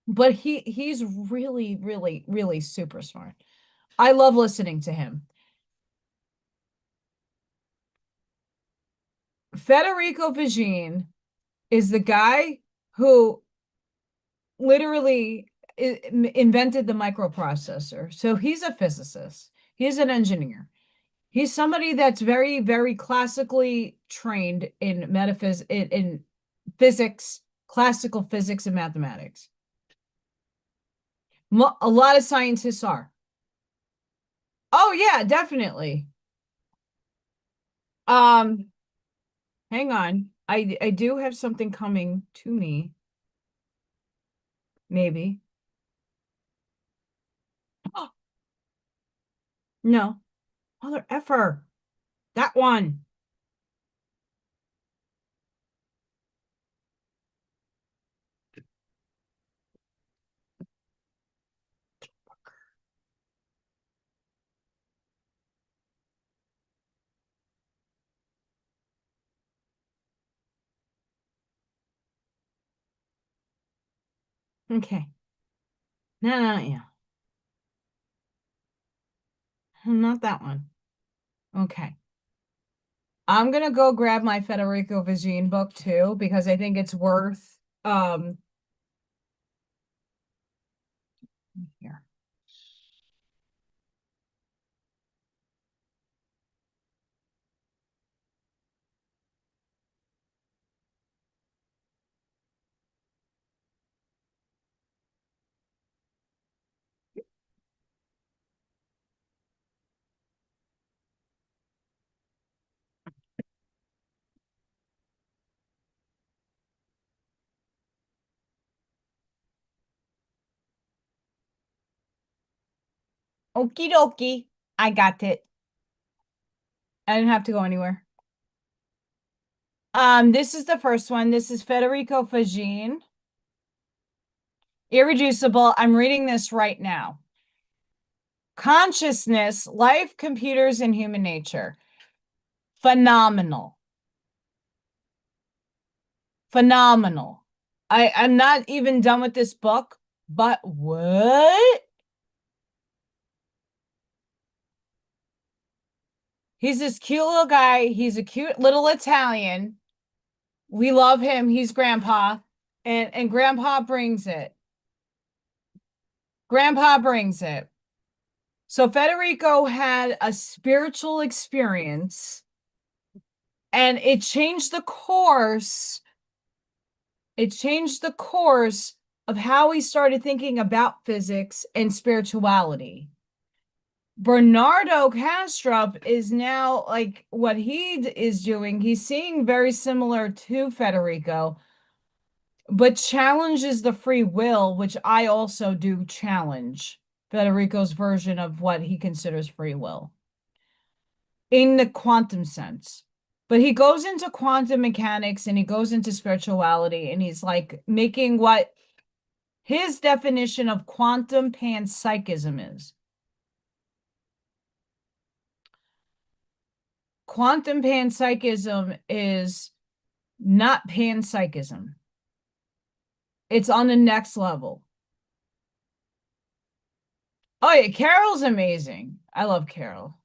But he's really, really, really super smart. I love listening to him. Federico Vigine is the guy who literally invented the microprocessor. So he's a physicist. He's an engineer. He's somebody that's very, very classically trained in metaphysics, in physics, classical physics and mathematics. A lot of scientists are. Oh yeah, definitely. Um, Hang on. I do have something coming to me. Maybe. Oh, no. Mother effer. That one. Okay. No, no, yeah. Not that one. Okay. I'm gonna go grab my Federico Vigine book too, because I think it's worth here. Okie dokie. I got it. I didn't have to go anywhere. This is the first one. This is Federico Fagin. Irreducible. I'm reading this right now. Consciousness, life, computers, and human nature. Phenomenal. Phenomenal. I'm not even done with this book, but what? He's this cute little guy. He's a cute little Italian. We love him. He's grandpa. And grandpa brings it. Grandpa brings it. So Federico had a spiritual experience and it changed the course. It changed the course of how he started thinking about physics and spirituality. Bernardo Kastrup is now like what he is doing. He's seeing very similar to Federico, but challenges the free will, which I also do challenge Federico's version of what he considers free will in the quantum sense. But he goes into quantum mechanics and he goes into spirituality and he's like making what his definition of quantum panpsychism is. Quantum panpsychism is not panpsychism. It's on the next level. Oh yeah, Carol's amazing. I love Carol.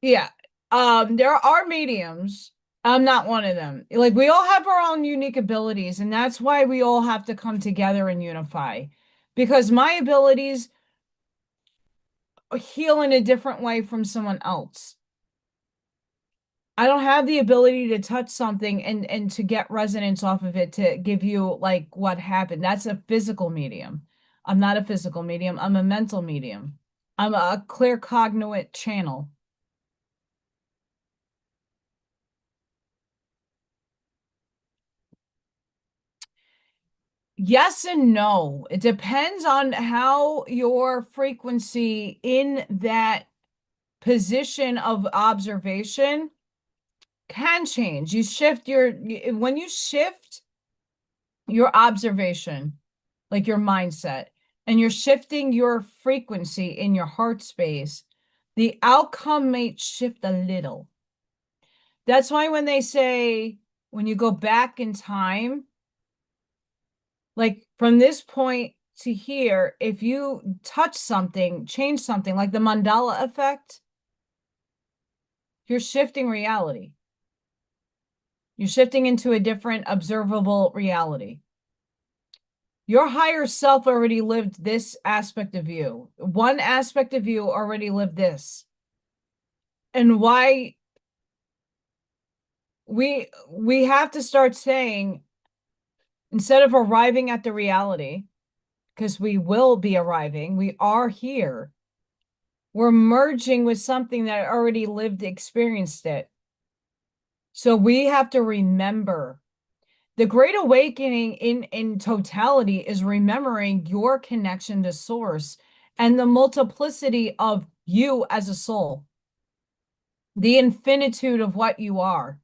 Yeah. There are mediums. I'm not one of them. Like we all have our own unique abilities, and that's why we all have to come together and unify. Because my abilities heal in a different way from someone else. I don't have the ability to touch something and to get resonance off of it to give you like what happened. That's a physical medium. I'm not a physical medium. I'm a mental medium. I'm a clear cognitive channel. Yes and no. It depends on how your frequency in that position of observation can change. You shift when you shift your observation, like your mindset, and you're shifting your frequency in your heart space, the outcome may shift a little. That's why when they say, when you go back in time, like from this point to here, if you touch something, change something, like the mandala effect, you're shifting reality. You're shifting into a different observable reality. Your higher self already lived this aspect of you. One aspect of you already lived this. And why we have to start saying, instead of arriving at the reality, because we will be arriving, we are here. We're merging with something that already lived, experienced it. So we have to remember. The Great Awakening in totality is remembering your connection to source and the multiplicity of you as a soul, the infinitude of what you are.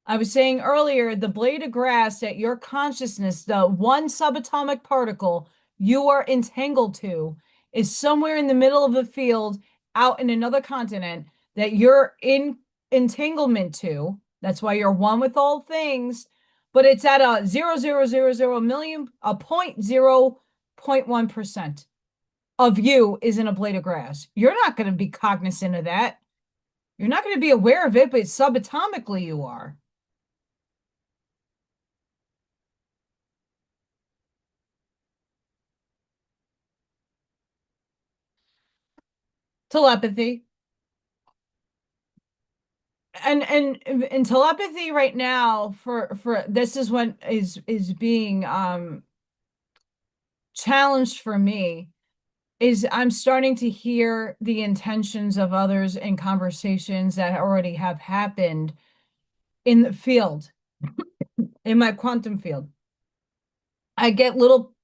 I was saying earlier, the blade of grass that your consciousness, the one subatomic particle you are entangled to, is somewhere in the middle of a field out in another continent that you're in entanglement to. That's why you're one with all things, but it's at a 0.000 million, a 0.1% of you is in a blade of grass. You're not going to be cognizant of that. You're not going to be aware of it, but subatomically you are. Telepathy. And telepathy right now for this is what is being challenged for me, is I'm starting to hear the intentions of others in conversations that already have happened in the field, in my quantum field. I get little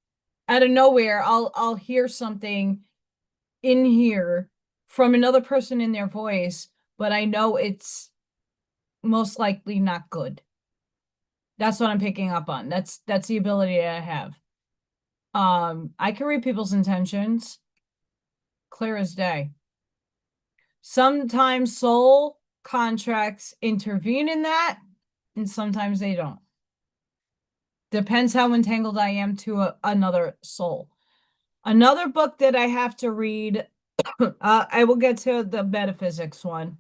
out of nowhere, I'll hear something in here from another person in their voice, but I know it's most likely not good. That's what I'm picking up on. That's the ability I have. I can read people's intentions clear as day. Sometimes soul contracts intervene in that, and sometimes they don't. Depends how entangled I am to another soul. Another book that I have to read, I will get to the metaphysics one.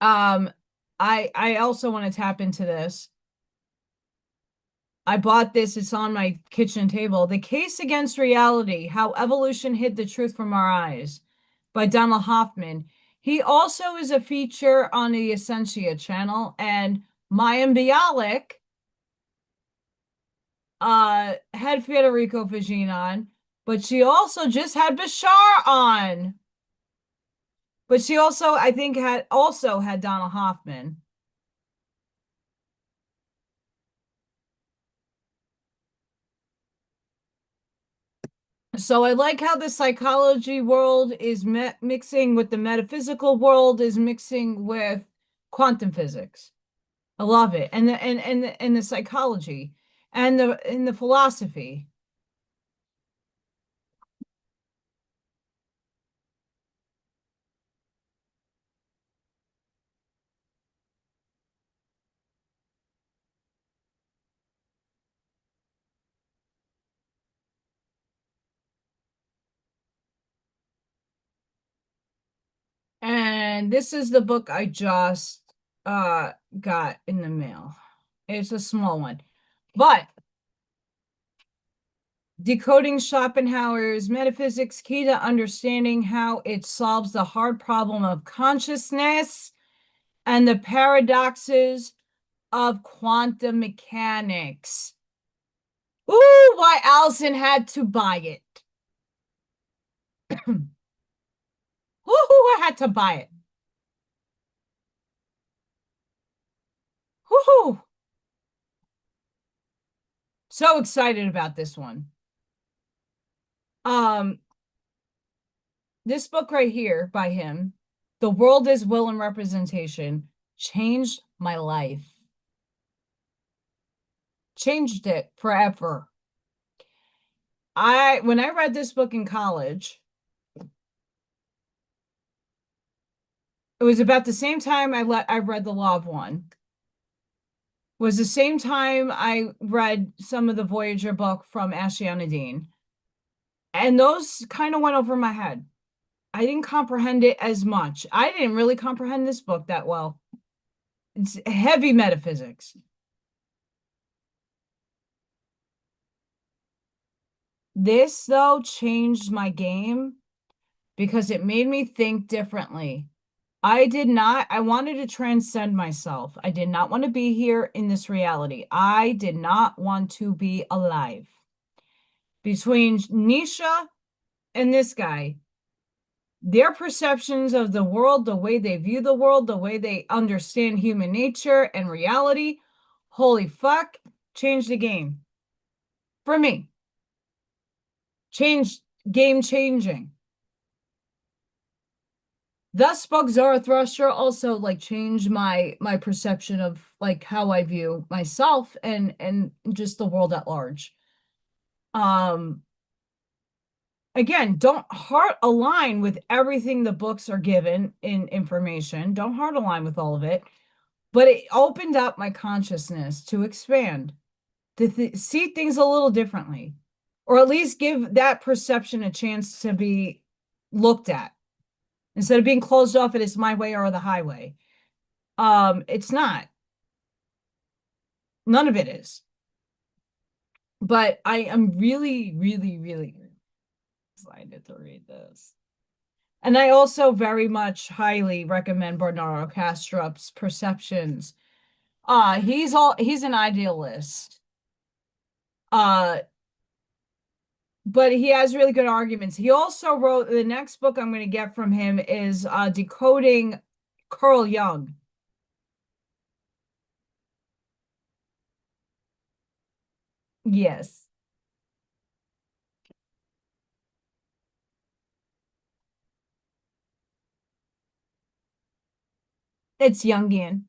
I also want to tap into this. I bought this, it's on my kitchen table. The Case Against Reality, How Evolution Hid the Truth from Our Eyes by Donald Hoffman. He also is a feature on the Essentia channel, and Maya Bialik had Federico Fagin on, but she also just had Bashar on. But she also, I think, had Donald Hoffman. So I like how the psychology world is mixing with the metaphysical world, is mixing with quantum physics. I love it. And the psychology and the philosophy. And this is the book I just got in the mail. It's a small one. But Decoding Schopenhauer's Metaphysics, Key to Understanding How It Solves the Hard Problem of Consciousness and the Paradoxes of Quantum Mechanics. Ooh, why Allison had to buy it. Ooh, I had to buy it. Woohoo! So excited about this one. This book right here by him The World is Will and Representation changed my life. Changed it forever. When I read this book in college, it was about the same time I read The Law of One. Was the same time I read some of the Voyager book from Ashiana Dean. And those kind of went over my head. I didn't comprehend it as much. I didn't really comprehend this book that well. It's heavy metaphysics. This, though, changed my game because it made me think differently. I wanted to transcend myself. I did not want to be here in this reality. I did not want to be alive. Between Nisha and this guy, their perceptions of the world, the way they view the world, the way they understand human nature and reality, holy fuck, changed the game. For me. Game changing. Thus spoke Zarathustra also like changed my perception of like how I view myself and just the world at large. Again, don't heart align with everything the books are given in information. Don't heart align with all of it. But it opened up my consciousness to expand, to see things a little differently, or at least give that perception a chance to be looked at. Instead of being closed off, it is my way or the highway. It's not. None of it is. But I am really, really, really excited to read this. And I also very much highly recommend Bernardo Kastrup's Perceptions. He's an idealist. But he has really good arguments. He also wrote, the next book I'm going to get from him is Decoding Carl Jung. Yes. It's Jungian.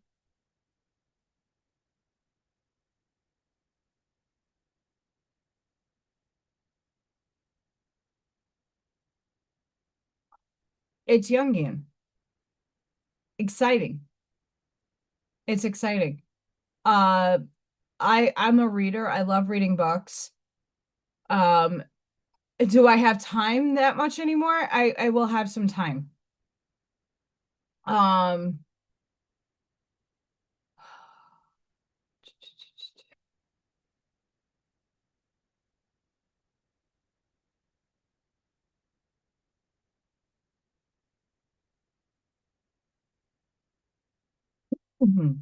It's Jungian. Exciting. It's exciting. I'm a reader. I love reading books. Do I have time that much anymore? I will have some time. Mhm.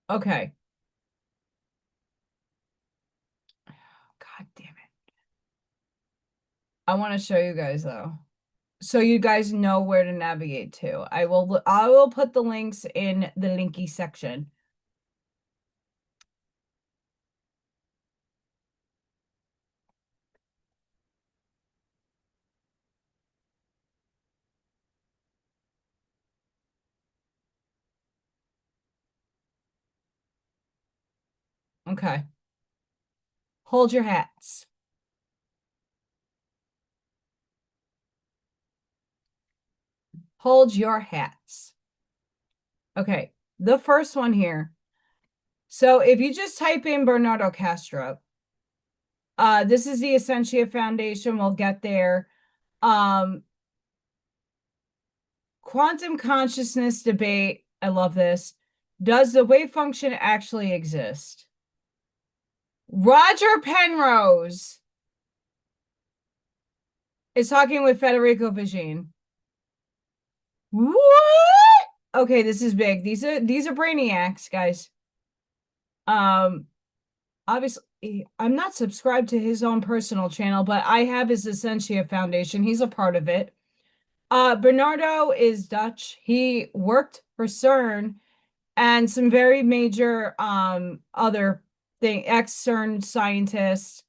Okay. God damn it. I want to show you guys though. So you guys know where to navigate to. I will put the links in the linky section. Okay. Hold your hats. Hold your hats. Okay. The first one here. So if you just type in Bernardo Castro, this is the Essentia Foundation. We'll get there. Quantum consciousness debate. I love this. Does the wave function actually exist? Roger Penrose is talking with Federico Vigine. What? Okay, this is big. These are brainiacs, guys. Obviously, I'm not subscribed to his own personal channel, but I have his Essentia Foundation. He's a part of it. Bernardo is Dutch. He worked for CERN and some very major other ex-CERN scientists.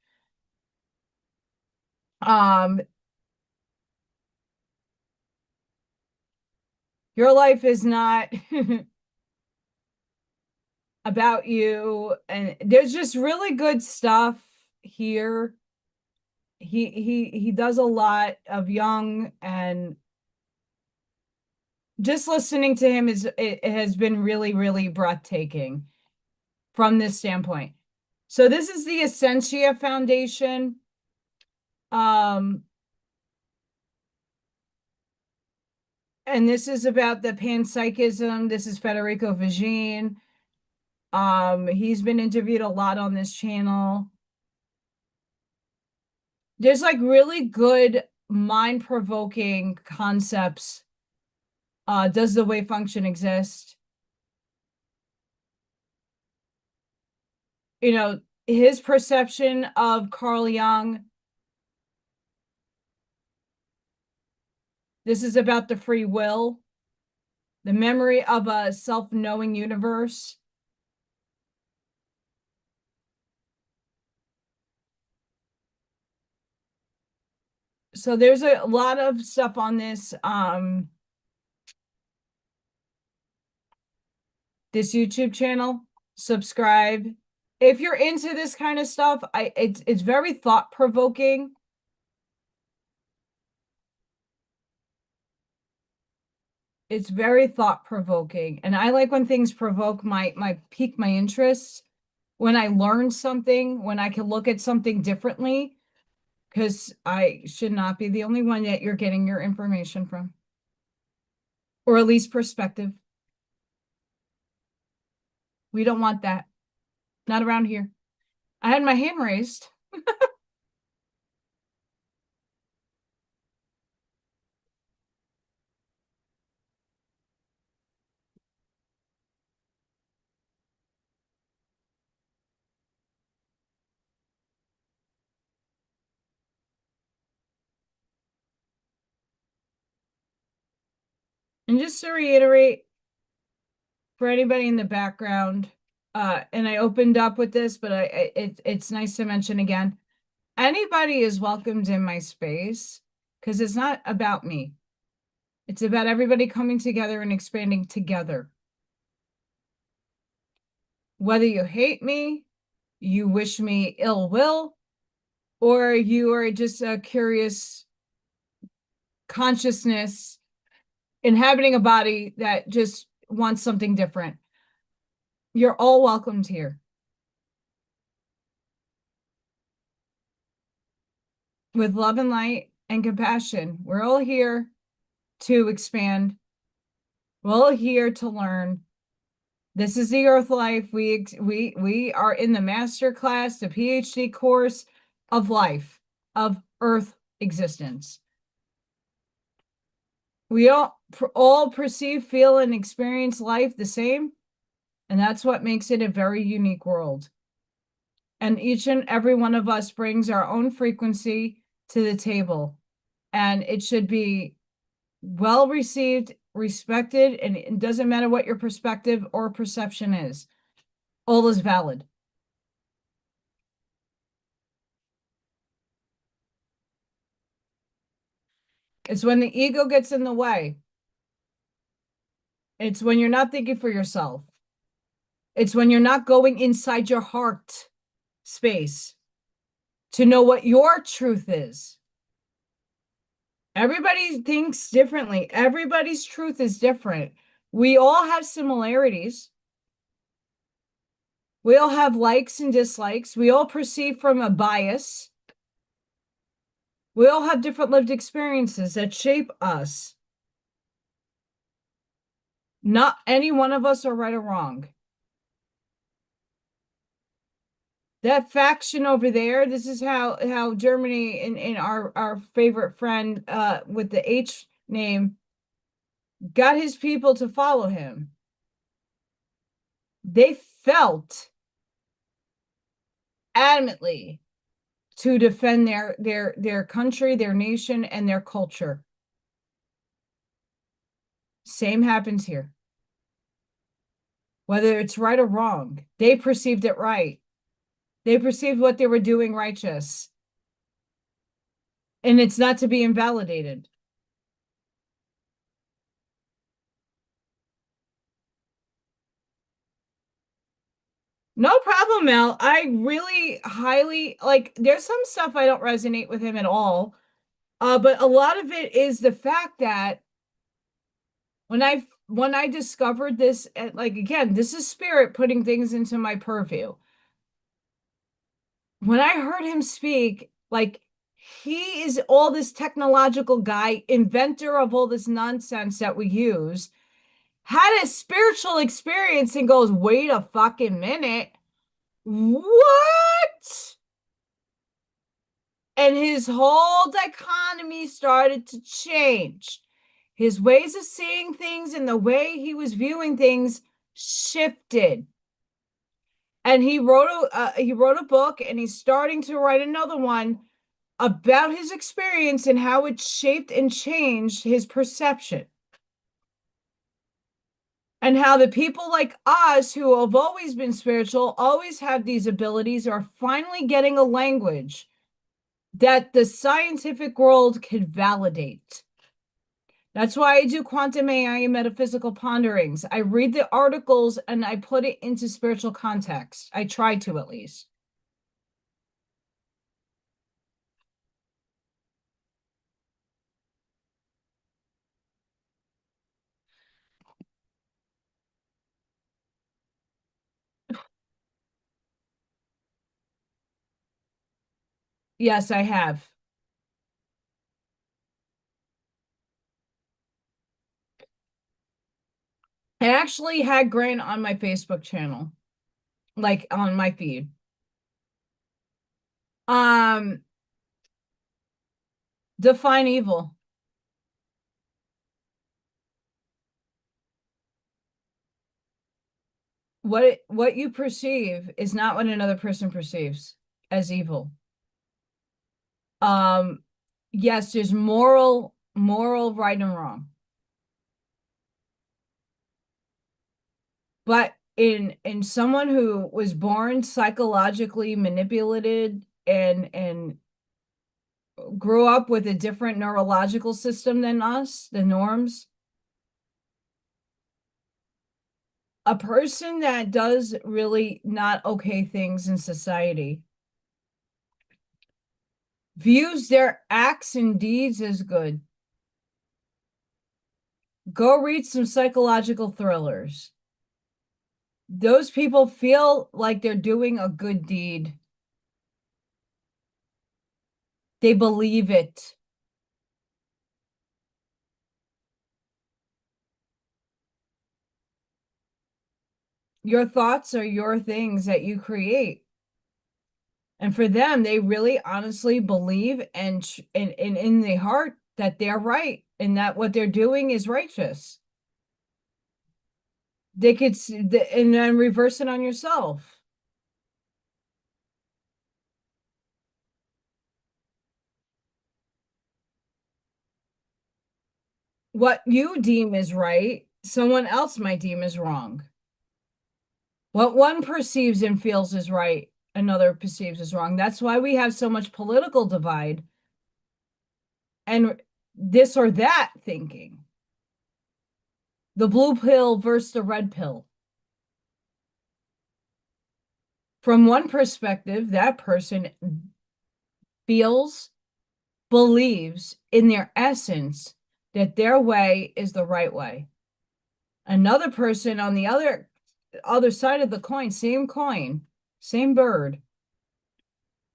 Your life is not about you, and there's just really good stuff here. He does a lot of young, and just listening to him it has been really, really breathtaking from this standpoint. So this is the Essentia Foundation. And this is about the panpsychism. This is Federico Vigine. He's been interviewed a lot on this channel. There's like really good mind-provoking concepts. Does the wave function exist? You know, his perception of Carl Jung. This is about the free will, the memory of a self-knowing universe. So there's a lot of stuff on this this YouTube channel. Subscribe if you're into this kind of stuff. It's very thought-provoking. It's very thought-provoking, and I like when things provoke pique my interest, when I learn something, when I can look at something differently, because I should not be the only one that you're getting your information from, or at least perspective. We don't want that. Not around here. I had my hand raised. And just to reiterate, for anybody in the background, and I opened up with this, but it's nice to mention again, anybody is welcomed in my space, because it's not about me. It's about everybody coming together and expanding together. Whether you hate me, you wish me ill will, or you are just a curious consciousness inhabiting a body that just wants something different, you're all welcomed here. With love and light and compassion, we're all here to expand. We're all here to learn. This is the Earth Life. We are in the master class, the PhD course of life, of Earth existence. We all perceive, feel, and experience life the same, and that's what makes it a very unique world. And each and every one of us brings our own frequency to the table, and it should be well received, respected, and it doesn't matter what your perspective or perception is. All is valid. It's when the ego gets in the way. It's when you're not thinking for yourself. It's when you're not going inside your heart space to know what your truth is. Everybody thinks differently. Everybody's truth is different. We all have similarities. We all have likes and dislikes. We all perceive from a bias. We all have different lived experiences that shape us. Not any one of us are right or wrong. That faction over there, this is how Germany in our favorite friend with the H name got his people to follow him. They felt adamantly to defend their country, their nation, and their culture. Same happens here. Whether it's right or wrong, they perceived it right. They perceived what they were doing righteous. And it's not to be invalidated. No problem, Mel. I really highly like there's some stuff I don't resonate with him at all. But a lot of it is the fact that when I discovered this, like again, this is spirit putting things into my purview. When I heard him speak, like he is all this technological guy, inventor of all this nonsense that we use, had a spiritual experience and goes, wait a fucking minute. What? And his whole dichotomy started to change. His ways of seeing things and the way he was viewing things shifted. And he wrote a book, and he's starting to write another one about his experience and how it shaped and changed his perception. And how the people like us who have always been spiritual, always have these abilities, are finally getting a language that the scientific world could validate. That's why I do quantum AI and metaphysical ponderings. I read the articles and I put it into spiritual context. I try to, at least. Yes, I have. I actually had Grant on my Facebook channel, like on my feed. Um, define evil. What you perceive is not what another person perceives as evil. Um, yes, there's moral right and wrong. But in someone who was born psychologically manipulated and grew up with a different neurological system than us, the norms, a person that does really not okay things in society views their acts and deeds as good. Go read some psychological thrillers. Those people feel like they're doing a good deed. They believe it. Your thoughts are your things that you create. And for them, they really honestly believe and in their heart that they're right and that what they're doing is righteous. They could and then reverse it on yourself. What you deem is right, someone else might deem is wrong. What one perceives and feels is right, another perceives as wrong. That's why we have so much political divide and this or that thinking. The blue pill versus the red pill. From one perspective, that person feels, believes in their essence that their way is the right way. Another person on the other side of the coin, same bird,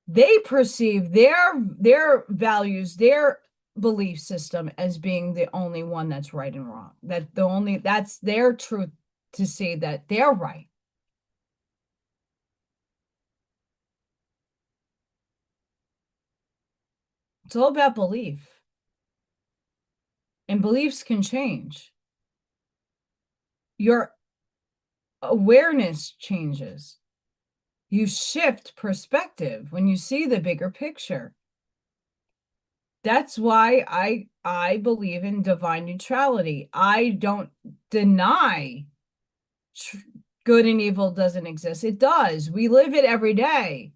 they perceive their values, their belief system as being the only one that's right and wrong. That's their truth to see that they're right. It's all about belief. And beliefs can change. Your awareness changes. You shift perspective when you see the bigger picture. That's why I believe in divine neutrality. I don't deny good and evil doesn't exist. It does. We live it every day.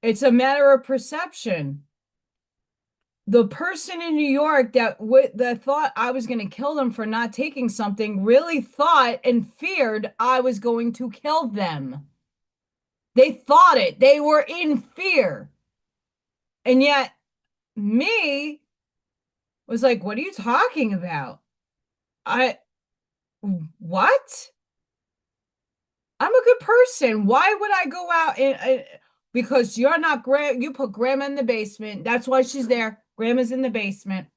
It's a matter of perception. The person in New York that thought I was going to kill them for not taking something really thought and feared I was going to kill them. They thought it. They were in fear. And yet me was like, what are you talking about? I what? I'm a good person. Why would I go out and because you're not you put grandma in the basement. That's why she's there. Grandma's in the basement.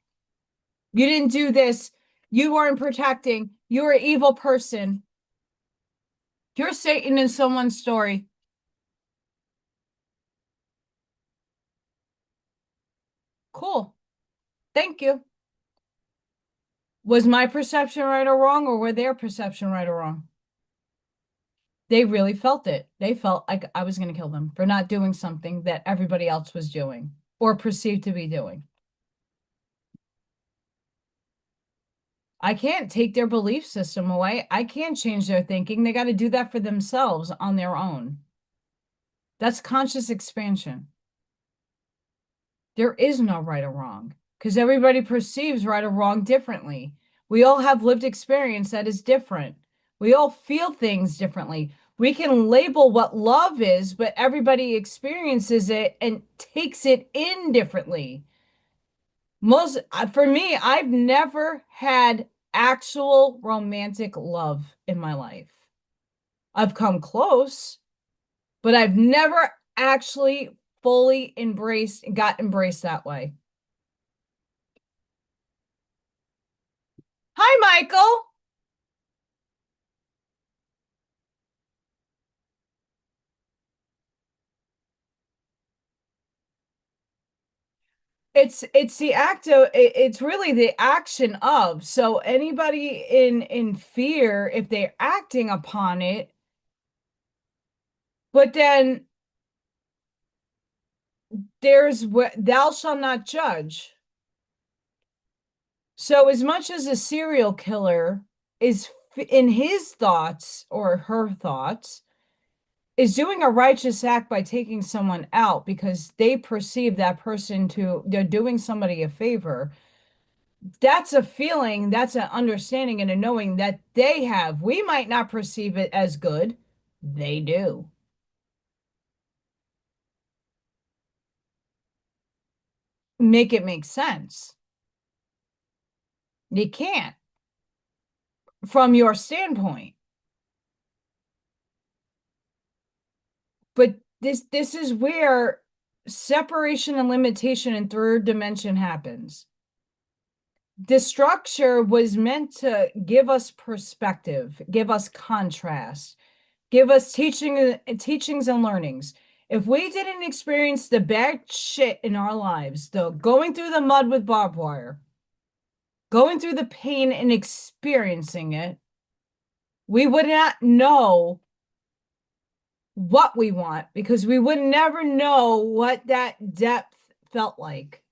You didn't do this. You weren't protecting. You're an evil person. You're Satan in someone's story. Cool. Thank you. Was my perception right or wrong, or were their perception right or wrong? They really felt it. They felt like I was going to kill them for not doing something that everybody else was doing or perceived to be doing. I can't take their belief system away. I can't change their thinking. They got to do that for themselves on their own. That's conscious expansion. There is no right or wrong because everybody perceives right or wrong differently. We all have lived experience that is different. We all feel things differently. We can label what love is, but everybody experiences it and takes it in differently. For me, I've never had actual romantic love in my life. I've come close, but I've never actually fully got embraced that way. Hi, Michael. It's the act of it's really the action of. So anybody in fear, if they're acting upon it, but then there's what thou shalt not judge. So as much as a serial killer is in his thoughts or her thoughts is doing a righteous act by taking someone out because they perceive that person they're doing somebody a favor. That's a feeling, that's an understanding and a knowing that they have. We might not perceive it as good. They do. Make it make sense. You can't from your standpoint. But this is where separation and limitation in third dimension happens. This structure was meant to give us perspective, give us contrast, give us teachings and learnings. If we didn't experience the bad shit in our lives, the going through the mud with barbed wire, going through the pain and experiencing it, we would not know what we want because we would never know what that depth felt like.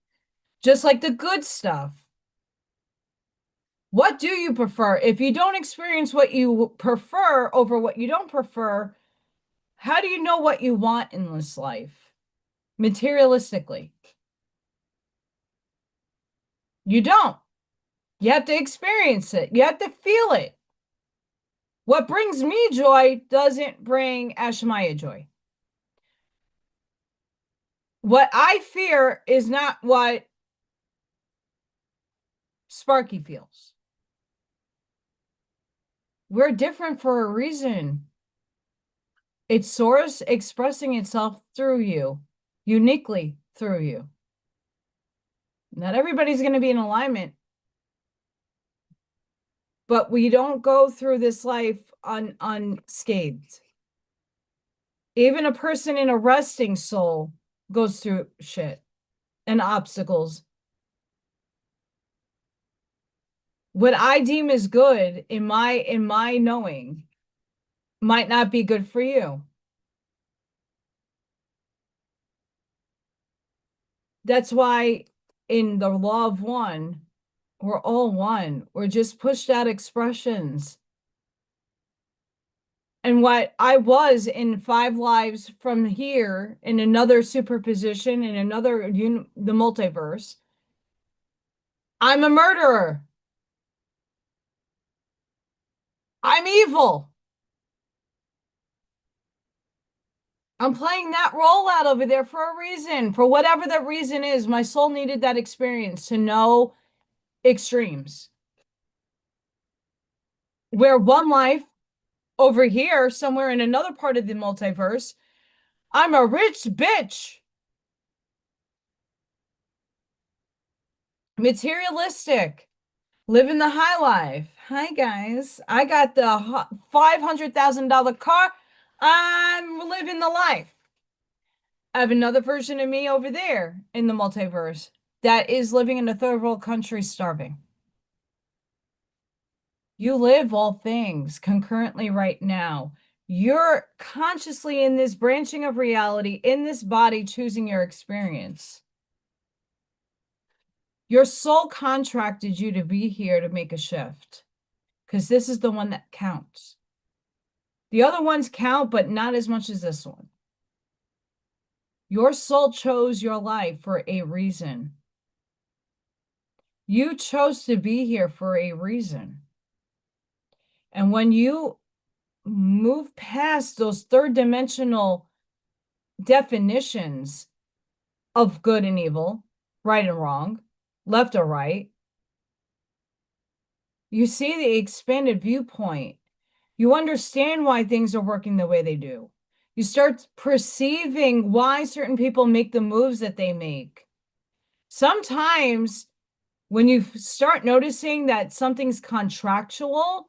Just like the good stuff. What do you prefer? If you don't experience what you prefer over what you don't prefer, how do you know what you want in this life? Materialistically. You don't. You have to experience it. You have to feel it. What brings me joy doesn't bring Ashmaya joy. What I fear is not what Sparky feels. We're different for a reason. It's source expressing itself through you, uniquely through you. Not everybody's going to be in alignment, but we don't go through this life unscathed. Even a person in a resting soul goes through shit and obstacles. What I deem as good in my knowing might not be good for you. That's why in the law of one, we're all one. We're just pushed out expressions. And what I was in 5 lives from here, in another superposition, in another the multiverse, I'm a murderer. I'm evil. I'm playing that role out over there for a reason. For whatever that reason is, my soul needed that experience to know extremes. Where one life over here, somewhere in another part of the multiverse, I'm a rich bitch. Materialistic. Living the high life. Hi, guys. I got the $500,000 car. I'm living the life. I have another version of me over there in the multiverse that is living in a third world country starving. You live all things concurrently right now. You're consciously in this branching of reality, in this body, choosing your experience. Your soul contracted you to be here to make a shift because this is the one that counts. The other ones count, but not as much as this one. Your soul chose your life for a reason. You chose to be here for a reason. And when you move past those third dimensional definitions of good and evil, right and wrong, left or right, you see the expanded viewpoint. You understand why things are working the way they do. You start perceiving why certain people make the moves that they make. Sometimes when you start noticing that something's contractual,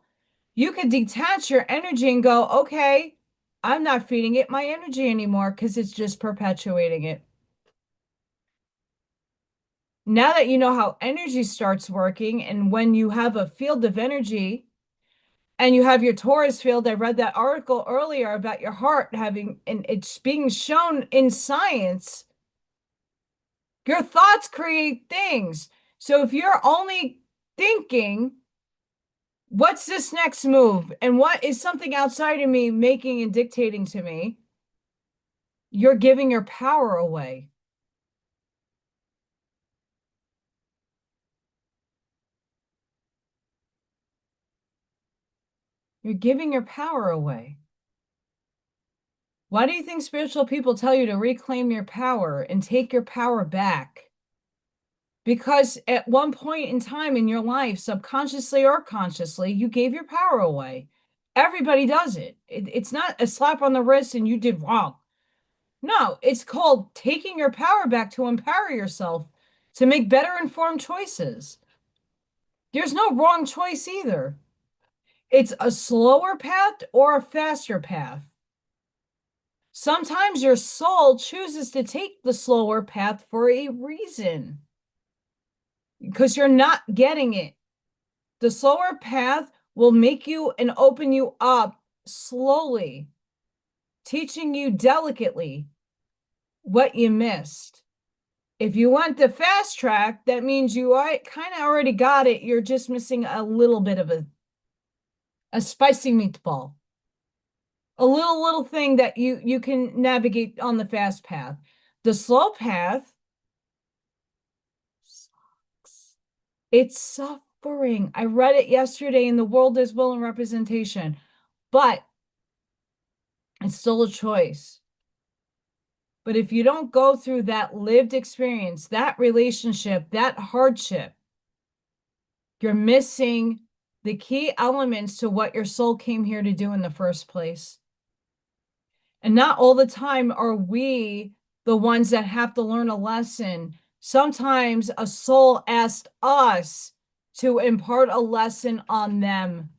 you could detach your energy and go, okay, I'm not feeding it my energy anymore because it's just perpetuating it. Now that you know how energy starts working, and when you have a field of energy and you have your Taurus field, I read that article earlier about your heart having, and it's being shown in science, your thoughts create things. So if you're only thinking, what's this next move? And what is something outside of me making and dictating to me? You're giving your power away. You're giving your power away. Why do you think spiritual people tell you to reclaim your power and take your power back? Because at one point in time in your life, subconsciously or consciously, you gave your power away. Everybody does it. It's not a slap on the wrist and you did wrong. No, it's called taking your power back to empower yourself to make better informed choices. There's no wrong choice either. It's a slower path or a faster path. Sometimes your soul chooses to take the slower path for a reason because you're not getting it. The slower path will make you and open you up slowly, teaching you delicately what you missed. If you want the fast track, that means you kind of already got it. You're just missing a little bit of a spicy meatball. A little thing that you can navigate on the fast path. The slow path sucks. It's suffering. I read it yesterday in The World is Will and Representation, but it's still a choice. But if you don't go through that lived experience, that relationship, that hardship, you're missing the key elements to what your soul came here to do in the first place. And not all the time are we the ones that have to learn a lesson. Sometimes a soul asked us to impart a lesson on them.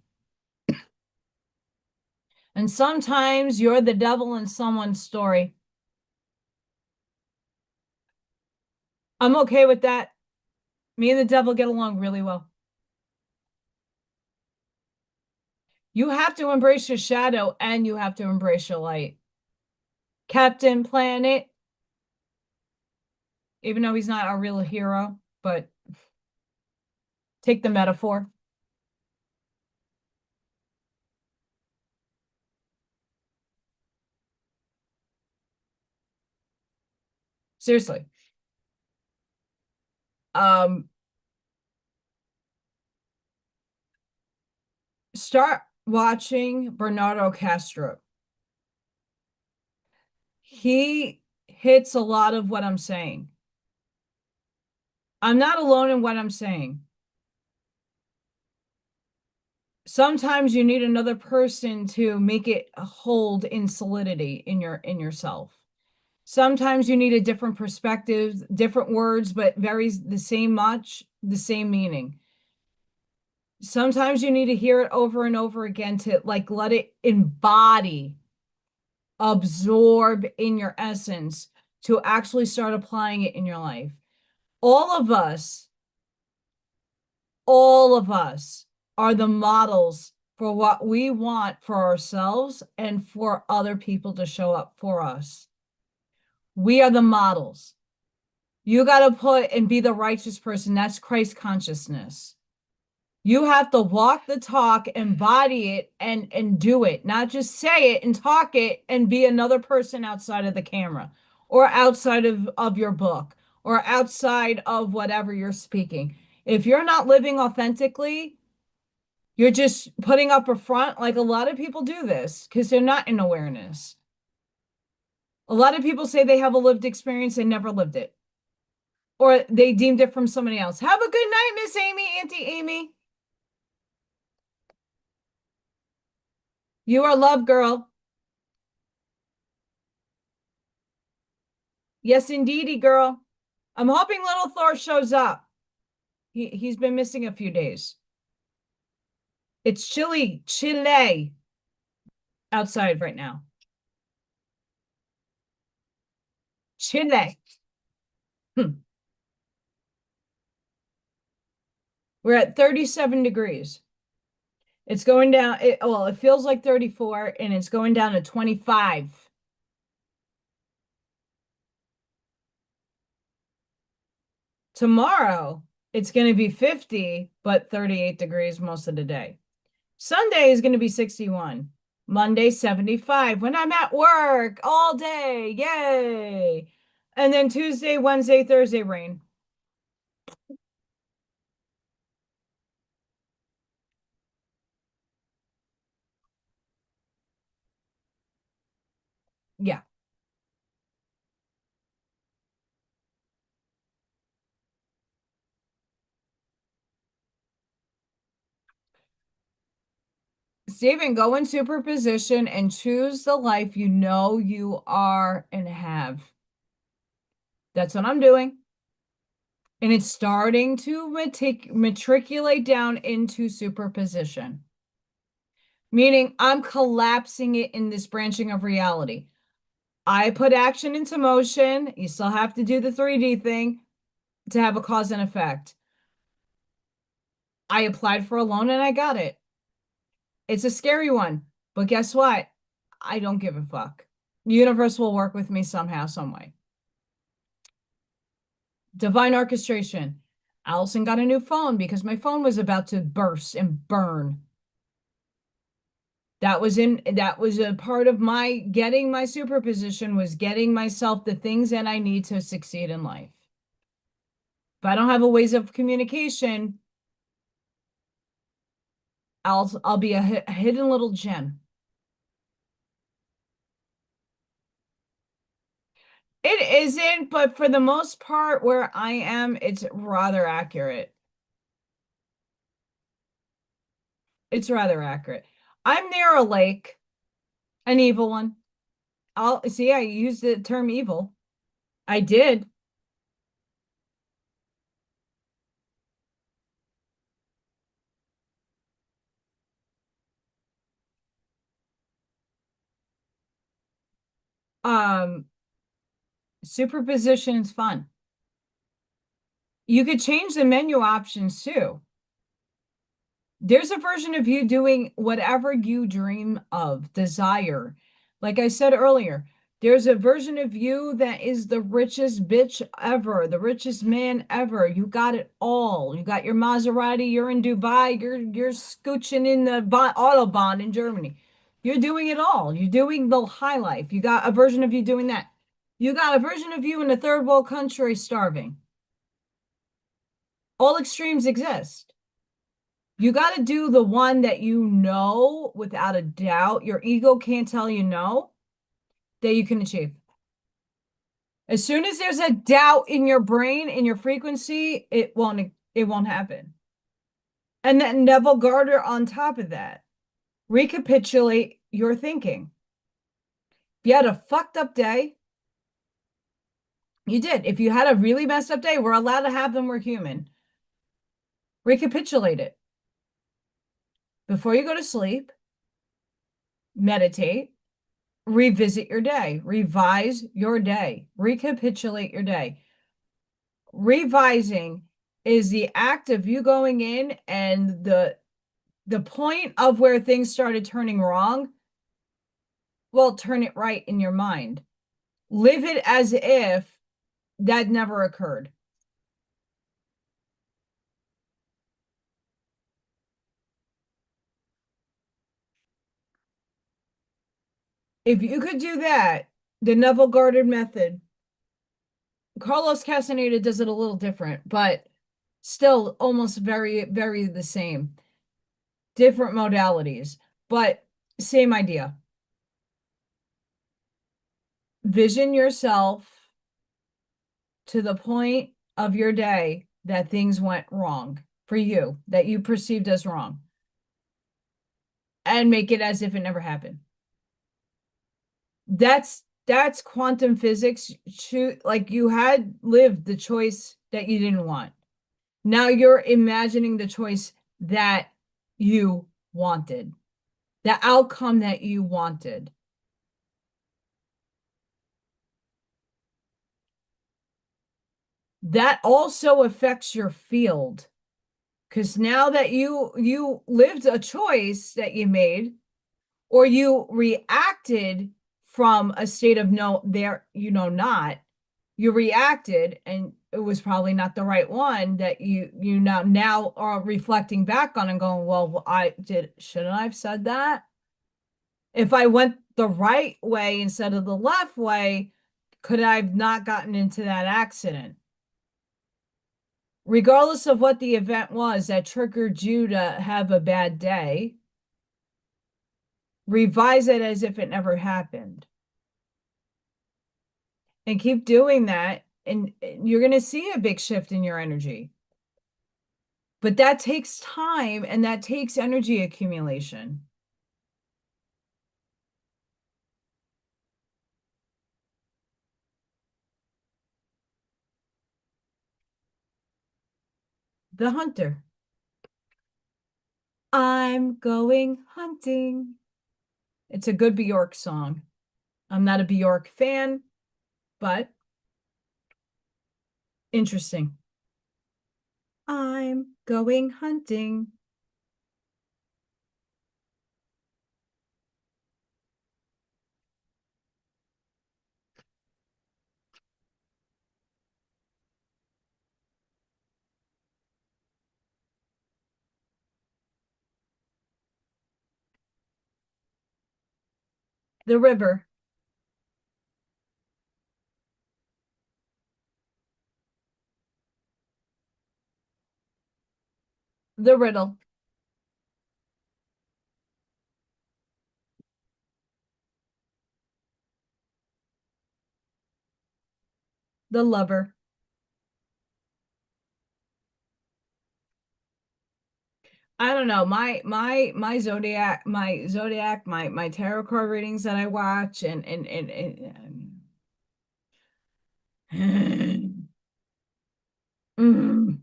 And sometimes you're the devil in someone's story. I'm okay with that. Me and the devil get along really well. You have to embrace your shadow and you have to embrace your light. Captain Planet, even though he's not our real hero, but take the metaphor. Seriously. Start watching Bernardo Castro. He hits a lot of what I'm saying. I'm not alone in what I'm saying. Sometimes you need another person to make it hold in solidity in yourself. Sometimes you need a different perspective, different words, but very the same meaning. Sometimes you need to hear it over and over again to like let it embody, absorb in your essence to actually start applying it in your life. All of us are the models for what we want for ourselves and for other people to show up for us. We are the models. You got to put and be the righteous person. That's Christ consciousness. You have to walk the talk, embody it, and do it. Not just say it and talk it and be another person outside of the camera or outside of your book or outside of whatever you're speaking. If you're not living authentically, you're just putting up a front. Like a lot of people do this because they're not in awareness. A lot of people say they have a lived experience, they never lived it. Or they deemed it from somebody else. Have a good night, Miss Amy, Auntie Amy. You are love, girl. Yes, indeedy, girl. I'm hoping Little Thor shows up. He's been missing a few days. It's chilly outside right now. Chile. We're at 37 degrees. It's going down. It feels like 34 and it's going down to 25. Tomorrow, it's going to be 50, but 38 degrees most of the day. Sunday is going to be 61. Monday, 75 when I'm at work all day. Yay. And then Tuesday, Wednesday, Thursday, rain. Yeah. Steven, go in superposition and choose the life you know you are and have. That's what I'm doing. And it's starting to matriculate down into superposition. Meaning I'm collapsing it in this branching of reality. I put action into motion. You still have to do the 3D thing to have a cause and effect. I applied for a loan and I got it. It's a scary one, but guess what? I don't give a fuck. The universe will work with me somehow, some way. Divine orchestration. Allison got a new phone because my phone was about to burst and burn. That was a part of my getting my superposition was getting myself the things that I need to succeed in life. If I don't have a ways of communication, I'll be a hidden little gem. It isn't, but for the most part where I am, it's rather accurate. It's rather accurate. I'm near a lake, an evil one. I used the term evil. I did. Um, Superposition is fun. You could change the menu options too. There's a version of you doing whatever you dream of, desire. Like I said earlier, There's a version of you that is the richest bitch ever, the richest man ever. You got it all. You got your Maserati, you're in Dubai, you're scooching in the Autobahn in Germany. You're doing it all. You're doing the high life. You got a version of you doing that. You got a version of you in a third world country starving. All extremes exist. You got to do the one that you know without a doubt. Your ego can't tell you no, that you can achieve. As soon as there's a doubt in your brain, in your frequency, it won't happen. And then Neville Garter on top of that. Recapitulate your thinking. If you had a fucked up day, you did. If you had a really messed up day, we're allowed to have them, we're human. Recapitulate it. Before you go to sleep, meditate, revisit your day, revise your day, recapitulate your day. Revising is the act of you going in and the point of where things started turning wrong. Well, turn it right in your mind. Live it as if that never occurred. If you could do that, the Neville Garter method, Carlos Castaneda does it a little different, but still almost very, very the same. Different modalities, but same idea. Vision yourself to the point of your day that things went wrong for you, that you perceived as wrong, and make it as if it never happened. That's quantum physics. Like you had lived the choice that you didn't want. Now you're imagining the choice that you wanted, the outcome that you wanted. That also affects your field, because now that you lived a choice that you made, or you reacted from a state of no, there, not, you reacted and it was probably not the right one, that you now are reflecting back on and going, well, shouldn't I have said that? If I went the right way instead of the left way, could I have not gotten into that accident? Regardless of what the event was that triggered you to have a bad day, revise it as if it never happened. And keep doing that, and you're going to see a big shift in your energy. But that takes time and that takes energy accumulation. The hunter. I'm going hunting. It's a good Bjork song. I'm not a Bjork fan, but interesting. I'm going hunting. The river. The riddle. The lover. I don't know. My zodiac, my tarot card readings that I watch and mm.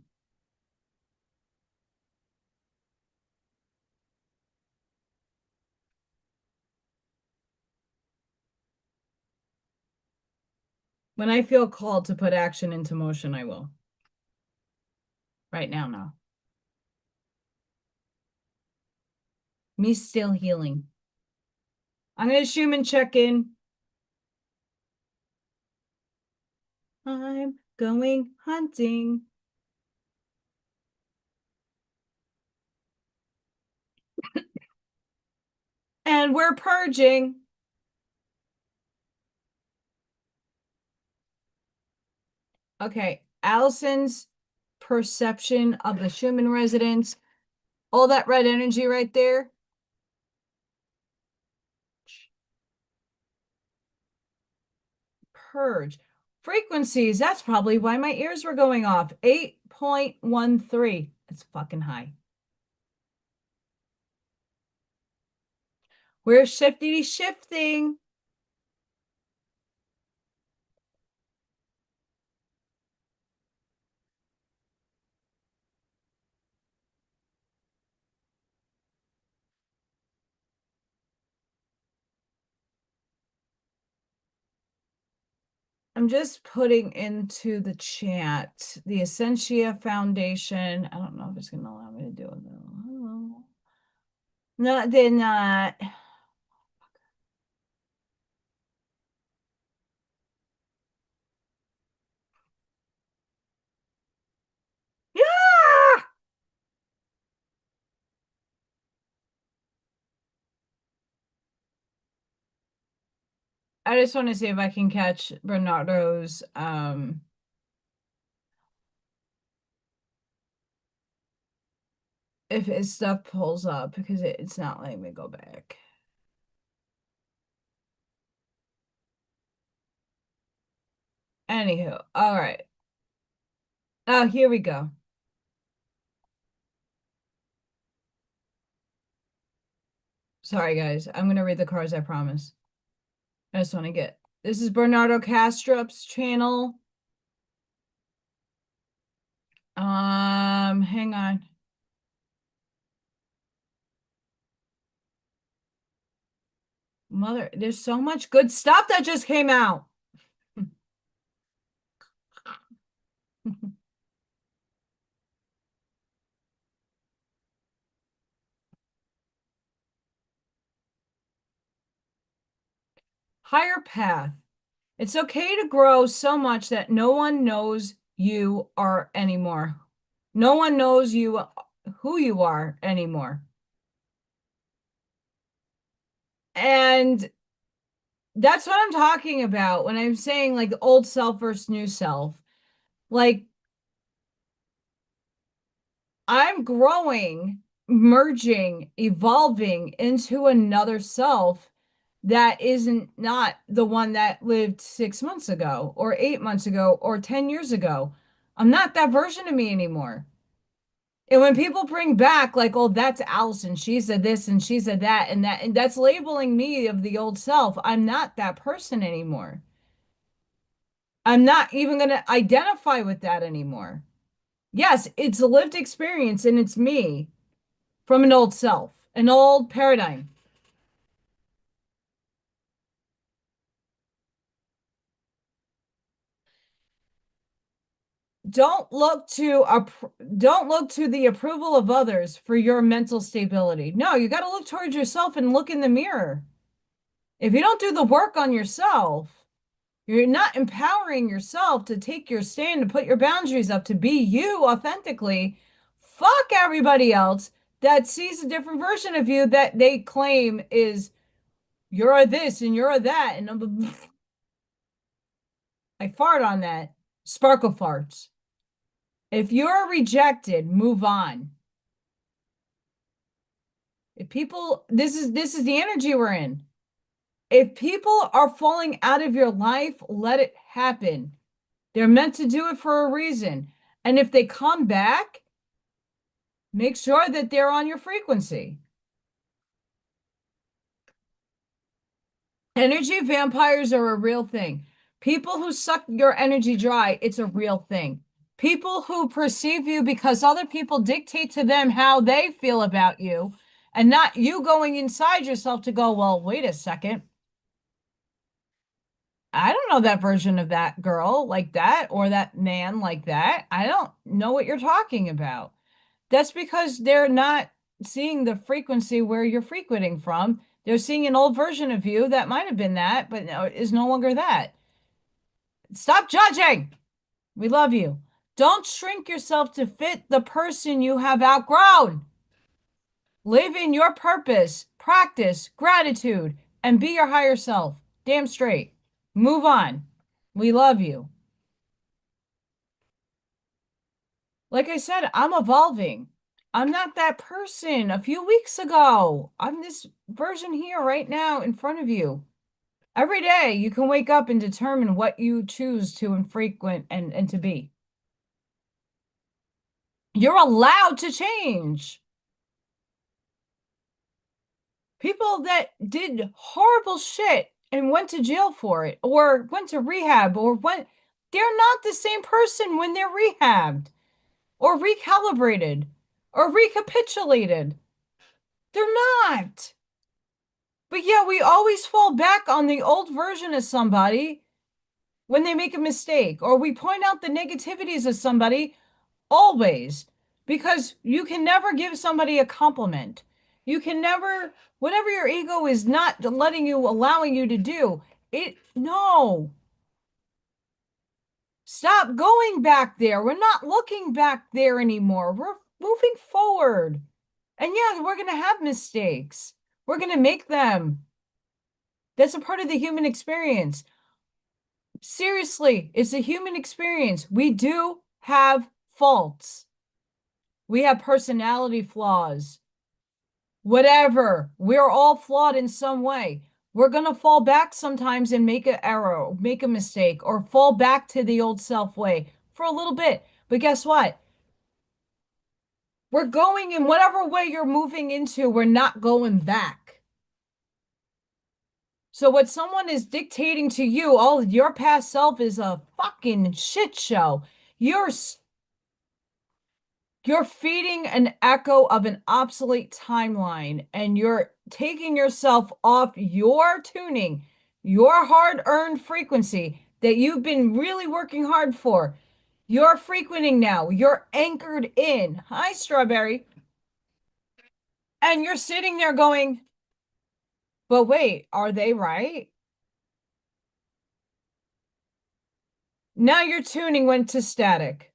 When I feel called to put action into motion, I will. Right now, no. Me still healing. I'm gonna Schumann check in. I'm going hunting. And we're purging. Okay, Allison's perception of the Schumann residence, all that red energy right there. Purge. Frequencies, that's probably why my ears were going off. 8.13. It's fucking high. We're shifting. I'm just putting into the chat the Essentia Foundation. I don't know if it's going to allow me to do it though. No, they're not. Yeah! I just want to see if I can catch Bernardo's if his stuff pulls up because it's not letting me go back. Anywho, all right. Oh, here we go. Sorry, guys. I'm going to read the cards, I promise. I just want to get... This is Bernardo Kastrup's channel. Hang on. Mother, there's so much good stuff that just came out. Higher path. It's okay to grow so much that no one knows you are anymore. No one knows you who you are anymore. And that's what I'm talking about when I'm saying like the old self versus new self. Like I'm growing, merging, evolving into another self that isn't not the one that lived 6 months ago or 8 months ago or 10 years ago. I'm not that version of me anymore. And when people bring back like, oh, that's Allison, she said this and she said that, and that's labeling me of the old self. I'm not that person anymore. I'm not even going to identify with that anymore. Yes, it's a lived experience and it's me from an old self, an old paradigm. Don't look to the approval of others for your mental stability. No, you got to look towards yourself and look in the mirror. If you don't do the work on yourself, you're not empowering yourself to take your stand, to put your boundaries up, to be you authentically. Fuck everybody else that sees a different version of you that they claim is you're a this and you're a that. And I fart on that. Sparkle farts. If you're rejected, move on. If people, this is the energy we're in. If people are falling out of your life, let it happen. They're meant to do it for a reason. And if they come back, make sure that they're on your frequency. Energy vampires are a real thing. People who suck your energy dry, it's a real thing. People who perceive you because other people dictate to them how they feel about you, and not you going inside yourself to go, well, wait a second. I don't know that version of that girl like that or that man like that. I don't know what you're talking about. That's because they're not seeing the frequency where you're frequenting from. They're seeing an old version of you that might have been that, but is no longer that. Stop judging. We love you. Don't shrink yourself to fit the person you have outgrown. Live in your purpose, practice gratitude, and be your higher self. Damn straight. Move on. We love you. Like I said, I'm evolving. I'm not that person a few weeks ago. I'm this version here right now in front of you. Every day you can wake up and determine what you choose to infrequent and to be. You're allowed to change. People that did horrible shit and went to jail for it or went to rehab or they're not the same person when they're rehabbed or recalibrated or recapitulated. They're not. But yeah, we always fall back on the old version of somebody when they make a mistake, or we point out the negativities of somebody always, because you can never give somebody a compliment. You can never, whatever your ego is not allowing you to do, no. Stop going back there. We're not looking back there anymore. We're moving forward. And yeah, we're going to have mistakes. We're going to make them. That's a part of the human experience. Seriously, it's a human experience. We do have faults. We have personality flaws. Whatever. We're all flawed in some way. We're going to fall back sometimes and make an error, make a mistake, or fall back to the old self way for a little bit. But guess what? We're going in whatever way you're moving into, we're not going back. So what someone is dictating to you, all your past self is a fucking shit show. You're feeding an echo of an obsolete timeline, and you're taking yourself off your tuning, your hard-earned frequency that you've been really working hard for. You're frequenting now. You're anchored in. Hi, Strawberry. And you're sitting there going, but wait, are they right? Now your tuning went to static.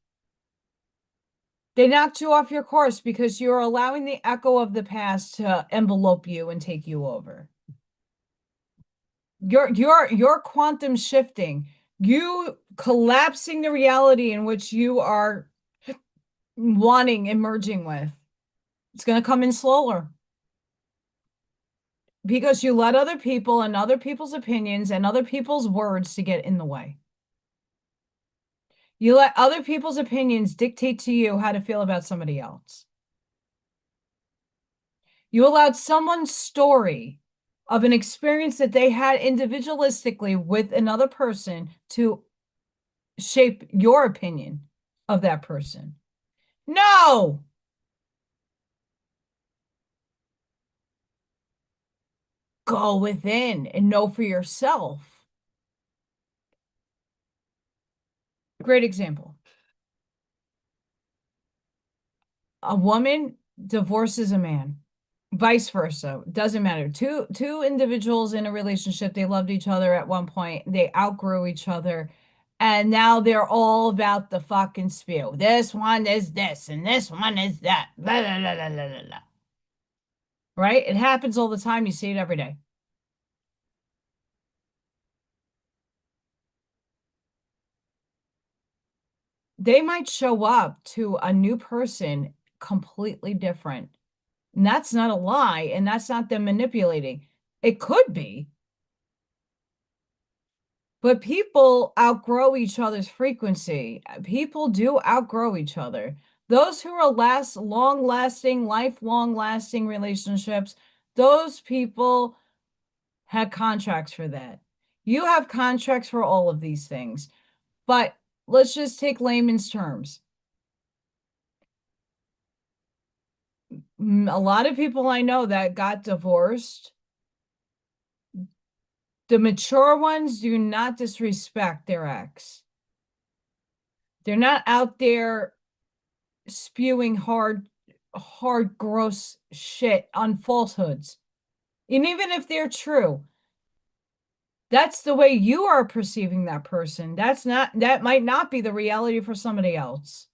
They knocked you off your course because you're allowing the echo of the past to envelope you and take you over. You're quantum shifting. You collapsing the reality in which you are wanting and merging with. It's going to come in slower. Because you let other people and other people's opinions and other people's words to get in the way. You let other people's opinions dictate to you how to feel about somebody else. You allowed someone's story of an experience that they had individualistically with another person to shape your opinion of that person. No! Go within and know for yourself. Great example. A woman divorces a man. Vice versa. Doesn't matter. Two individuals in a relationship, they loved each other at one point. They outgrew each other. And now they're all about the fucking spew. This one is this, and this one is that. Blah, blah, blah, blah, blah, blah. Right? It happens all the time. You see it every day. They might show up to a new person completely different. And that's not a lie, and that's not them manipulating. It could be. But people outgrow each other's frequency. People do outgrow each other. Those who are long-lasting, lifelong-lasting relationships, those people had contracts for that. You have contracts for all of these things. But let's just take layman's terms. A lot of people I know that got divorced, the mature ones do not disrespect their ex. They're not out there spewing hard, gross shit on falsehoods. And even if they're true, That's the way you are perceiving that person. That might not be the reality for somebody else.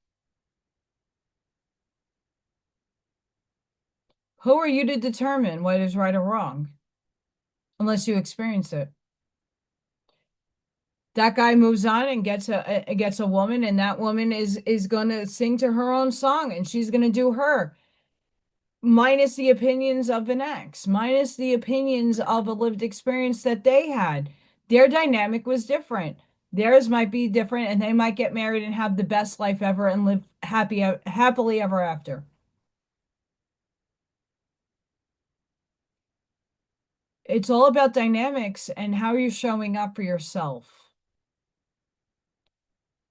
Who are you to determine what is right or wrong? Unless you experience it. That guy moves on and gets a woman, and that woman is going to sing to her own song, and she's going to do her, minus the opinions of an ex, minus the opinions of a lived experience that they had. Their dynamic was different. Theirs might be different, and they might get married and have the best life ever and live happily ever after. It's all about dynamics and how you're showing up for yourself.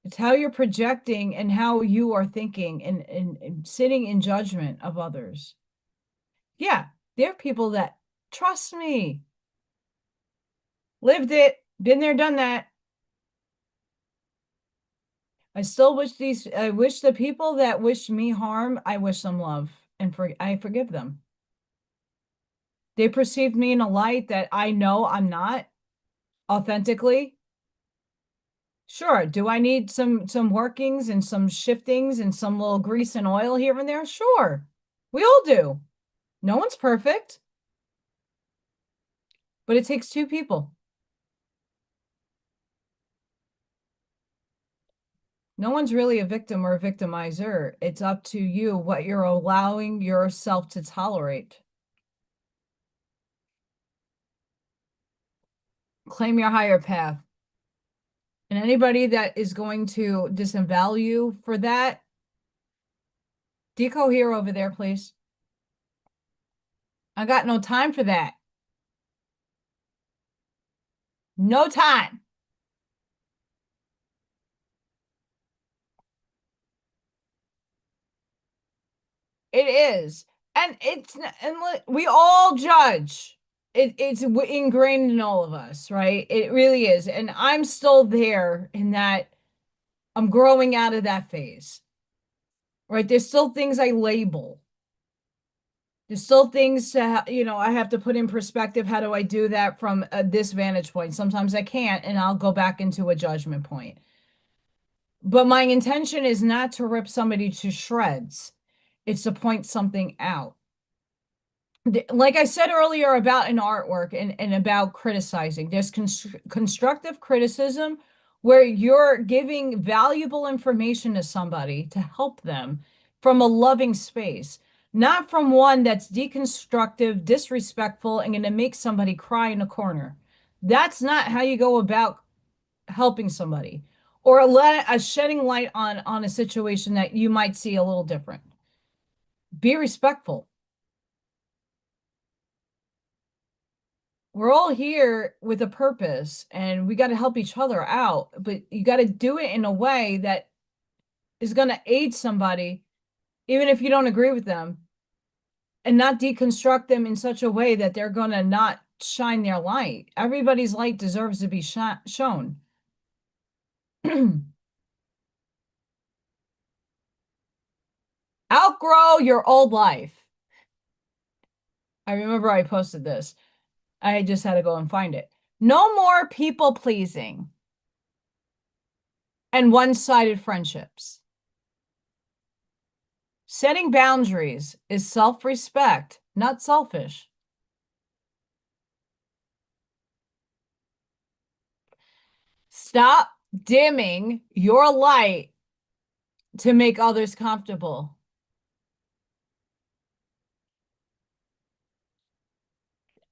It's how you're projecting and how you are thinking and sitting in judgment of others. Yeah, there are people that, trust me, lived it, been there, done that. I wish the people that wish me harm, I wish them love and I forgive them. They perceived me in a light that I know I'm not authentically. Sure. Do I need some workings and some shiftings and some little grease and oil here and there? Sure. We all do. No one's perfect, but it takes two people. No one's really a victim or a victimizer. It's up to you what you're allowing yourself to tolerate. Claim your higher path. And anybody that is going to disavow you for that, deco here over there, please. I got no time for that. No time. It is. And we all judge. It's ingrained in all of us, right? It really is. And I'm still there in that I'm growing out of that phase, right? There's still things I label. There's still things to, I have to put in perspective. How do I do that from this vantage point? Sometimes I can't, and I'll go back into a judgment point. But my intention is not to rip somebody to shreds. It's to point something out. Like I said earlier about an artwork and about criticizing, there's constructive criticism where you're giving valuable information to somebody to help them from a loving space, not from one that's deconstructive, disrespectful, and going to make somebody cry in a corner. That's not how you go about helping somebody or a shedding light on a situation that you might see a little different. Be respectful. We're all here with a purpose and we got to help each other out, but you got to do it in a way that is going to aid somebody, even if you don't agree with them, and not deconstruct them in such a way that they're going to not shine their light. Everybody's light deserves to be shown. Outgrow your old life. I remember I posted this. I just had to go and find it. No more people pleasing and one-sided friendships. Setting boundaries is self-respect, not selfish. Stop dimming your light to make others comfortable.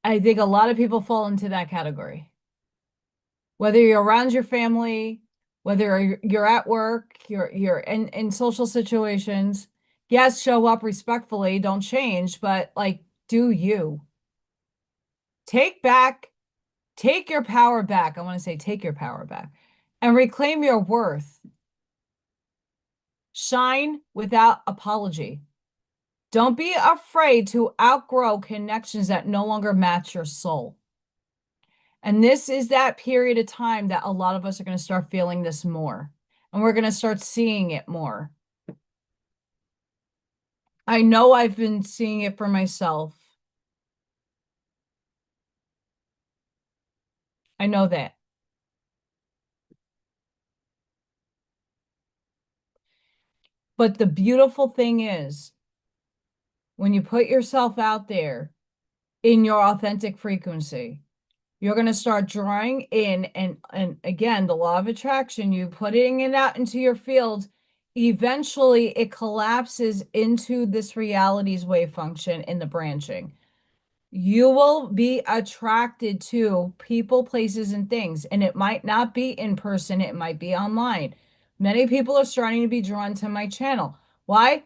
I think a lot of people fall into that category. Whether you're around your family, whether you're at work, you're in social situations, yes, show up respectfully, don't change, but like, do you. Take your power back. I want to say take your power back and reclaim your worth. Shine without apology. Don't be afraid to outgrow connections that no longer match your soul. And this is that period of time that a lot of us are going to start feeling this more. And we're going to start seeing it more. I know I've been seeing it for myself. I know that. But the beautiful thing is, when you put yourself out there in your authentic frequency, you're going to start drawing in, and again, the law of attraction, you putting it out into your field, eventually it collapses into this reality's wave function in the branching. You will be attracted to people, places, and things, and it might not be in person, it might be online. Many people are starting to be drawn to my channel. Why?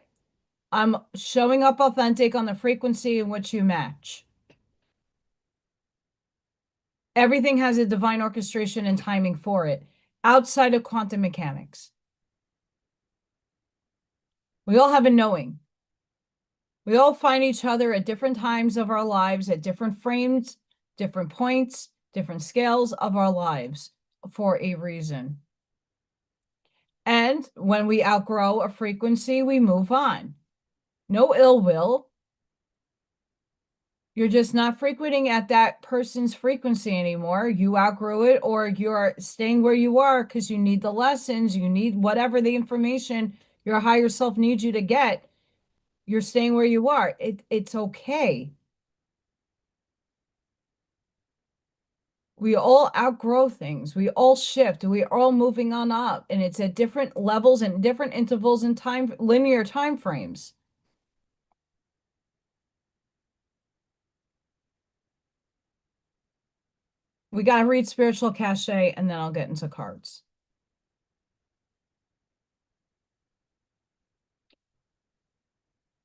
I'm showing up authentic on the frequency in which you match. Everything has a divine orchestration and timing for it, outside of quantum mechanics. We all have a knowing. We all find each other at different times of our lives, at different frames, different points, different scales of our lives for a reason. And when we outgrow a frequency, we move on. No ill will. You're just not frequenting at that person's frequency anymore. You outgrew it, or you're staying where you are because you need the lessons, you need whatever the information your higher self needs you to get. You're staying where you are. It's okay. We all outgrow things. We all shift. We are all moving on up, and it's at different levels and different intervals in time, linear time frames. We got to read spiritual cachet, and then I'll get into cards.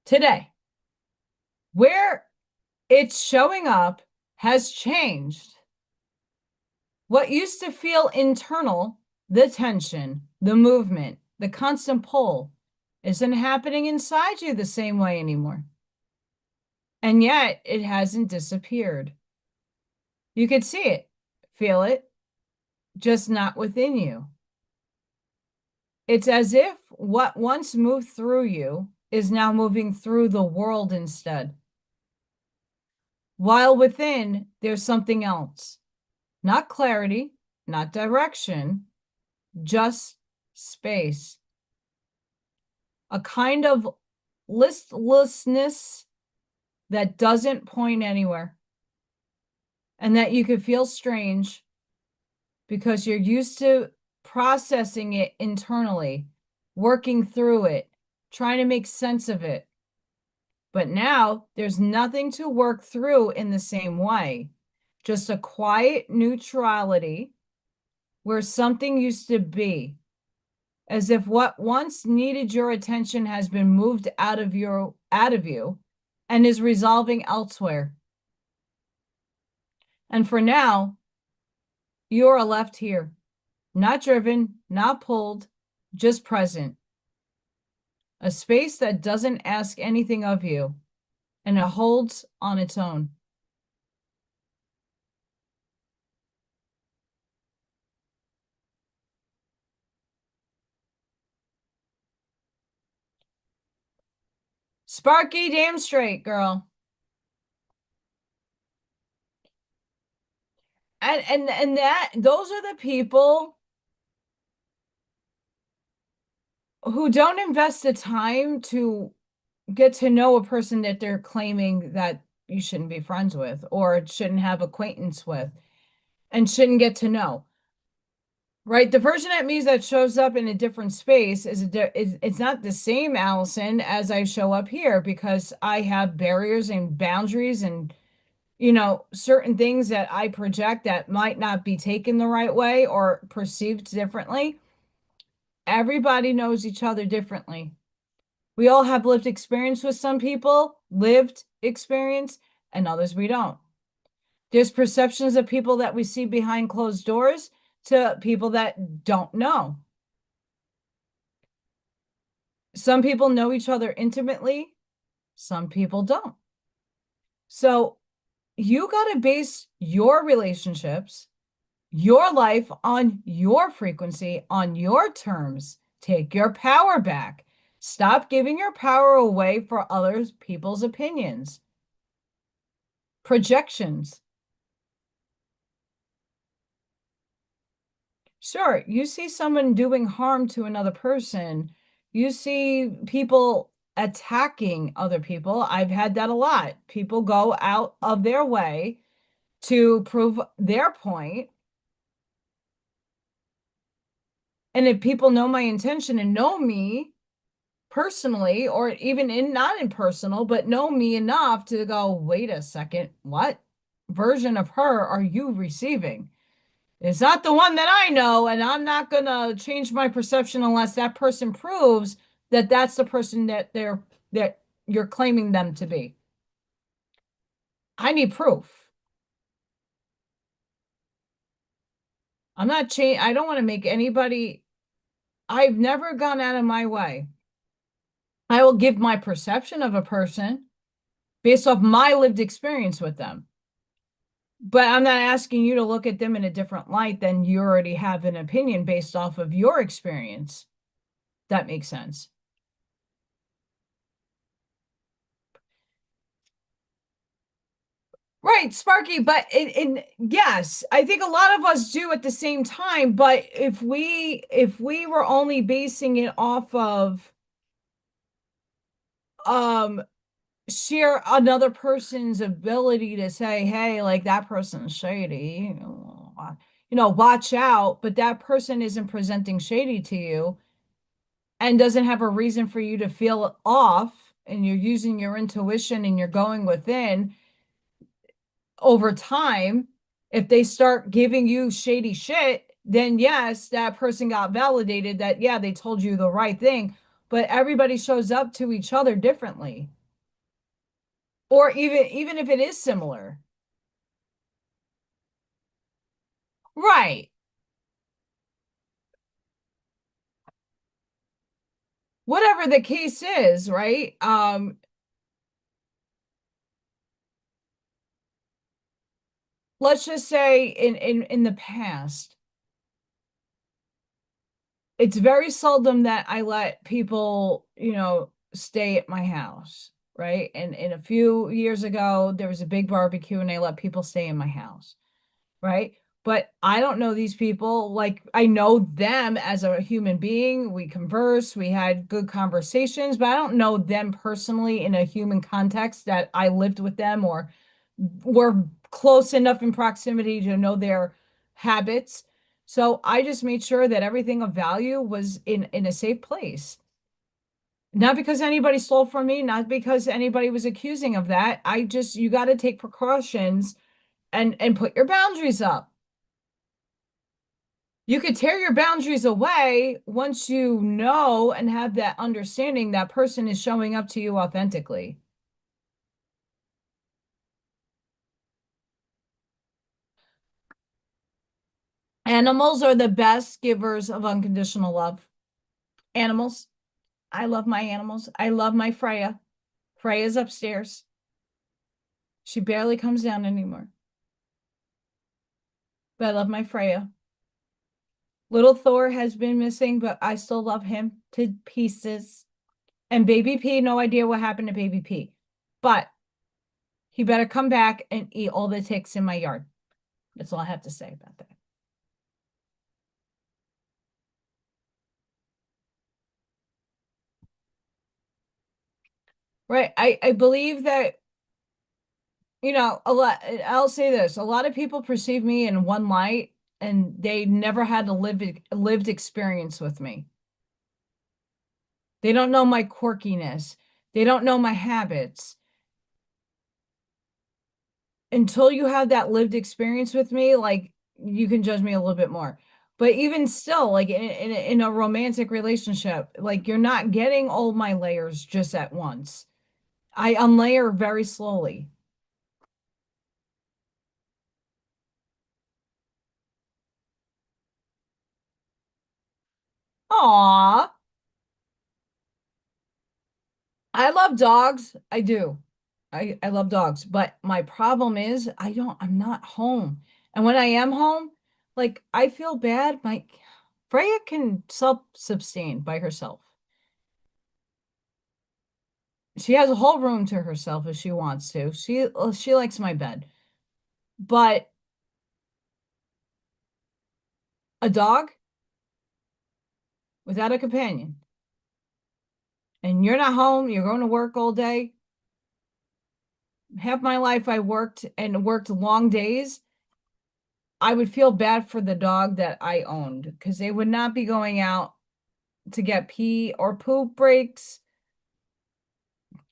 Today, where it's showing up has changed. What used to feel internal, the tension, the movement, the constant pull, isn't happening inside you the same way anymore. And yet it hasn't disappeared. You could see it, feel it, just not within you. It's as if what once moved through you is now moving through the world instead. While within, there's something else. Not clarity, not direction, just space. A kind of listlessness that doesn't point anywhere. And that you could feel strange because you're used to processing it internally, working through it, trying to make sense of it. But now there's nothing to work through in the same way. Just a quiet neutrality where something used to be, as if what once needed your attention has been moved out of you and is resolving elsewhere. And for now, you are left here, not driven, not pulled, just present. A space that doesn't ask anything of you, and it holds on its own. Sparky, damn straight, girl. And that those are the people who don't invest the time to get to know a person that they're claiming that you shouldn't be friends with or shouldn't have acquaintance with and shouldn't get to know. Right? The version of me that shows up in a different space it's not the same Allison as I show up here because I have barriers and boundaries and certain things that I project that might not be taken the right way or perceived differently. Everybody knows each other differently. We all have lived experience with some people, lived experience, and others we don't. There's perceptions of people that we see behind closed doors to people that don't know. Some people know each other intimately, some people don't. So you got to base your relationships, your life on your frequency, on your terms. Take your power back. Stop giving your power away for other people's opinions. Projections. Sure, you see someone doing harm to another person. You see people attacking other people. I've had that a lot. People go out of their way to prove their point. And if people know my intention and know me personally, or even in not in personal, but know me enough to go, wait a second, what version of her are you receiving? It's not the one that I know, and I'm not gonna change my perception unless that person proves that that's the person that you're claiming them to be. I need proof. I don't want to make anybody, I've never gone out of my way. I will give my perception of a person based off my lived experience with them. But I'm not asking you to look at them in a different light than you already have an opinion based off of your experience. That makes sense. Right, Sparky, but yes, I think a lot of us do at the same time, but if we were only basing it off of um sheer another person's ability to say, hey, like that person's shady, watch out, but that person isn't presenting shady to you and doesn't have a reason for you to feel off, and you're using your intuition and you're going within over time, if they start giving you shady shit, then yes, that person got validated that, yeah, they told you the right thing, but everybody shows up to each other differently. Or even if it is similar. Right. Whatever the case is, right? Let's just say in the past, it's very seldom that I let people, stay at my house, right? And a few years ago, there was a big barbecue and I let people stay in my house, right? But I don't know these people. Like, I know them as a human being. We converse, we had good conversations, but I don't know them personally in a human context that I lived with them or were close enough in proximity to know their habits. So I just made sure that everything of value was in a safe place. Not because anybody stole from me, not because anybody was accusing of that. You got to take precautions and put your boundaries up. You could tear your boundaries away once you know and have that understanding that person is showing up to you authentically. Animals are the best givers of unconditional love. Animals. I love my animals. I love my Freya. Freya's upstairs. She barely comes down anymore. But I love my Freya. Little Thor has been missing, but I still love him to pieces. And Baby P, no idea what happened to Baby P. But he better come back and eat all the ticks in my yard. That's all I have to say about that. Right. I believe that, I'll say this, a lot of people perceive me in one light and they never had a lived experience with me. They don't know my quirkiness. They don't know my habits. Until you have that lived experience with me, like, you can judge me a little bit more. But even still, like in a romantic relationship, like, you're not getting all my layers just at once. I unlayer very slowly. Aw, I love dogs. I do. I love dogs, but my problem is I'm not home. And when I am home, like, I feel bad. Freya can self-sustain by herself. She has a whole room to herself if she wants to. She likes my bed. But a dog, without a companion, and you're not home, you're going to work all day. Half my life I worked long days. I would feel bad for the dog that I owned because they would not be going out to get pee or poop breaks.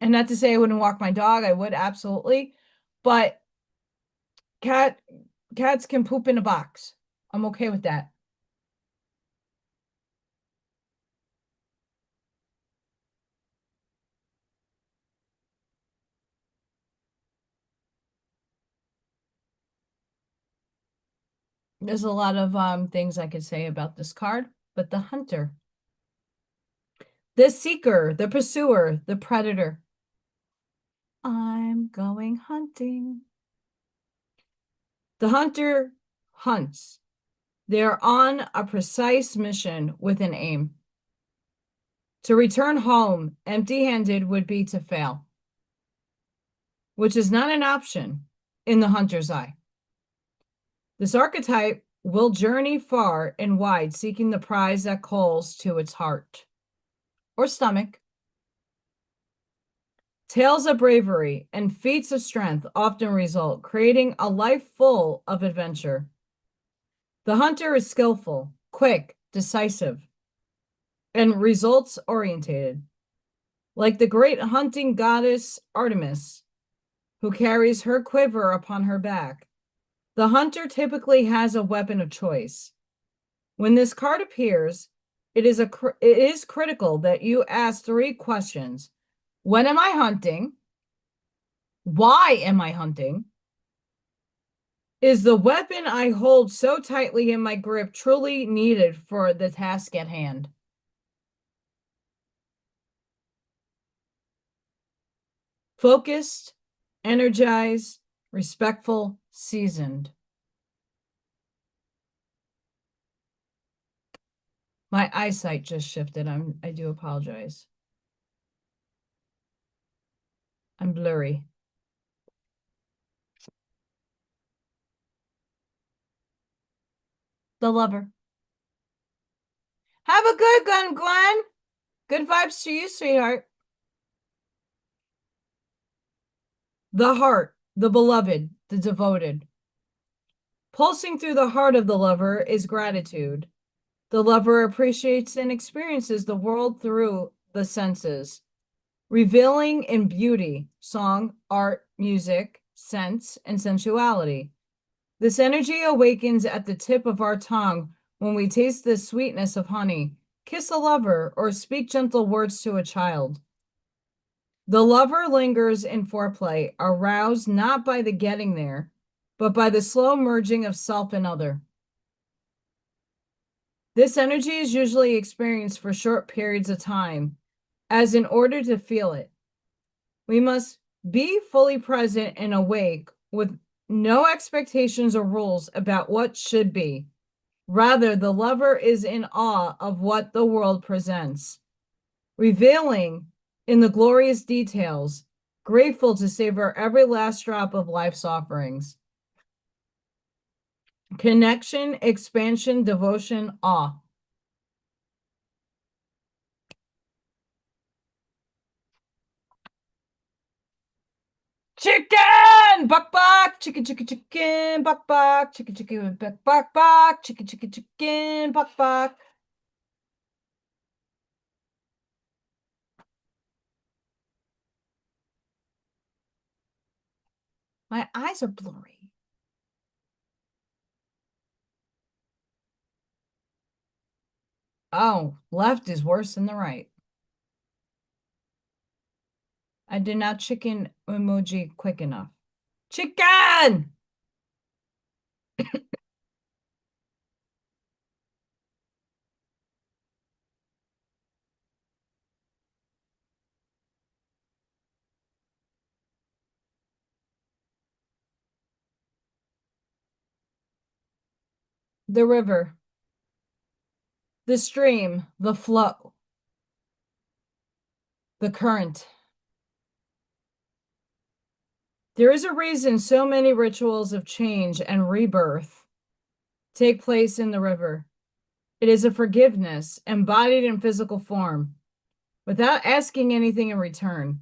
And not to say I wouldn't walk my dog, I would absolutely. But cats can poop in a box. I'm okay with that. There's a lot of things I could say about this card, but the hunter, the seeker, the pursuer, the predator. I'm going hunting. The hunter hunts. They're on a precise mission with an aim. To return home empty-handed would be to fail, which is not an option in the hunter's eye. This archetype will journey far and wide, seeking the prize that calls to its heart or stomach. Tales of bravery and feats of strength often result, creating a life full of adventure. The hunter is skillful, quick, decisive, and results oriented. Like the great hunting goddess Artemis, who carries her quiver upon her back, the hunter typically has a weapon of choice. When this card appears, it is critical that you ask 3 questions. When am I hunting? Why am I hunting? Is the weapon I hold so tightly in my grip truly needed for the task at hand? Focused, energized, respectful, seasoned. My eyesight just shifted. I do apologize. I'm blurry. The lover. Have a good one, Glenn. Good vibes to you, sweetheart. The heart, the beloved, the devoted. Pulsing through the heart of the lover is gratitude. The lover appreciates and experiences the world through the senses, revealing in beauty, song, art, music, sense, and sensuality. This energy awakens at the tip of our tongue when we taste the sweetness of honey, kiss a lover, or speak gentle words to a child. The lover lingers in foreplay, aroused not by the getting there, but by the slow merging of self and other. This energy is usually experienced for short periods of time, as in order to feel it, we must be fully present and awake with no expectations or rules about what should be. Rather, the lover is in awe of what the world presents, revealing in the glorious details, grateful to savor every last drop of life's offerings. Connection, expansion, devotion, awe. Chicken! Buck buck! Chicken, chicken, chicken! Buck buck! Chicken, chicken, buck buck buck! Chicken, chicken, chicken! Buck buck! My eyes are blurry. Oh, left is worse than the right. I did not chicken emoji quick enough. Chicken! The river, the stream, the flow, the current. There is a reason so many rituals of change and rebirth take place in the river. It is a forgiveness embodied in physical form, without asking anything in return.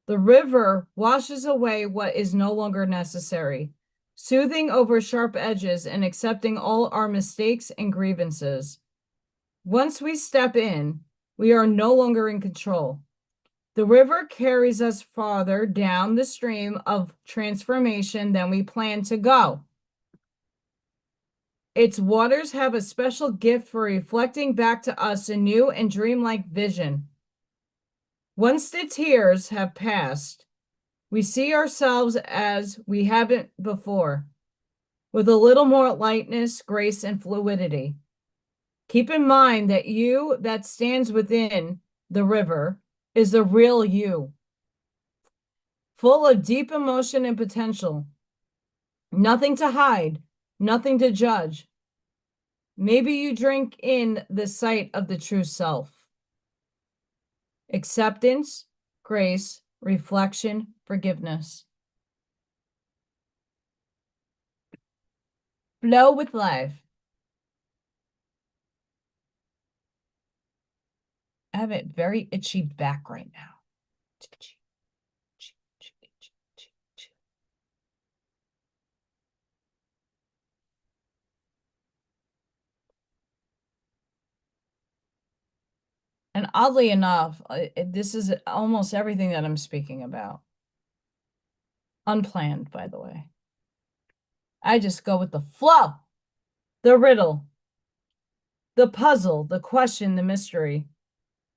The river washes away what is no longer necessary, soothing over sharp edges and accepting all our mistakes and grievances. Once we step in, we are no longer in control. The river carries us farther down the stream of transformation than we plan to go. Its waters have a special gift for reflecting back to us a new and dreamlike vision. Once the tears have passed, we see ourselves as we haven't before, with a little more lightness, grace, and fluidity. Keep in mind that you that stands within the river is the real you, full of deep emotion and potential. Nothing to hide, nothing to judge. Maybe you drink in the sight of the true self. Acceptance, grace, reflection, forgiveness. Flow with life. I have a very itchy back right now. And oddly enough, this is almost everything that I'm speaking about. Unplanned, by the way. I just go with the flow, the riddle, the puzzle, the question, the mystery.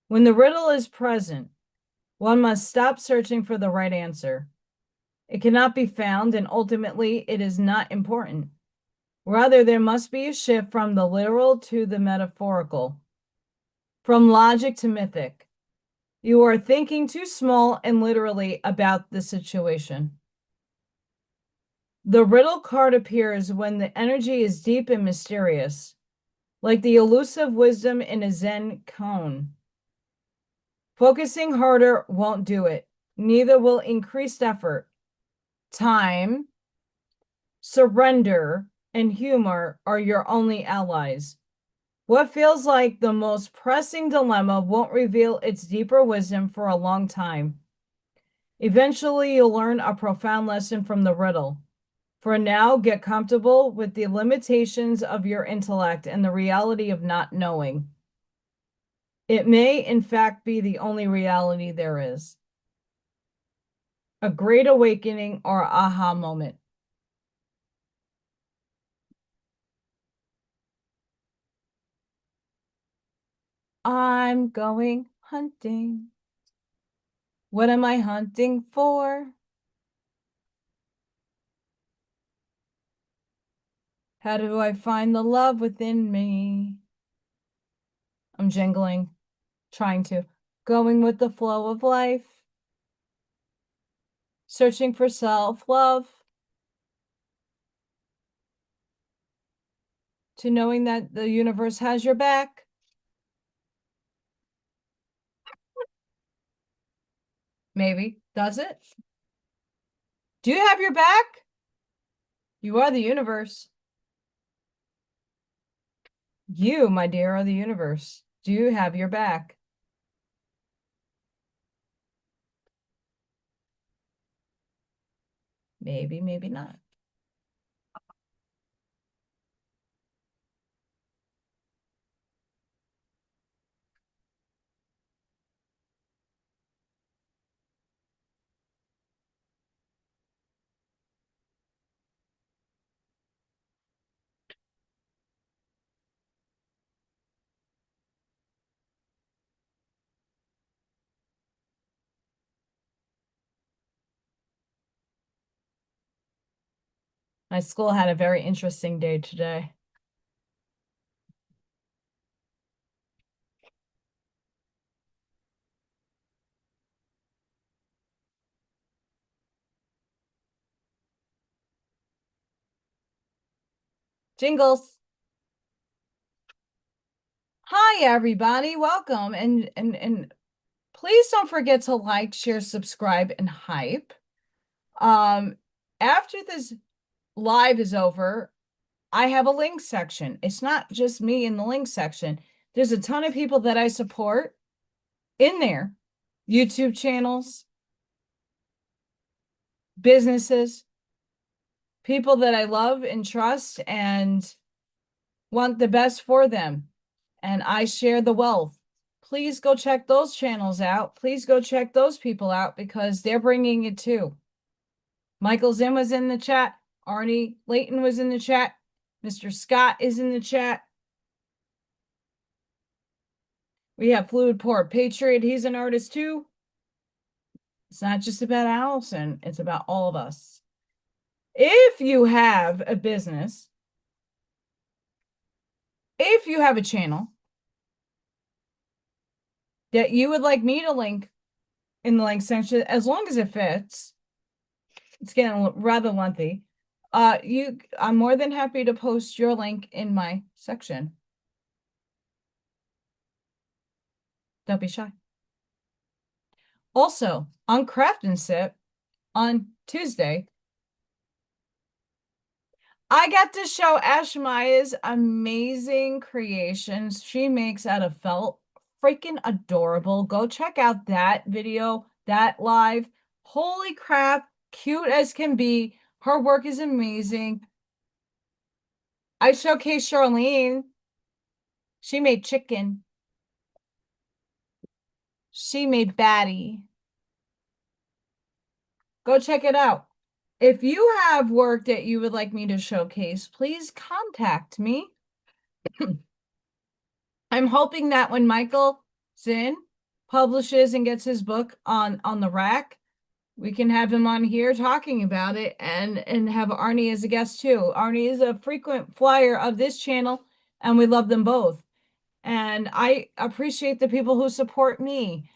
When the riddle is present, one must stop searching for the right answer. It cannot be found, and ultimately, it is not important. Rather, there must be a shift from the literal to the metaphorical, from logic to mythic. You are thinking too small and literally about the situation. The riddle card appears when the energy is deep and mysterious, like the elusive wisdom in a Zinn koan. Focusing harder won't do it. Neither will increased effort. Time, surrender, and humor are your only allies. What feels like the most pressing dilemma won't reveal its deeper wisdom for a long time. Eventually, you'll learn a profound lesson from the riddle. For now, get comfortable with the limitations of your intellect and the reality of not knowing. It may, in fact, be the only reality there is. A great awakening or aha moment. I'm going hunting. What am I hunting for? How do I find the love within me? I'm jingling, trying to, going with the flow of life, searching for self-love, to knowing that the universe has your back. Maybe. Does it? Do you have your back? You are the universe. You, my dear, are the universe. Do you have your back? Maybe, maybe not. My school had a very interesting day today. Jingles. Hi, everybody. Welcome. And please don't forget to like, share, subscribe, and hype. After this live is over, I have a link section. It's not just me in the link section. There's a ton of people that I support in there. YouTube channels, businesses, people that I love and trust and want the best for them. And I share the wealth. Please go check those channels out. Please go check those people out because they're bringing it too. Michael Zinn was in the chat. Arnie Layton was in the chat. Mr. Scott is in the chat. We have Fluid Pour Patriot. He's an artist too. It's not just about Allison. It's about all of us. If you have a business, if you have a channel that you would like me to link in the link section, as long as it fits, it's getting rather lengthy. I'm more than happy to post your link in my section. Don't be shy. Also, on Craft and Sip on Tuesday, I got to show Ashmaya's amazing creations she makes out of felt. Freaking adorable. Go check out that video, that live. Holy crap, cute as can be. Her work is amazing. I showcased Charlene. She made chicken. She made batty. Go check it out. If you have work that you would like me to showcase, please contact me. I'm hoping that when Michael Zinn publishes and gets his book on the rack, we can have him on here talking about it and have Arnie as a guest too. Arnie is a frequent flyer of this channel and we love them both. And I appreciate the people who support me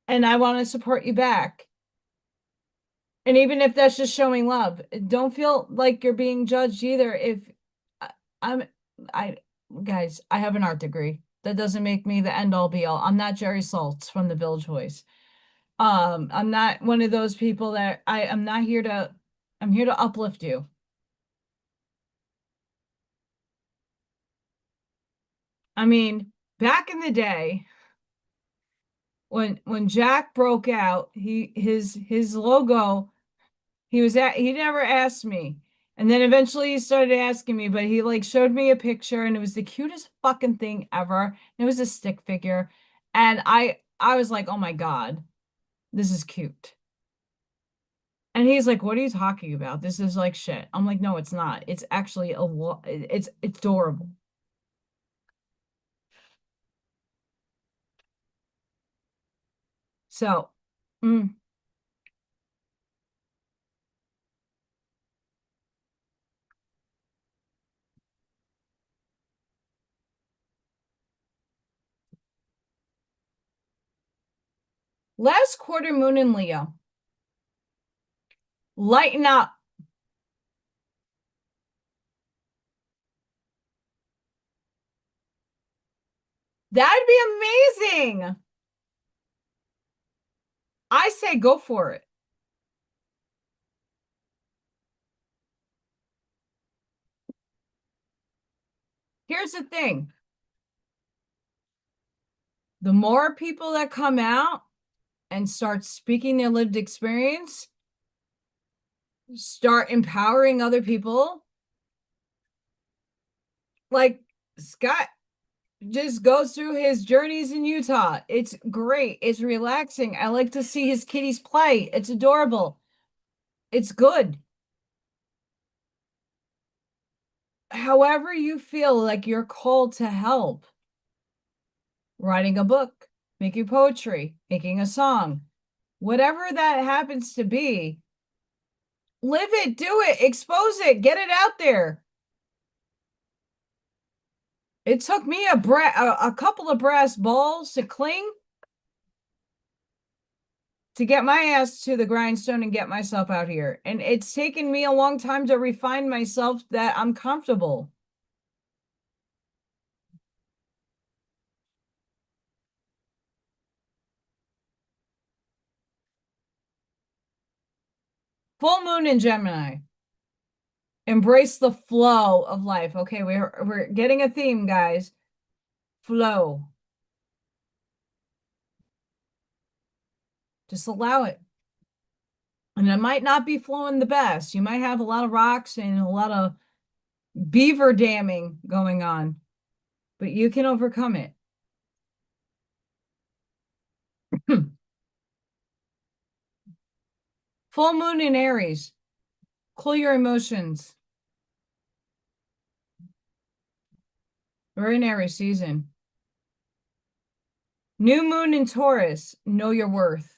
and I want to support you back. And even if that's just showing love, don't feel like you're being judged either. If guys, I have an art degree. That doesn't make me the end all be all. I'm not Jerry Saltz from the Village Voice. I'm not one of those people that I'm not here to, I'm here to uplift you. I mean, back in the day, when Jack broke out, his logo, he never asked me. And then eventually he started asking me, but he like showed me a picture and it was the cutest fucking thing ever. It was a stick figure. And I was like, oh my God, this is cute. And he's like, what are you talking about? This is like shit. I'm like, no, it's not. It's actually it's adorable. So, last quarter moon in Leo. Lighten up. That'd be amazing. I say go for it. Here's the thing. The more people that come out and start speaking their lived experience, start empowering other people. Like Scott just goes through his journeys in Utah. It's great. It's relaxing. I like to see his kitties play. It's adorable. It's good. However you feel like you're called to help. Writing a book, making poetry, making a song, whatever that happens to be, live it, do it, expose it, get it out there. It took me a couple of brass balls to cling to get my ass to the grindstone and get myself out here. And it's taken me a long time to refine myself that I'm comfortable. Full moon in Gemini. Embrace the flow of life. Okay, we're getting a theme, guys. Flow. Just allow it. And it might not be flowing the best. You might have a lot of rocks and a lot of beaver damming going on, but you can overcome it. Full moon in Aries. Cool your emotions. We're in Aries season. New moon in Taurus. Know your worth.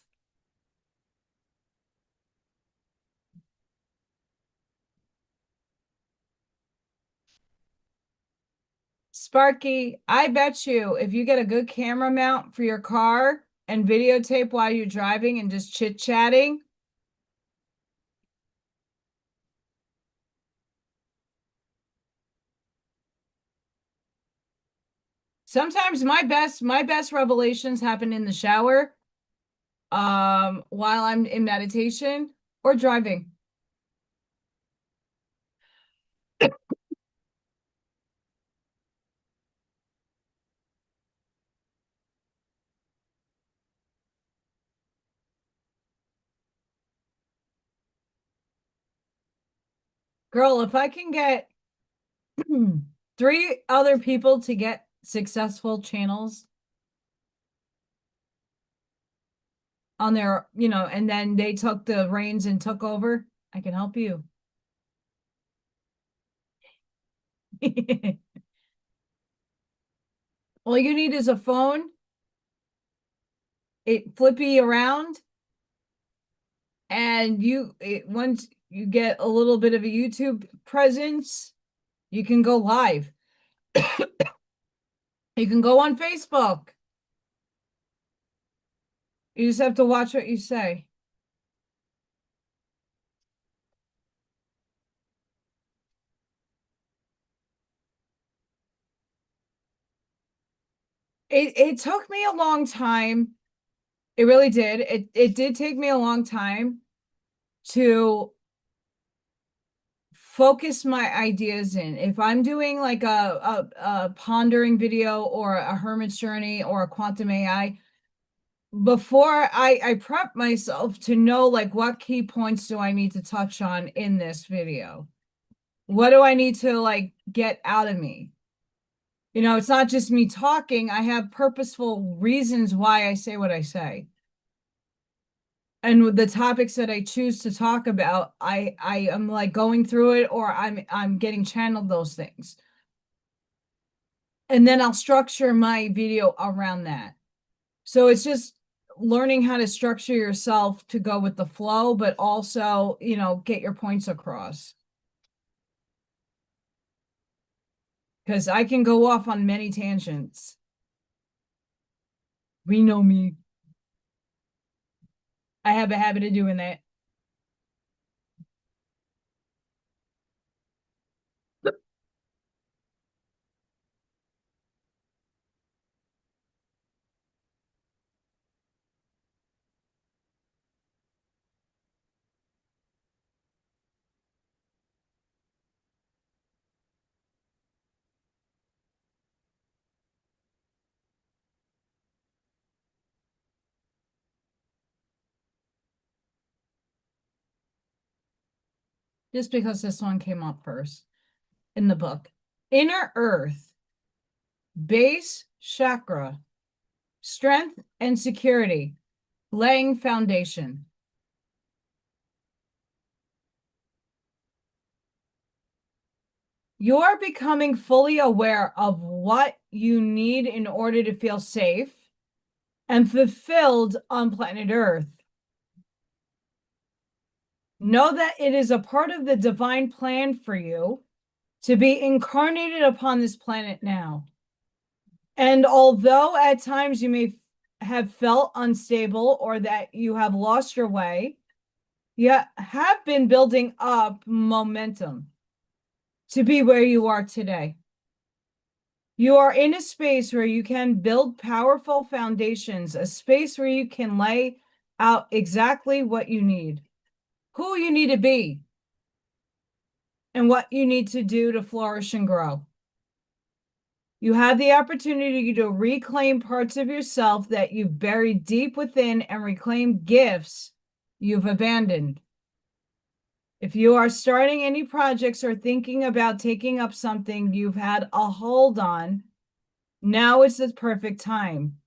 Sparky, I bet you if you get a good camera mount for your car and videotape while you're driving and just chit-chatting, sometimes my best revelations happen in the shower, while I'm in meditation or driving. Girl, if I can get 3 other people to get successful channels on their, and then they took the reins and took over, I can help you. All you need is a phone, it flippy around, and once you get a little bit of a YouTube presence, you can go live. You can go on Facebook. You just have to watch what you say. It took me a long time. It really did. It did take me a long time to focus my ideas in. If I'm doing like a pondering video or a hermit's journey or a quantum AI, before I prep myself to know like what key points do I need to touch on in this video? What do I need to like get out of me? It's not just me talking. I have purposeful reasons why I say what I say. And with the topics that I choose to talk about, I am like going through it, or I'm getting channeled those things. And then I'll structure my video around that. So it's just learning how to structure yourself to go with the flow, but also, get your points across. Because I can go off on many tangents. We know me. I have a habit of doing that. Just because this one came up first in the book. Inner Earth, base chakra, strength and security, laying foundation. You're becoming fully aware of what you need in order to feel safe and fulfilled on planet Earth. Know that it is a part of the divine plan for you to be incarnated upon this planet now. And although at times you may have felt unstable or that you have lost your way, you have been building up momentum to be where you are today. You are in a space where you can build powerful foundations, a space where you can lay out exactly what you need, who you need to be. and what you need to do to flourish and grow. You have the opportunity to reclaim parts of yourself that you've buried deep within and reclaim gifts you've abandoned. If you are starting any projects or thinking about taking up something you've had a hold on, now is the perfect time.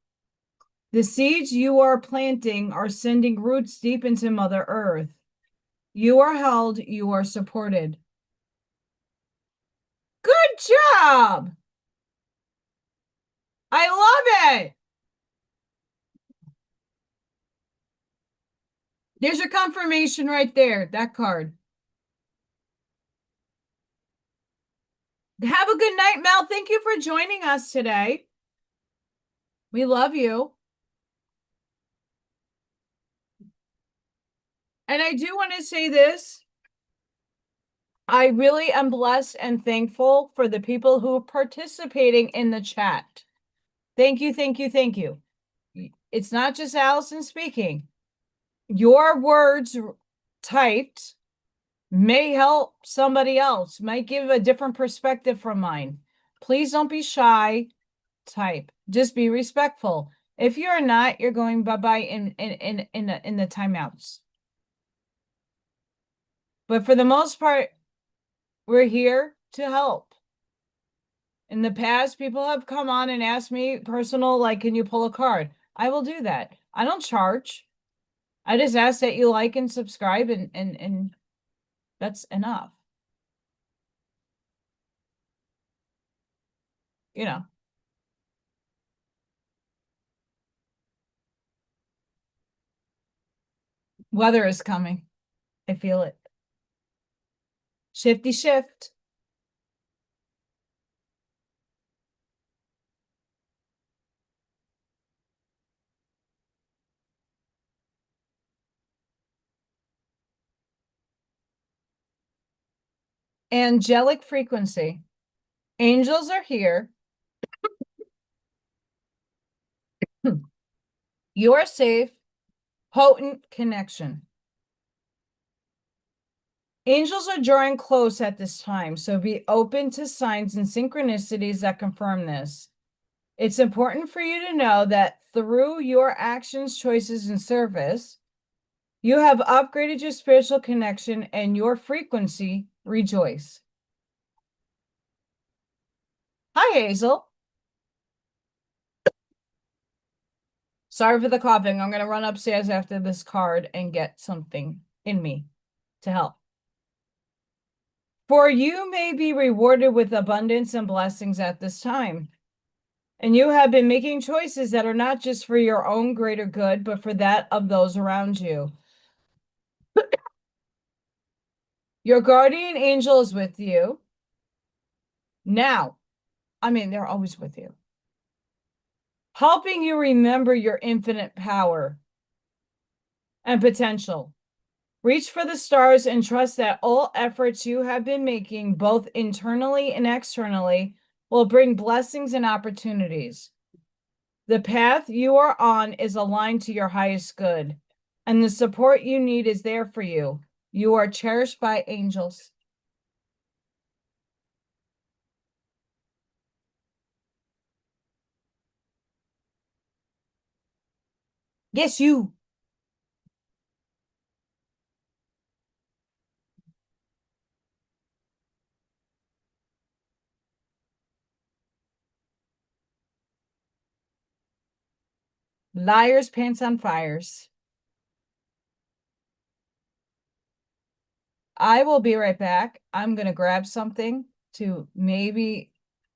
The seeds you are planting are sending roots deep into Mother Earth. You are held, you are supported. Good job! I love it! There's your confirmation right there, that card. Have a good night, Mel. Thank you for joining us today. We love you. And I do want to say this. I really am blessed and thankful for the people who are participating in the chat. Thank you, thank you, thank you. It's not just Allison speaking. Your words typed may help somebody else, might give a different perspective from mine. Please don't be shy. Type. Just be respectful. If you're not, you're going bye-bye in the timeouts. But for the most part, we're here to help. In the past, people have come on and asked me personal, like, can you pull a card? I will do that. I don't charge. I just ask that you like and subscribe, and that's enough. You know. Weather is coming. I feel it. Shifty shift. Angelic frequency. Angels are here. You are safe. Potent connection. Angels are drawing close at this time, so be open to signs and synchronicities that confirm this. It's important for you to know that through your actions, choices, and service, you have upgraded your spiritual connection and your frequency. Rejoice. Hi, Hazel. Sorry for the coughing. I'm going to run upstairs after this card and get something in me to help. For you may be rewarded with abundance and blessings at this time. And you have been making choices that are not just for your own greater good, but for that of those around you. Your guardian angel is with you. Now, I mean, they're always with you. Helping you remember your infinite power and potential. Reach for the stars and trust that all efforts you have been making, both internally and externally, will bring blessings and opportunities. The path you are on is aligned to your highest good, and the support you need is there for you. You are cherished by angels. Yes, you. Liars, pants on fires. I will be right back. I'm going to grab something to maybe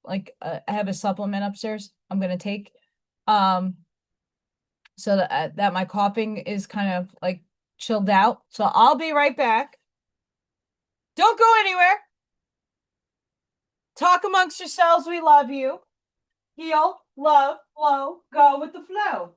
like I have a supplement upstairs I'm going to take so that my coughing is kind of like chilled out. So I'll be right back. Don't go anywhere. Talk amongst yourselves. We love you. Heal, love, flow, go with the flow.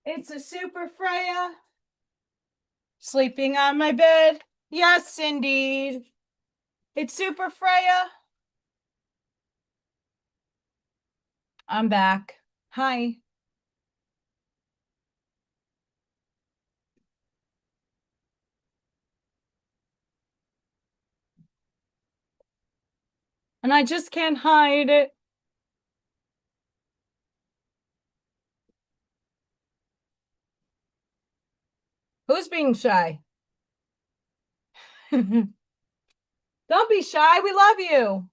It's a super Freya. Sleeping on my bed. Yes, indeed. It's super Freya. I'm back. Hi. And I just can't hide it. Who's being shy? Don't be shy. We love you.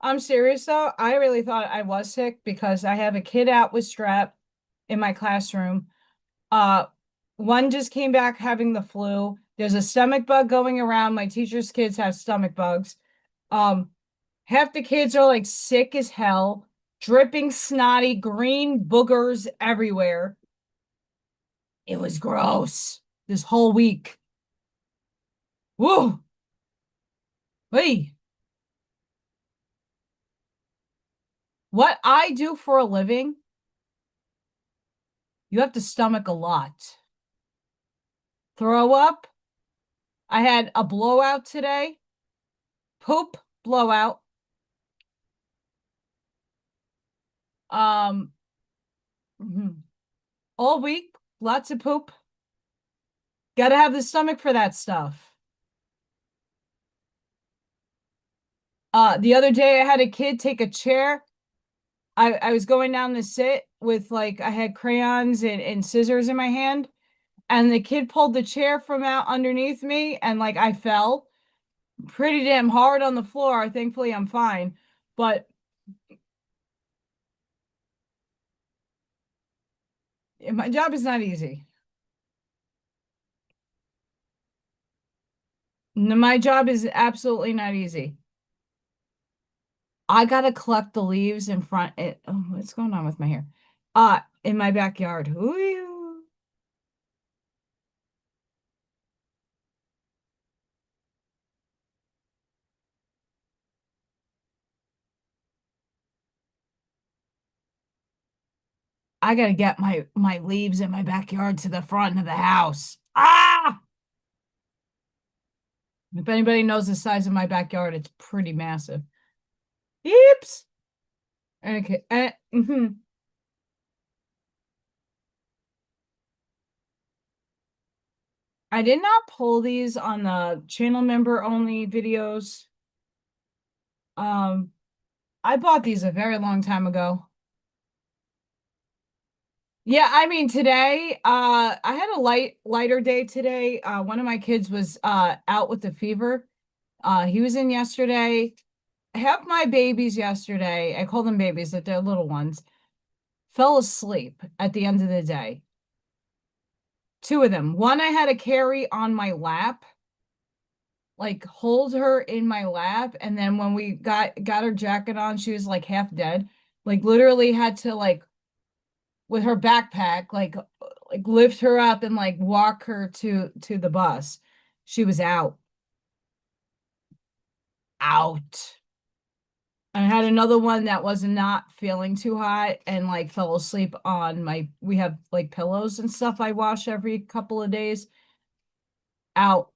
I'm serious though. I really thought I was sick because I have a kid out with strep in my classroom. Uh, one just came back having the flu. There's a stomach bug going around. My teacher's kids have stomach bugs. Um, Half the kids are like sick as hell, dripping snotty green boogers everywhere. It was gross this whole week. Woo! Hey, what I do for a living, you have to stomach a lot. Throw up. I had a blowout today. Poop blowout. Um, all week, lots of poop. Got to have the stomach for that stuff. The other day I had a kid take a chair. I was going down to sit with like I had crayons and scissors in my hand, and the kid pulled the chair from out underneath me, and like I fell pretty damn hard on the floor. Thankfully, I'm fine, but my job is not easy. My job is absolutely not easy. I gotta collect the leaves in front. What's going on with my hair? In my backyard. Ooh. I gotta get my leaves in my backyard to the front of the house. Ah! If anybody knows the size of my backyard, it's pretty massive. Oops. Okay. I did not pull these on the channel member only videos. I bought these a very long time ago. Yeah, I mean today, I had a lighter day today. One of my kids was out with the fever. He was in yesterday. Half my babies yesterday, I call them babies, that they're little ones, fell asleep at the end of the day. Two of them. One I had to carry on my lap, like hold her in my lap, and then when we got her jacket on, she was like half dead. Like literally had to like with her backpack, like lift her up and like walk her to the bus. She was out. Out. I had another one that was not feeling too hot and like fell asleep on we have like pillows and stuff I wash every couple of days. Out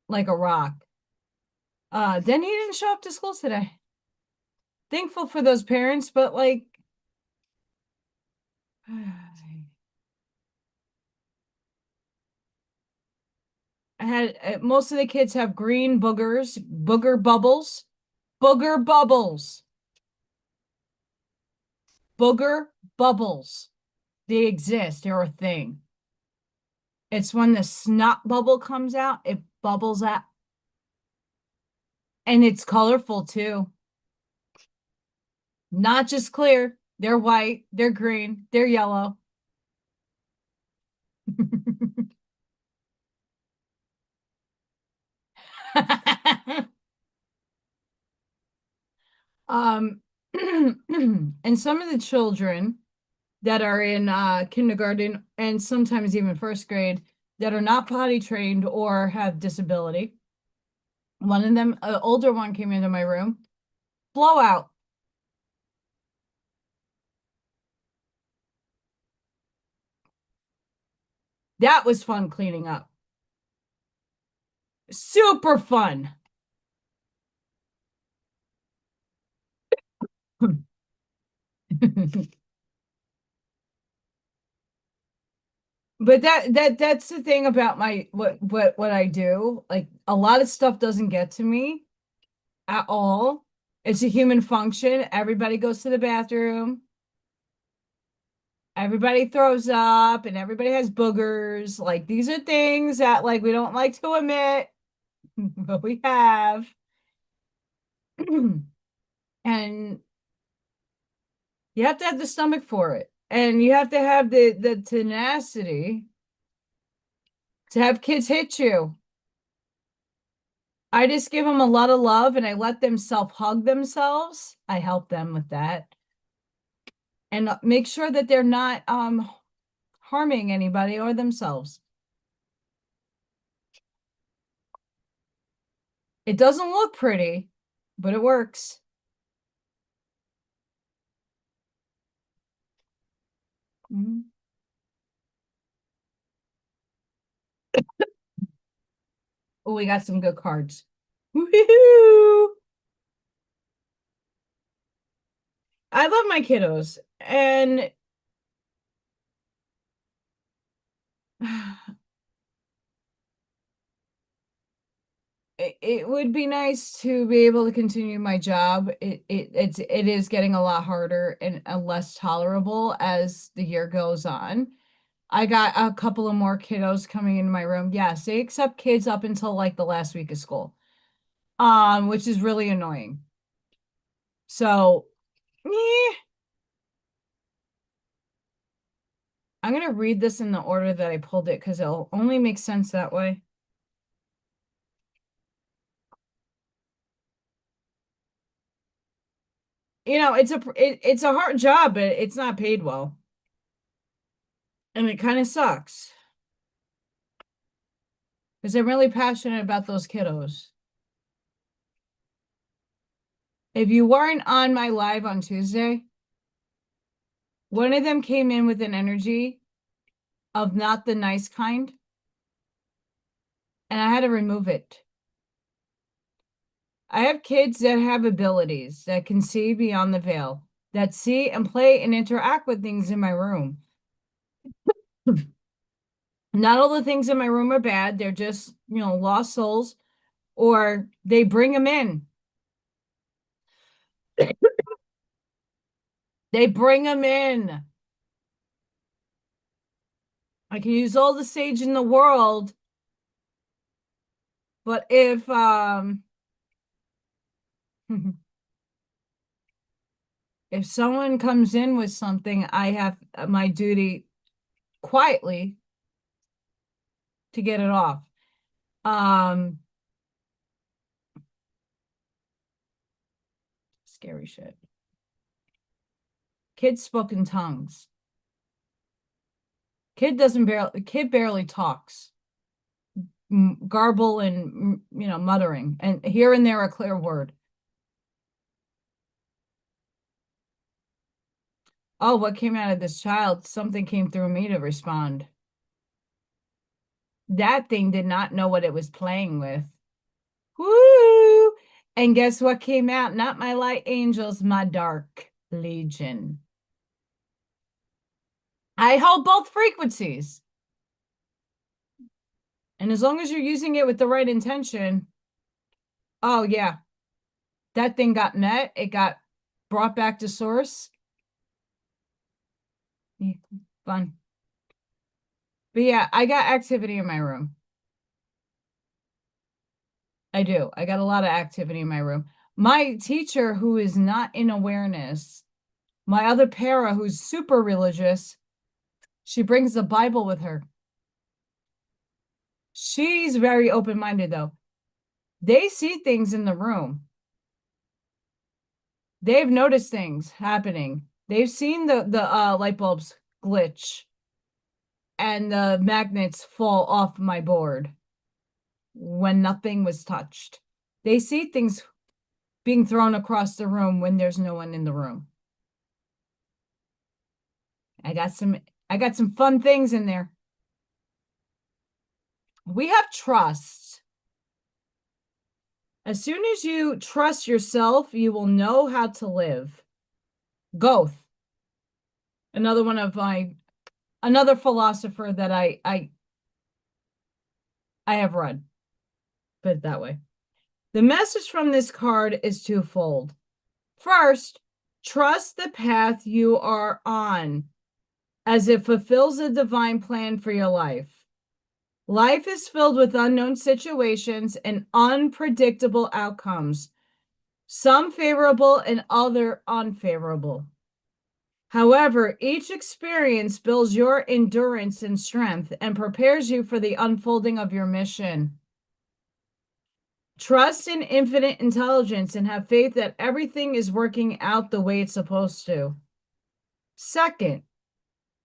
like a rock. Then he didn't show up to school today. Thankful for those parents, but like I had most of the kids have green boogers, booger bubbles, booger bubbles, booger bubbles. They exist. They're a thing. It's when the snot bubble comes out, it bubbles out. And it's colorful too. Not just clear. They're white, they're green, they're yellow. um and some of the children that are in kindergarten and sometimes even first grade that are not potty trained or have disability, One of them, an older one, came into my room. Blowout. That was fun cleaning up. Super fun. But that's the thing about my what I do. Like a lot of stuff doesn't get to me at all. It's a human function. Everybody goes to the bathroom. Everybody throws up and everybody has boogers. Like these are things that like we don't like to admit, but we have. And you have to have the stomach for it. And you have to have the tenacity to have kids hit you. I just give them a lot of love and I let them self-hug themselves. I help them with that. And make sure that they're not harming anybody or themselves. It doesn't look pretty, but it works. Mm-hmm. Oh, we got some good cards. Woohoo! I love my kiddos, and it would be nice to be able to continue my job. It is getting a lot harder and less tolerable as the year goes on. I got a couple of more kiddos coming into my room. Yes, they accept kids up until like the last week of school, which is really annoying. So, yeah. I'm gonna read this in the order that I pulled it because it'll only make sense that way. You know, it's a hard job, but it's not paid well. And it kind of sucks. Because I'm really passionate about those kiddos. If you weren't on my live on Tuesday, one of them came in with an energy of not the nice kind, and I had to remove it. I have kids that have abilities that can see beyond the veil, that see and play and interact with things in my room. Not all the things in my room are bad. They're just, lost souls, or they bring them in. They bring them in. I can use all the sage in the world, but if if someone comes in with something, I have my duty quietly to get it off. Scary shit. Kids spoke in tongues. Kid barely talks. Garble and muttering, and here and there a clear word. Oh, what came out of this child? Something came through me to respond. That thing did not know what it was playing with. Woo! And guess what came out? Not my light angels, my dark legion. I hold both frequencies. And as long as you're using it with the right intention, oh yeah, that thing got met. It got brought back to source. Yeah, fun. But yeah, I got activity in my room. I do. I got a lot of activity in my room. My teacher, who is not in awareness, my other para, who's super religious, she brings the Bible with her. She's very open-minded, though. They see things in the room. They've noticed things happening. They've seen the light bulbs glitch and the magnets fall off my board when nothing was touched. They see things being thrown across the room when there's no one in the room. I got some fun things in there. We have trust. As soon as you trust yourself, you will know how to live. Goethe, another philosopher that I have read, put it that way. The message from this card is twofold. First, trust the path you are on as it fulfills a divine plan for your life. Life is filled with unknown situations and unpredictable outcomes, some favorable and other unfavorable. However, each experience builds your endurance and strength and prepares you for the unfolding of your mission. Trust in infinite intelligence and have faith that everything is working out the way it's supposed to. Second,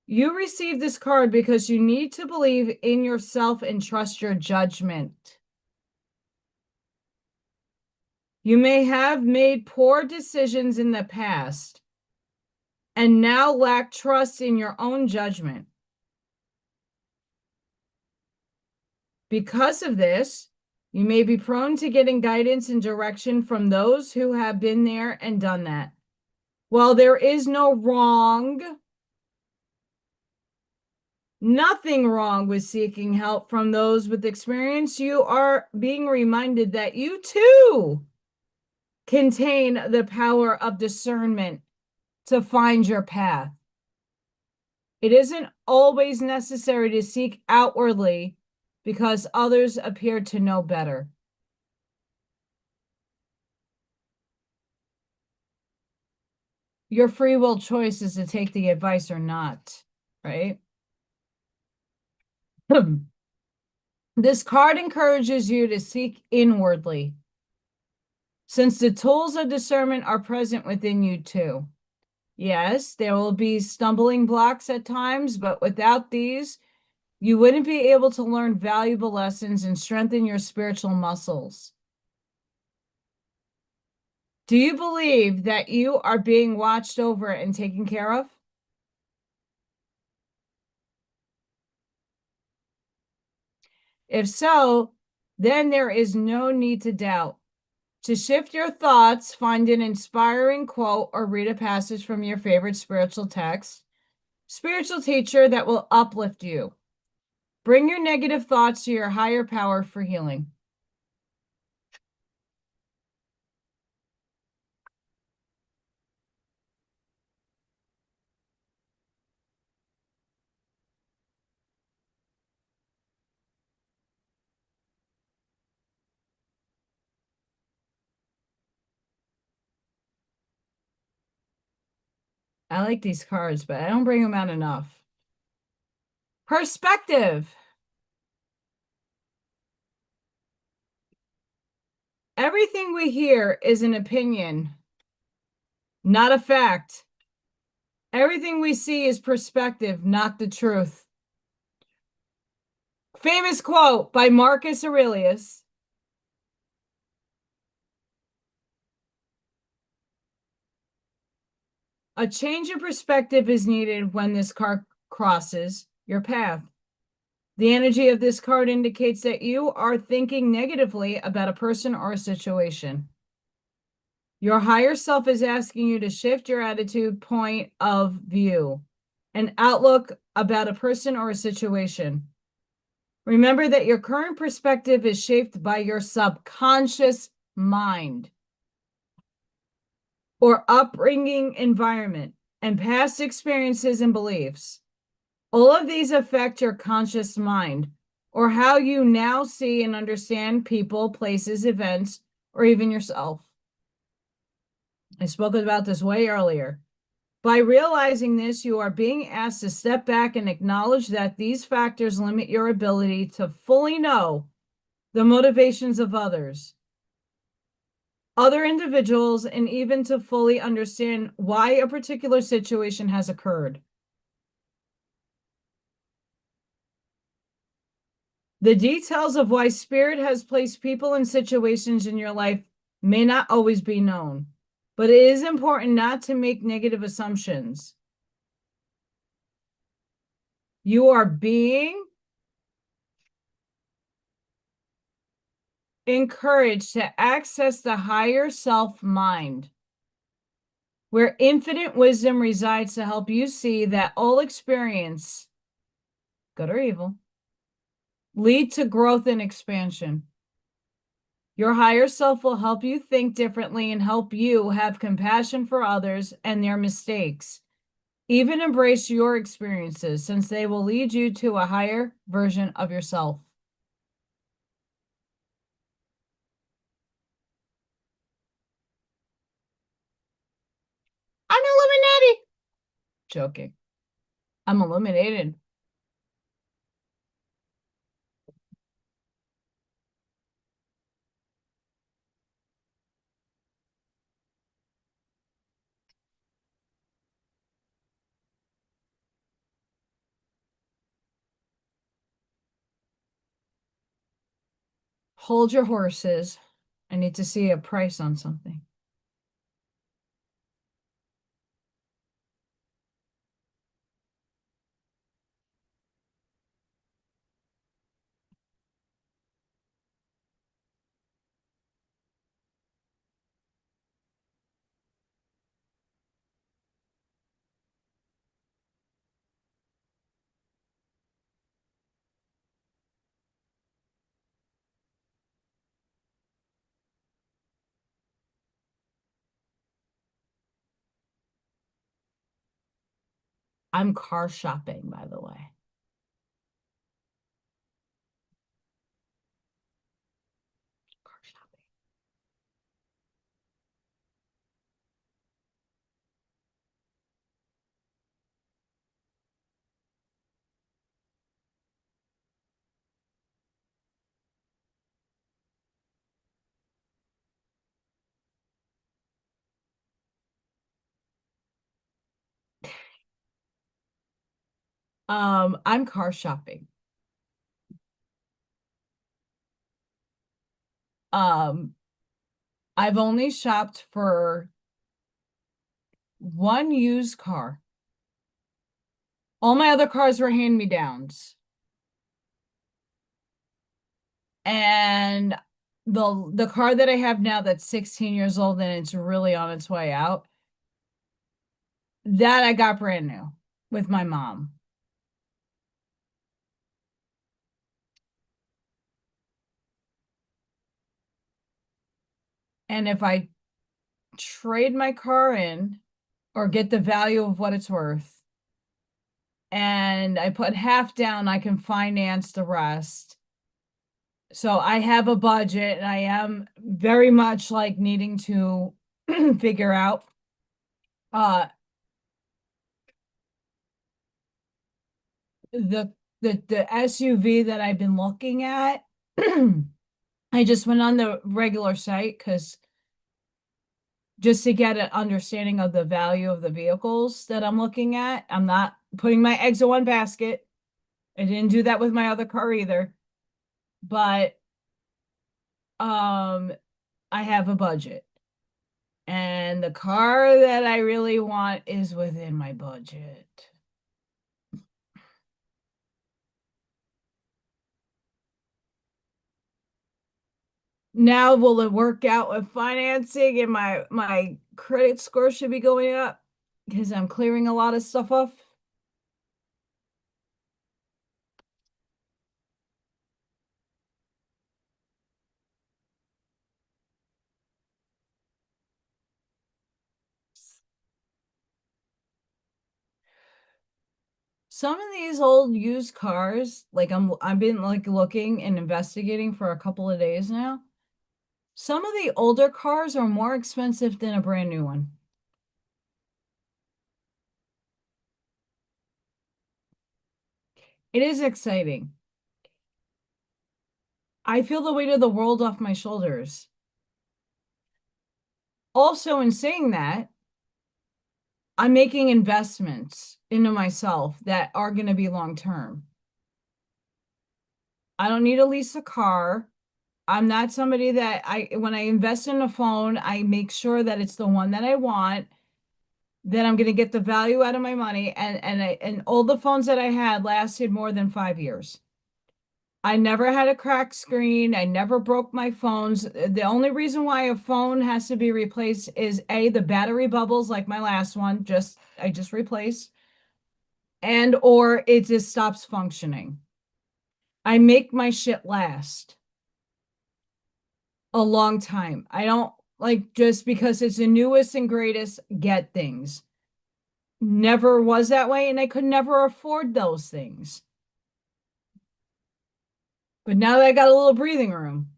you receive this card because you need to believe in yourself and trust your judgment. You may have made poor decisions in the past and now lack trust in your own judgment. Because of this, you may be prone to getting guidance and direction from those who have been there and done that. While there is nothing wrong with seeking help from those with experience, you are being reminded that you too contain the power of discernment to find your path. It isn't always necessary to seek outwardly because others appear to know better. Your free will choice is to take the advice or not, right? This card encourages you to seek inwardly, since the tools of discernment are present within you too. Yes, there will be stumbling blocks at times, but without these, you wouldn't be able to learn valuable lessons and strengthen your spiritual muscles. Do you believe that you are being watched over and taken care of? If so, then there is no need to doubt. To shift your thoughts, find an inspiring quote or read a passage from your favorite spiritual text, spiritual teacher that will uplift you. Bring your negative thoughts to your higher power for healing. I like these cards, but I don't bring them out enough. Perspective. Everything we hear is an opinion, not a fact. Everything we see is perspective, not the truth. Famous quote by Marcus Aurelius. A change in perspective is needed when this card crosses your path. The energy of this card indicates that you are thinking negatively about a person or a situation. Your higher self is asking you to shift your attitude, point of view, and outlook about a person or a situation. Remember that your current perspective is shaped by your subconscious mind or upbringing environment and past experiences and beliefs. All of these affect your conscious mind or how you now see and understand people, places, events, or even yourself. I spoke about this way earlier. By realizing this, you are being asked to step back and acknowledge that these factors limit your ability to fully know the motivations of others, other individuals, and even to fully understand why a particular situation has occurred. The details of why spirit has placed people and situations in your life may not always be known, but it is important not to make negative assumptions. You are being encouraged to access the higher self mind, where infinite wisdom resides to help you see that all experience, good or evil, lead to growth and expansion. Your higher self will help you think differently and help you have compassion for others and their mistakes. Even embrace your experiences, since they will lead you to a higher version of yourself. I'm illuminated. Joking. I'm illuminated. Hold your horses. I need to see a price on something. I'm car shopping, by the way. Car shopping. I'm car shopping. Um, I've only shopped for one used car. All my other cars were hand-me-downs. And the car that I have now that's 16 years old and it's really on its way out, that I got brand new with my mom. And if I trade my car in or get the value of what it's worth, and I put half down, I can finance the rest. So I have a budget, and I am very much like needing to figure out the the SUV that I've been looking at. I just went on the regular site because just to get an understanding of the value of the vehicles that I'm looking at. I'm not putting my eggs in one basket. I didn't do that with my other car either. But I have a budget. And the car that I really want is within my budget. Now, will it work out with financing and my credit score should be going up because I'm clearing a lot of stuff off? Some of these old used cars, like I've been like looking and investigating for a couple of days now. Some of the older cars are more expensive than a brand new one. It is exciting. I feel the weight of the world off my shoulders. Also, in saying that, I'm making investments into myself that are going to be long term. I don't need to lease a car. I'm not somebody that when I invest in a phone, I make sure that it's the one that I want, that I'm going to get the value out of my money. And all the phones that I had lasted more than 5 years. I never had a cracked screen. I never broke my phones. The only reason why a phone has to be replaced is A, the battery bubbles, like my last one, I just replaced, and or it just stops functioning. I make my shit last a long time. I don't like just because it's the newest and greatest get things. Never was that way, and I could never afford those things. But now that I got a little breathing room,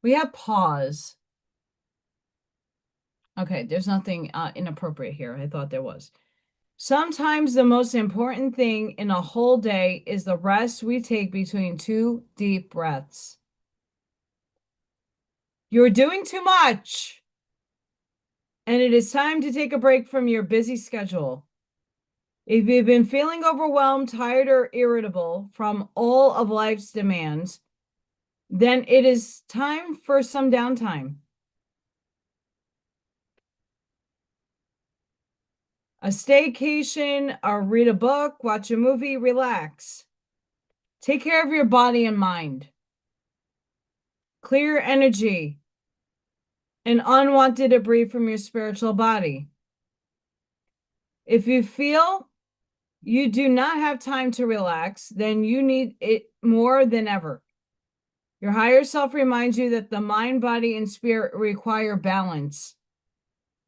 we have pause. Okay, there's nothing inappropriate here. I thought there was. Sometimes the most important thing in a whole day is the rest we take between two deep breaths. You're doing too much, and it is time to take a break from your busy schedule. If you've been feeling overwhelmed, tired, or irritable from all of life's demands, then it is time for some downtime. A staycation, or read a book, watch a movie, relax. Take care of your body and mind. Clear energy and unwanted debris from your spiritual body. If you feel you do not have time to relax, then you need it more than ever. Your higher self reminds you that the mind, body, and spirit require balance.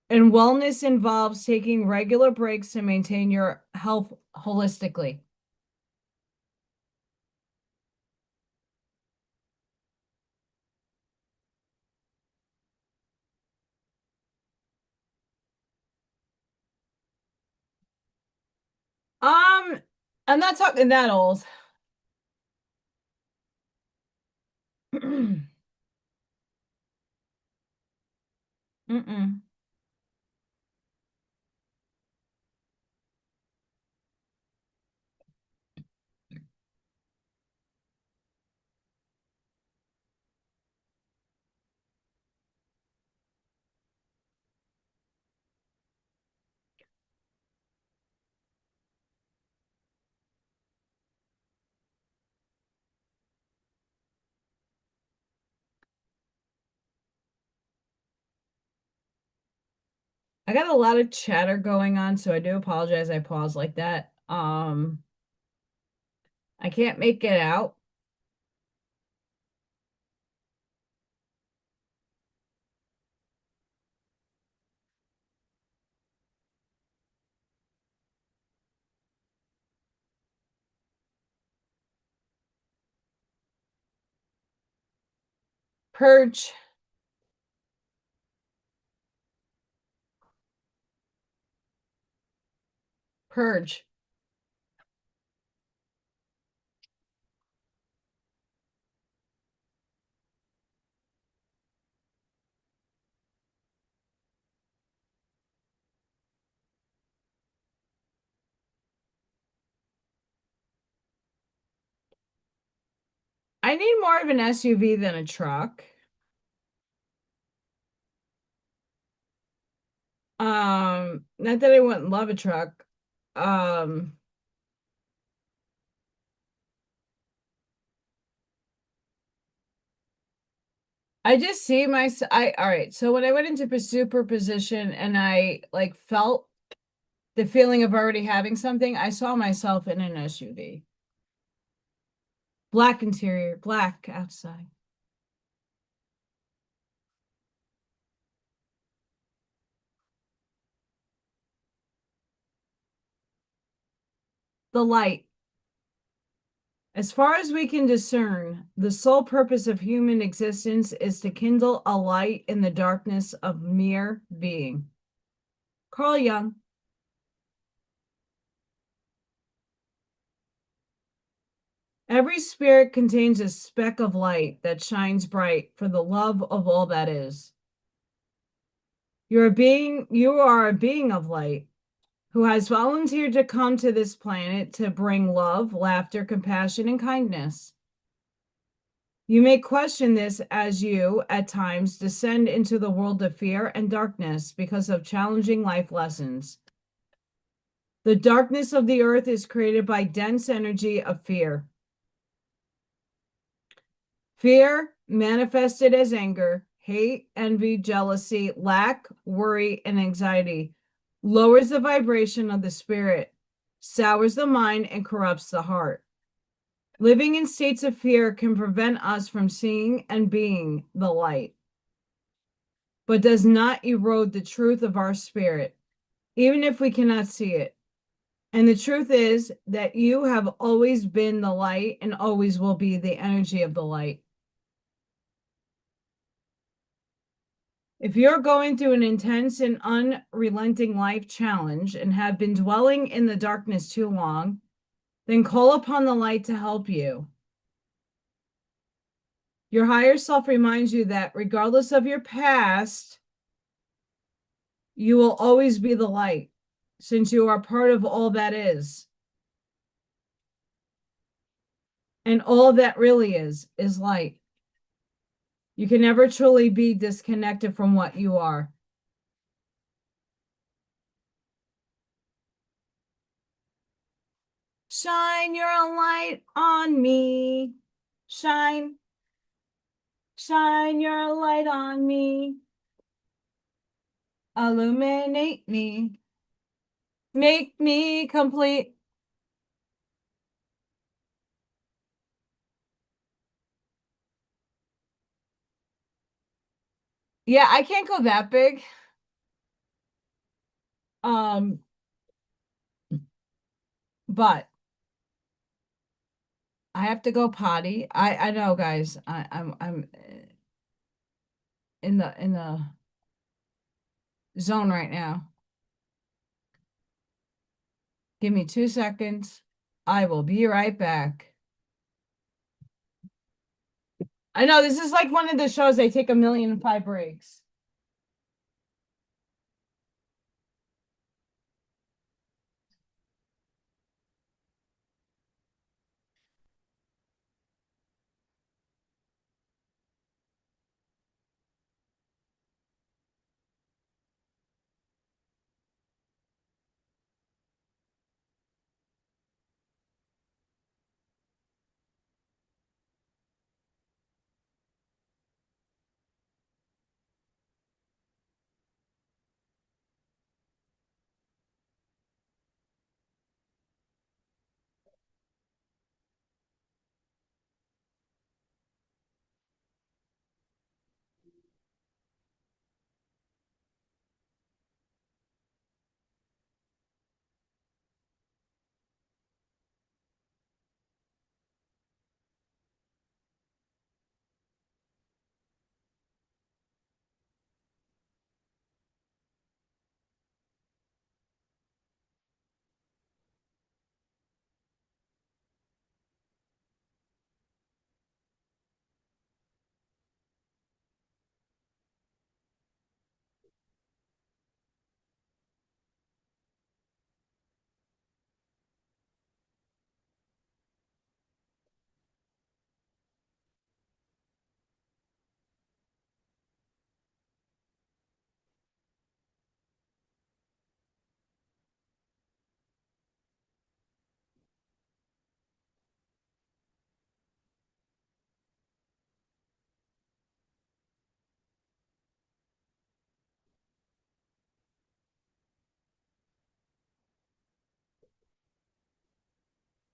And wellness involves taking regular breaks to maintain your health holistically. I'm not talking that old. Mm-mm. I got a lot of chatter going on, so I do apologize. I paused like that. I can't make it out. Purge. Purge. I need more of an SUV than a truck. Not that I wouldn't love a truck. Um, I just see all right. So when I went into superposition and I like felt the feeling of already having something, I saw myself in an SUV. Black interior, black outside. The light. As far as we can discern, the sole purpose of human existence is to kindle a light in the darkness of mere being. Carl Jung. Every spirit contains a speck of light that shines bright for the love of all that is. You are a being of light. who has volunteered to come to this planet to bring love, laughter, compassion, and kindness. You may question this as you, at times, descend into the world of fear and darkness because of challenging life lessons. The darkness of the earth is created by dense energy of fear. Fear, manifested as anger, hate, envy, jealousy, lack, worry, and anxiety, lowers the vibration of the spirit, sours the mind, and corrupts the heart. Living in states of fear can prevent us from seeing and being the light, but does not erode the truth of our spirit, even if we cannot see it. And the truth is that you have always been the light and always will be the energy of the light. If you're going through an intense and unrelenting life challenge and have been dwelling in the darkness too long, then call upon the light to help you. Your higher self reminds you that regardless of your past, you will always be the light, since you are part of all that is. And all that really is light. You can never truly be disconnected from what you are. Shine your light on me. Shine. Shine your light on me. Illuminate me. Make me complete. Yeah, I can't go that big. Um, but I have to go potty. I know, guys. I'm in the zone right now. Give me 2 seconds. I will be right back. I know this is like one of the shows they take 1,000,005 breaks.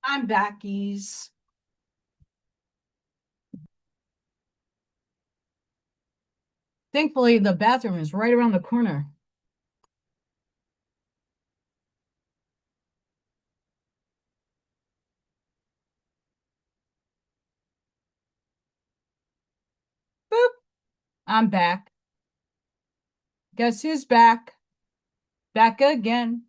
I'm backies. Thankfully, the bathroom is right around the corner. Boop. I'm back. Guess who's back? Back again.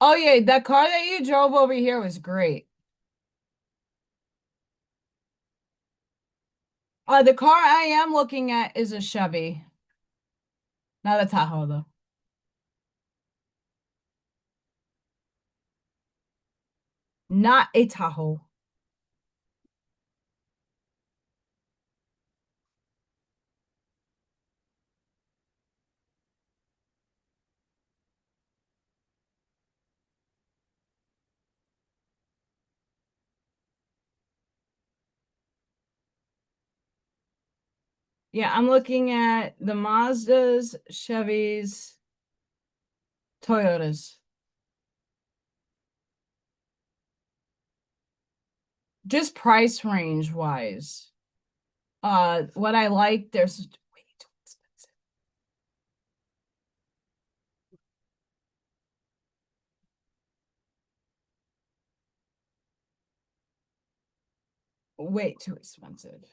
Oh yeah, that car that you drove over here was great. The car I am looking at is a Chevy. Not a Tahoe, though. Not a Tahoe. Yeah, I'm looking at the Mazdas, Chevys, Toyotas. Just price range wise. What I like, there's way too expensive. Way too expensive.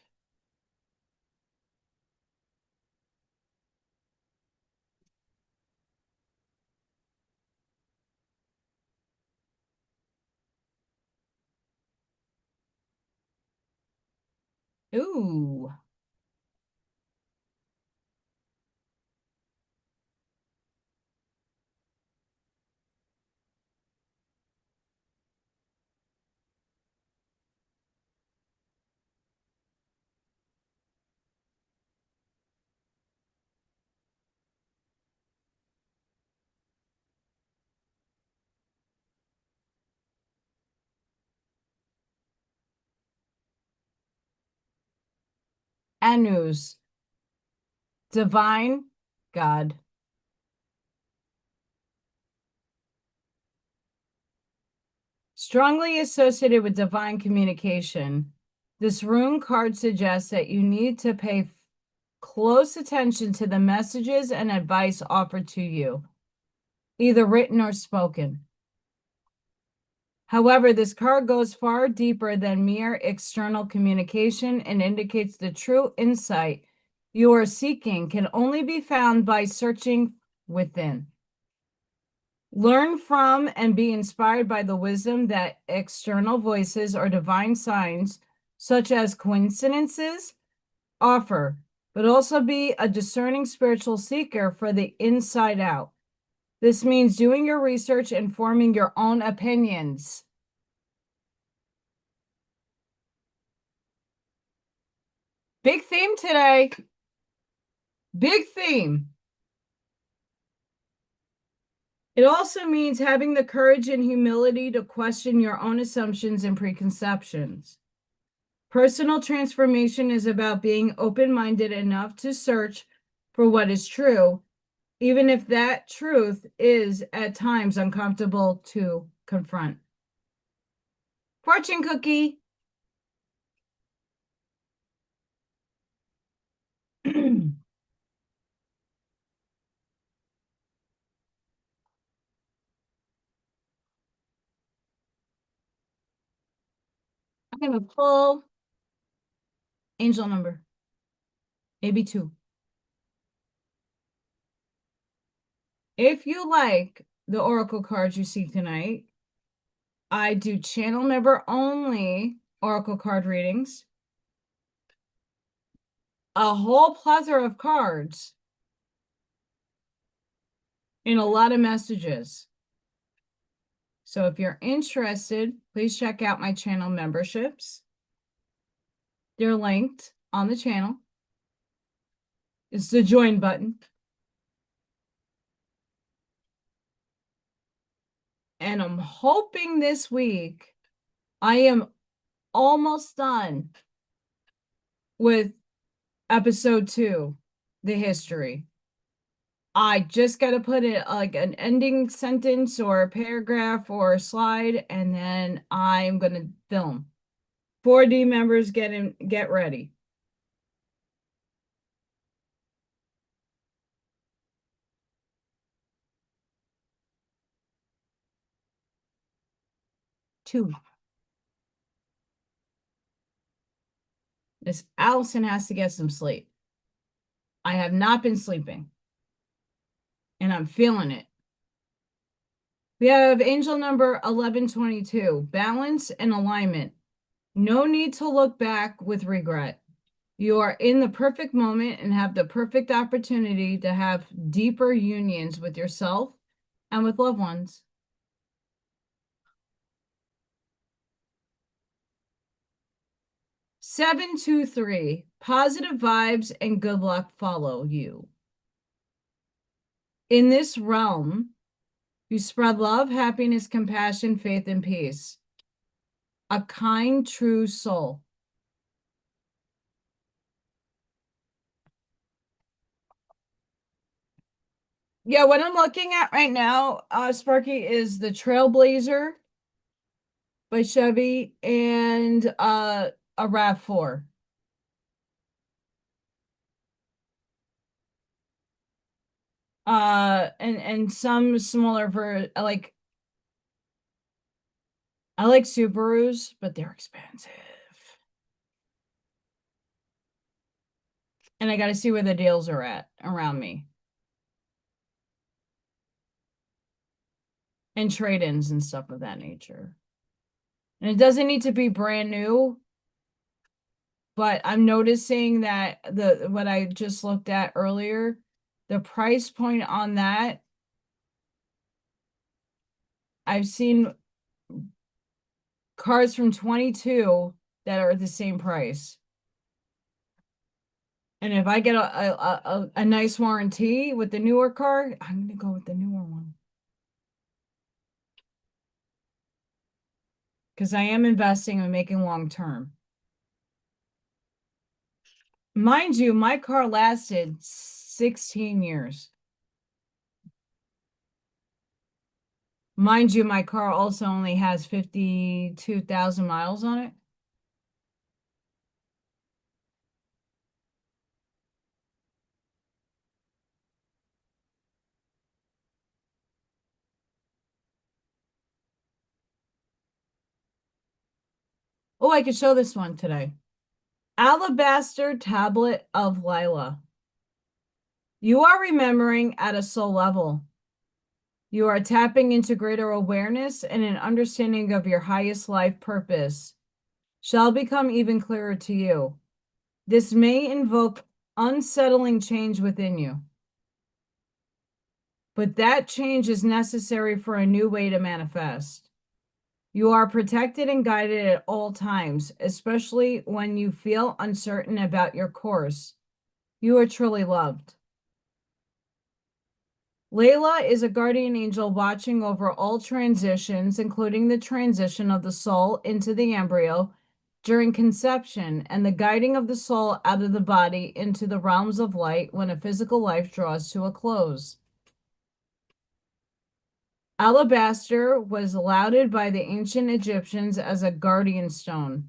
Ooh. Anus. Divine God. Strongly associated with divine communication. This rune card suggests that you need to pay close attention to the messages and advice offered to you, either written or spoken. However, this card goes far deeper than mere external communication and indicates the true insight you are seeking can only be found by searching within. Learn from and be inspired by the wisdom that external voices or divine signs, such as coincidences, offer, but also be a discerning spiritual seeker for the inside out. This means doing your research and forming your own opinions. Big theme today. Big theme. It also means having the courage and humility to question your own assumptions and preconceptions. Personal transformation is about being open-minded enough to search for what is true, even if that truth is at times uncomfortable to confront. Fortune cookie. I'm going to pull angel number, maybe 2. If you like the oracle cards you see tonight, I do channel member only oracle card readings. A whole plethora of cards and a lot of messages. So if you're interested, please check out my channel memberships. They're linked on the channel. It's the join button. And I'm hoping this week I am almost done with episode 2, the history. I just got to put it like an ending sentence or a paragraph or a slide, and then I'm going to film. 4D members get ready. Two. Miss Allison has to get some sleep. I have not been sleeping, and I'm feeling it. We have angel number 1122, balance and alignment. No need to look back with regret. You are in the perfect moment and have the perfect opportunity to have deeper unions with yourself and with loved ones. Seven, 2, 3. Positive vibes and good luck follow you. In this realm, you spread love, happiness, compassion, faith, and peace. A kind, true soul. Yeah, what I'm looking at right now, Sparky, is the Trailblazer by Chevy and a RAV4. And some smaller I like Subarus, but they're expensive. And I got to see where the deals are at around me. And trade-ins and stuff of that nature. And it doesn't need to be brand new, but I'm noticing that what I just looked at earlier, the price point on that, I've seen cars from 22 that are the same price. And if I get a nice warranty with the newer car, I'm gonna go with the newer one. Because I am investing and making long term. Mind you, my car lasted 16 years. Mind you, my car also only has 52,000 miles on it. Oh, I could show this one today. Alabaster Tablet of Lila. You are remembering at a soul level. You are tapping into greater awareness and an understanding of your highest life purpose shall become even clearer to you. This may invoke unsettling change within you. But that change is necessary for a new way to manifest. You are protected and guided at all times, especially when you feel uncertain about your course. You are truly loved. Layla is a guardian angel watching over all transitions, including the transition of the soul into the embryo during conception and the guiding of the soul out of the body into the realms of light when a physical life draws to a close. Alabaster was lauded by the ancient Egyptians as a guardian stone,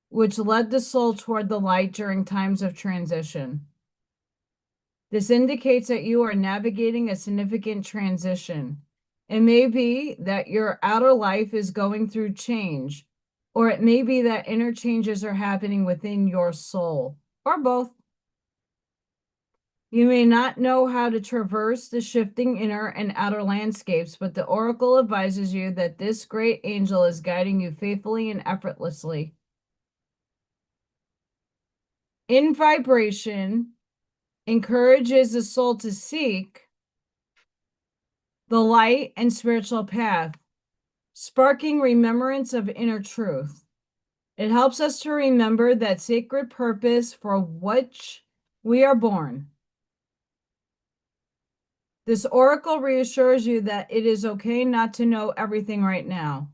which led the soul toward the light during times of transition. This indicates that you are navigating a significant transition. It may be that your outer life is going through change, or it may be that inner changes are happening within your soul, or both. You may not know how to traverse the shifting inner and outer landscapes, but the oracle advises you that this great angel is guiding you faithfully and effortlessly. In vibration, encourages the soul to seek the light and spiritual path, sparking remembrance of inner truth. It helps us to remember that sacred purpose for which we are born. This oracle reassures you that it is okay not to know everything right now.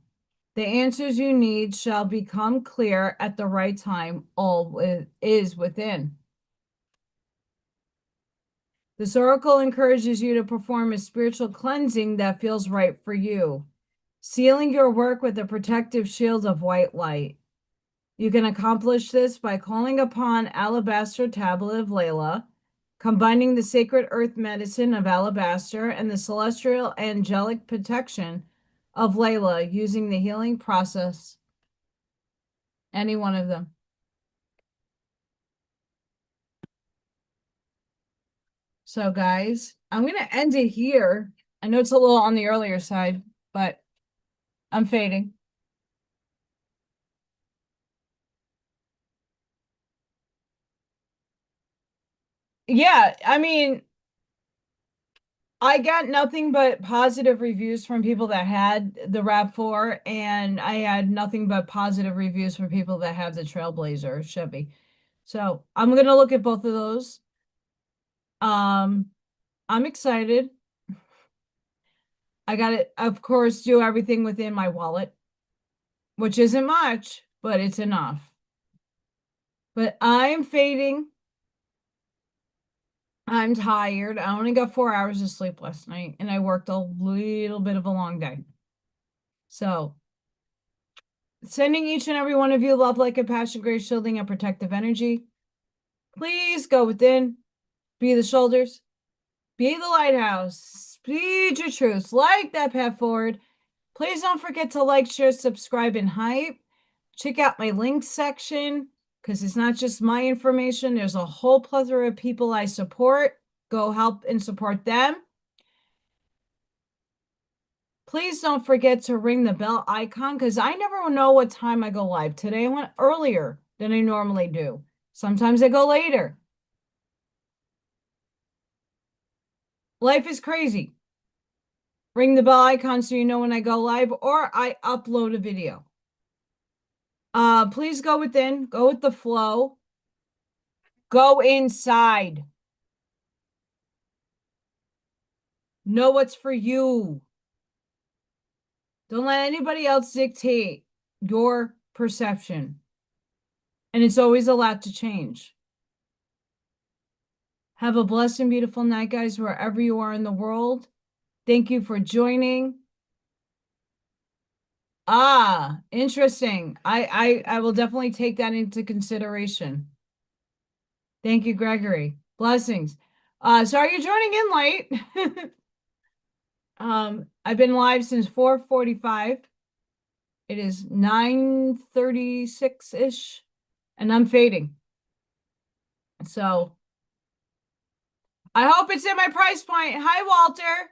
The answers you need shall become clear at the right time. All is within. This oracle encourages you to perform a spiritual cleansing that feels right for you, sealing your work with a protective shield of white light. You can accomplish this by calling upon Alabaster Tablet of Layla, combining the sacred earth medicine of alabaster and the celestial angelic protection of Layla using the healing process. Any one of them. So, guys, I'm going to end it here. I know it's a little on the earlier side, but I'm fading. Yeah, I mean, I got nothing but positive reviews from people that had the RAV4, and I had nothing but positive reviews from people that have the Trailblazer Chevy. So I'm gonna look at both of those. Um, I'm excited. I gotta, of course, do everything within my wallet, which isn't much, but it's enough. But I'm fading. I'm tired. I only got 4 hours of sleep last night, and I worked a little bit of a long day. So, sending each and every one of you love, like, compassion, grace, shielding, and protective energy. Please go within, be the shoulders, be the lighthouse, speed your truths, like that path forward. Please don't forget to like, share, subscribe, and hype. Check out my links section because it's not just my information. There's a whole plethora of people I support. Go help and support them. Please don't forget to ring the bell icon because I never know what time I go live. Today I went earlier than I normally do. Sometimes I go later. Life is crazy. Ring the bell icon so you know when I go live or I upload a video. Please go within, go with the flow. Go inside. Know what's for you. Don't let anybody else dictate your perception. And it's always allowed to change. Have a blessed and beautiful night, guys, wherever you are in the world. Thank you for joining. Ah, interesting. I will definitely take that into consideration. Thank you, Gregory. Blessings. Sorry you're joining in late. I've been live since 4:45. It is 9:36-ish, and I'm fading. So I hope it's in my price point. Hi, Walter.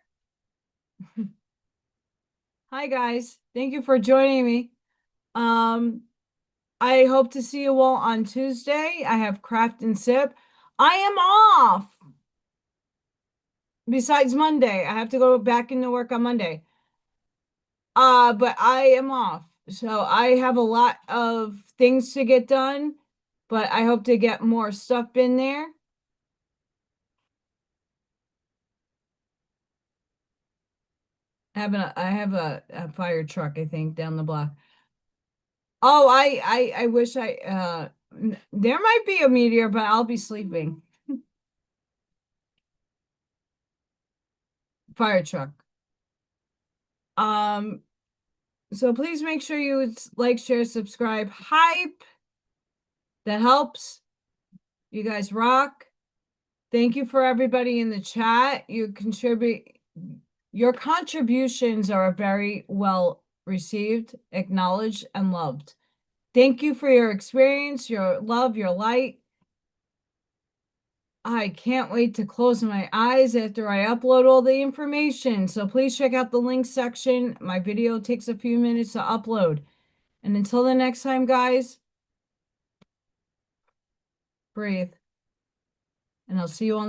Hi, guys. Thank you for joining me. I hope to see you all on Tuesday. I have craft and sip. I am off. Besides Monday, I have to go back into work on Monday. But I am off. So I have a lot of things to get done, but I hope to get more stuff in there. I have a fire truck, I think, down the block. Oh, I wish there might be a meteor, but I'll be sleeping. Fire truck. So please make sure you like, share, subscribe, hype. That helps. You guys rock. Thank you for everybody in the chat. Your contributions are very well received, acknowledged, and loved. Thank you for your experience, your love, your light. I can't wait to close my eyes after I upload all the information. So please check out the link section. My video takes a few minutes to upload. And until the next time, guys, breathe. And I'll see you on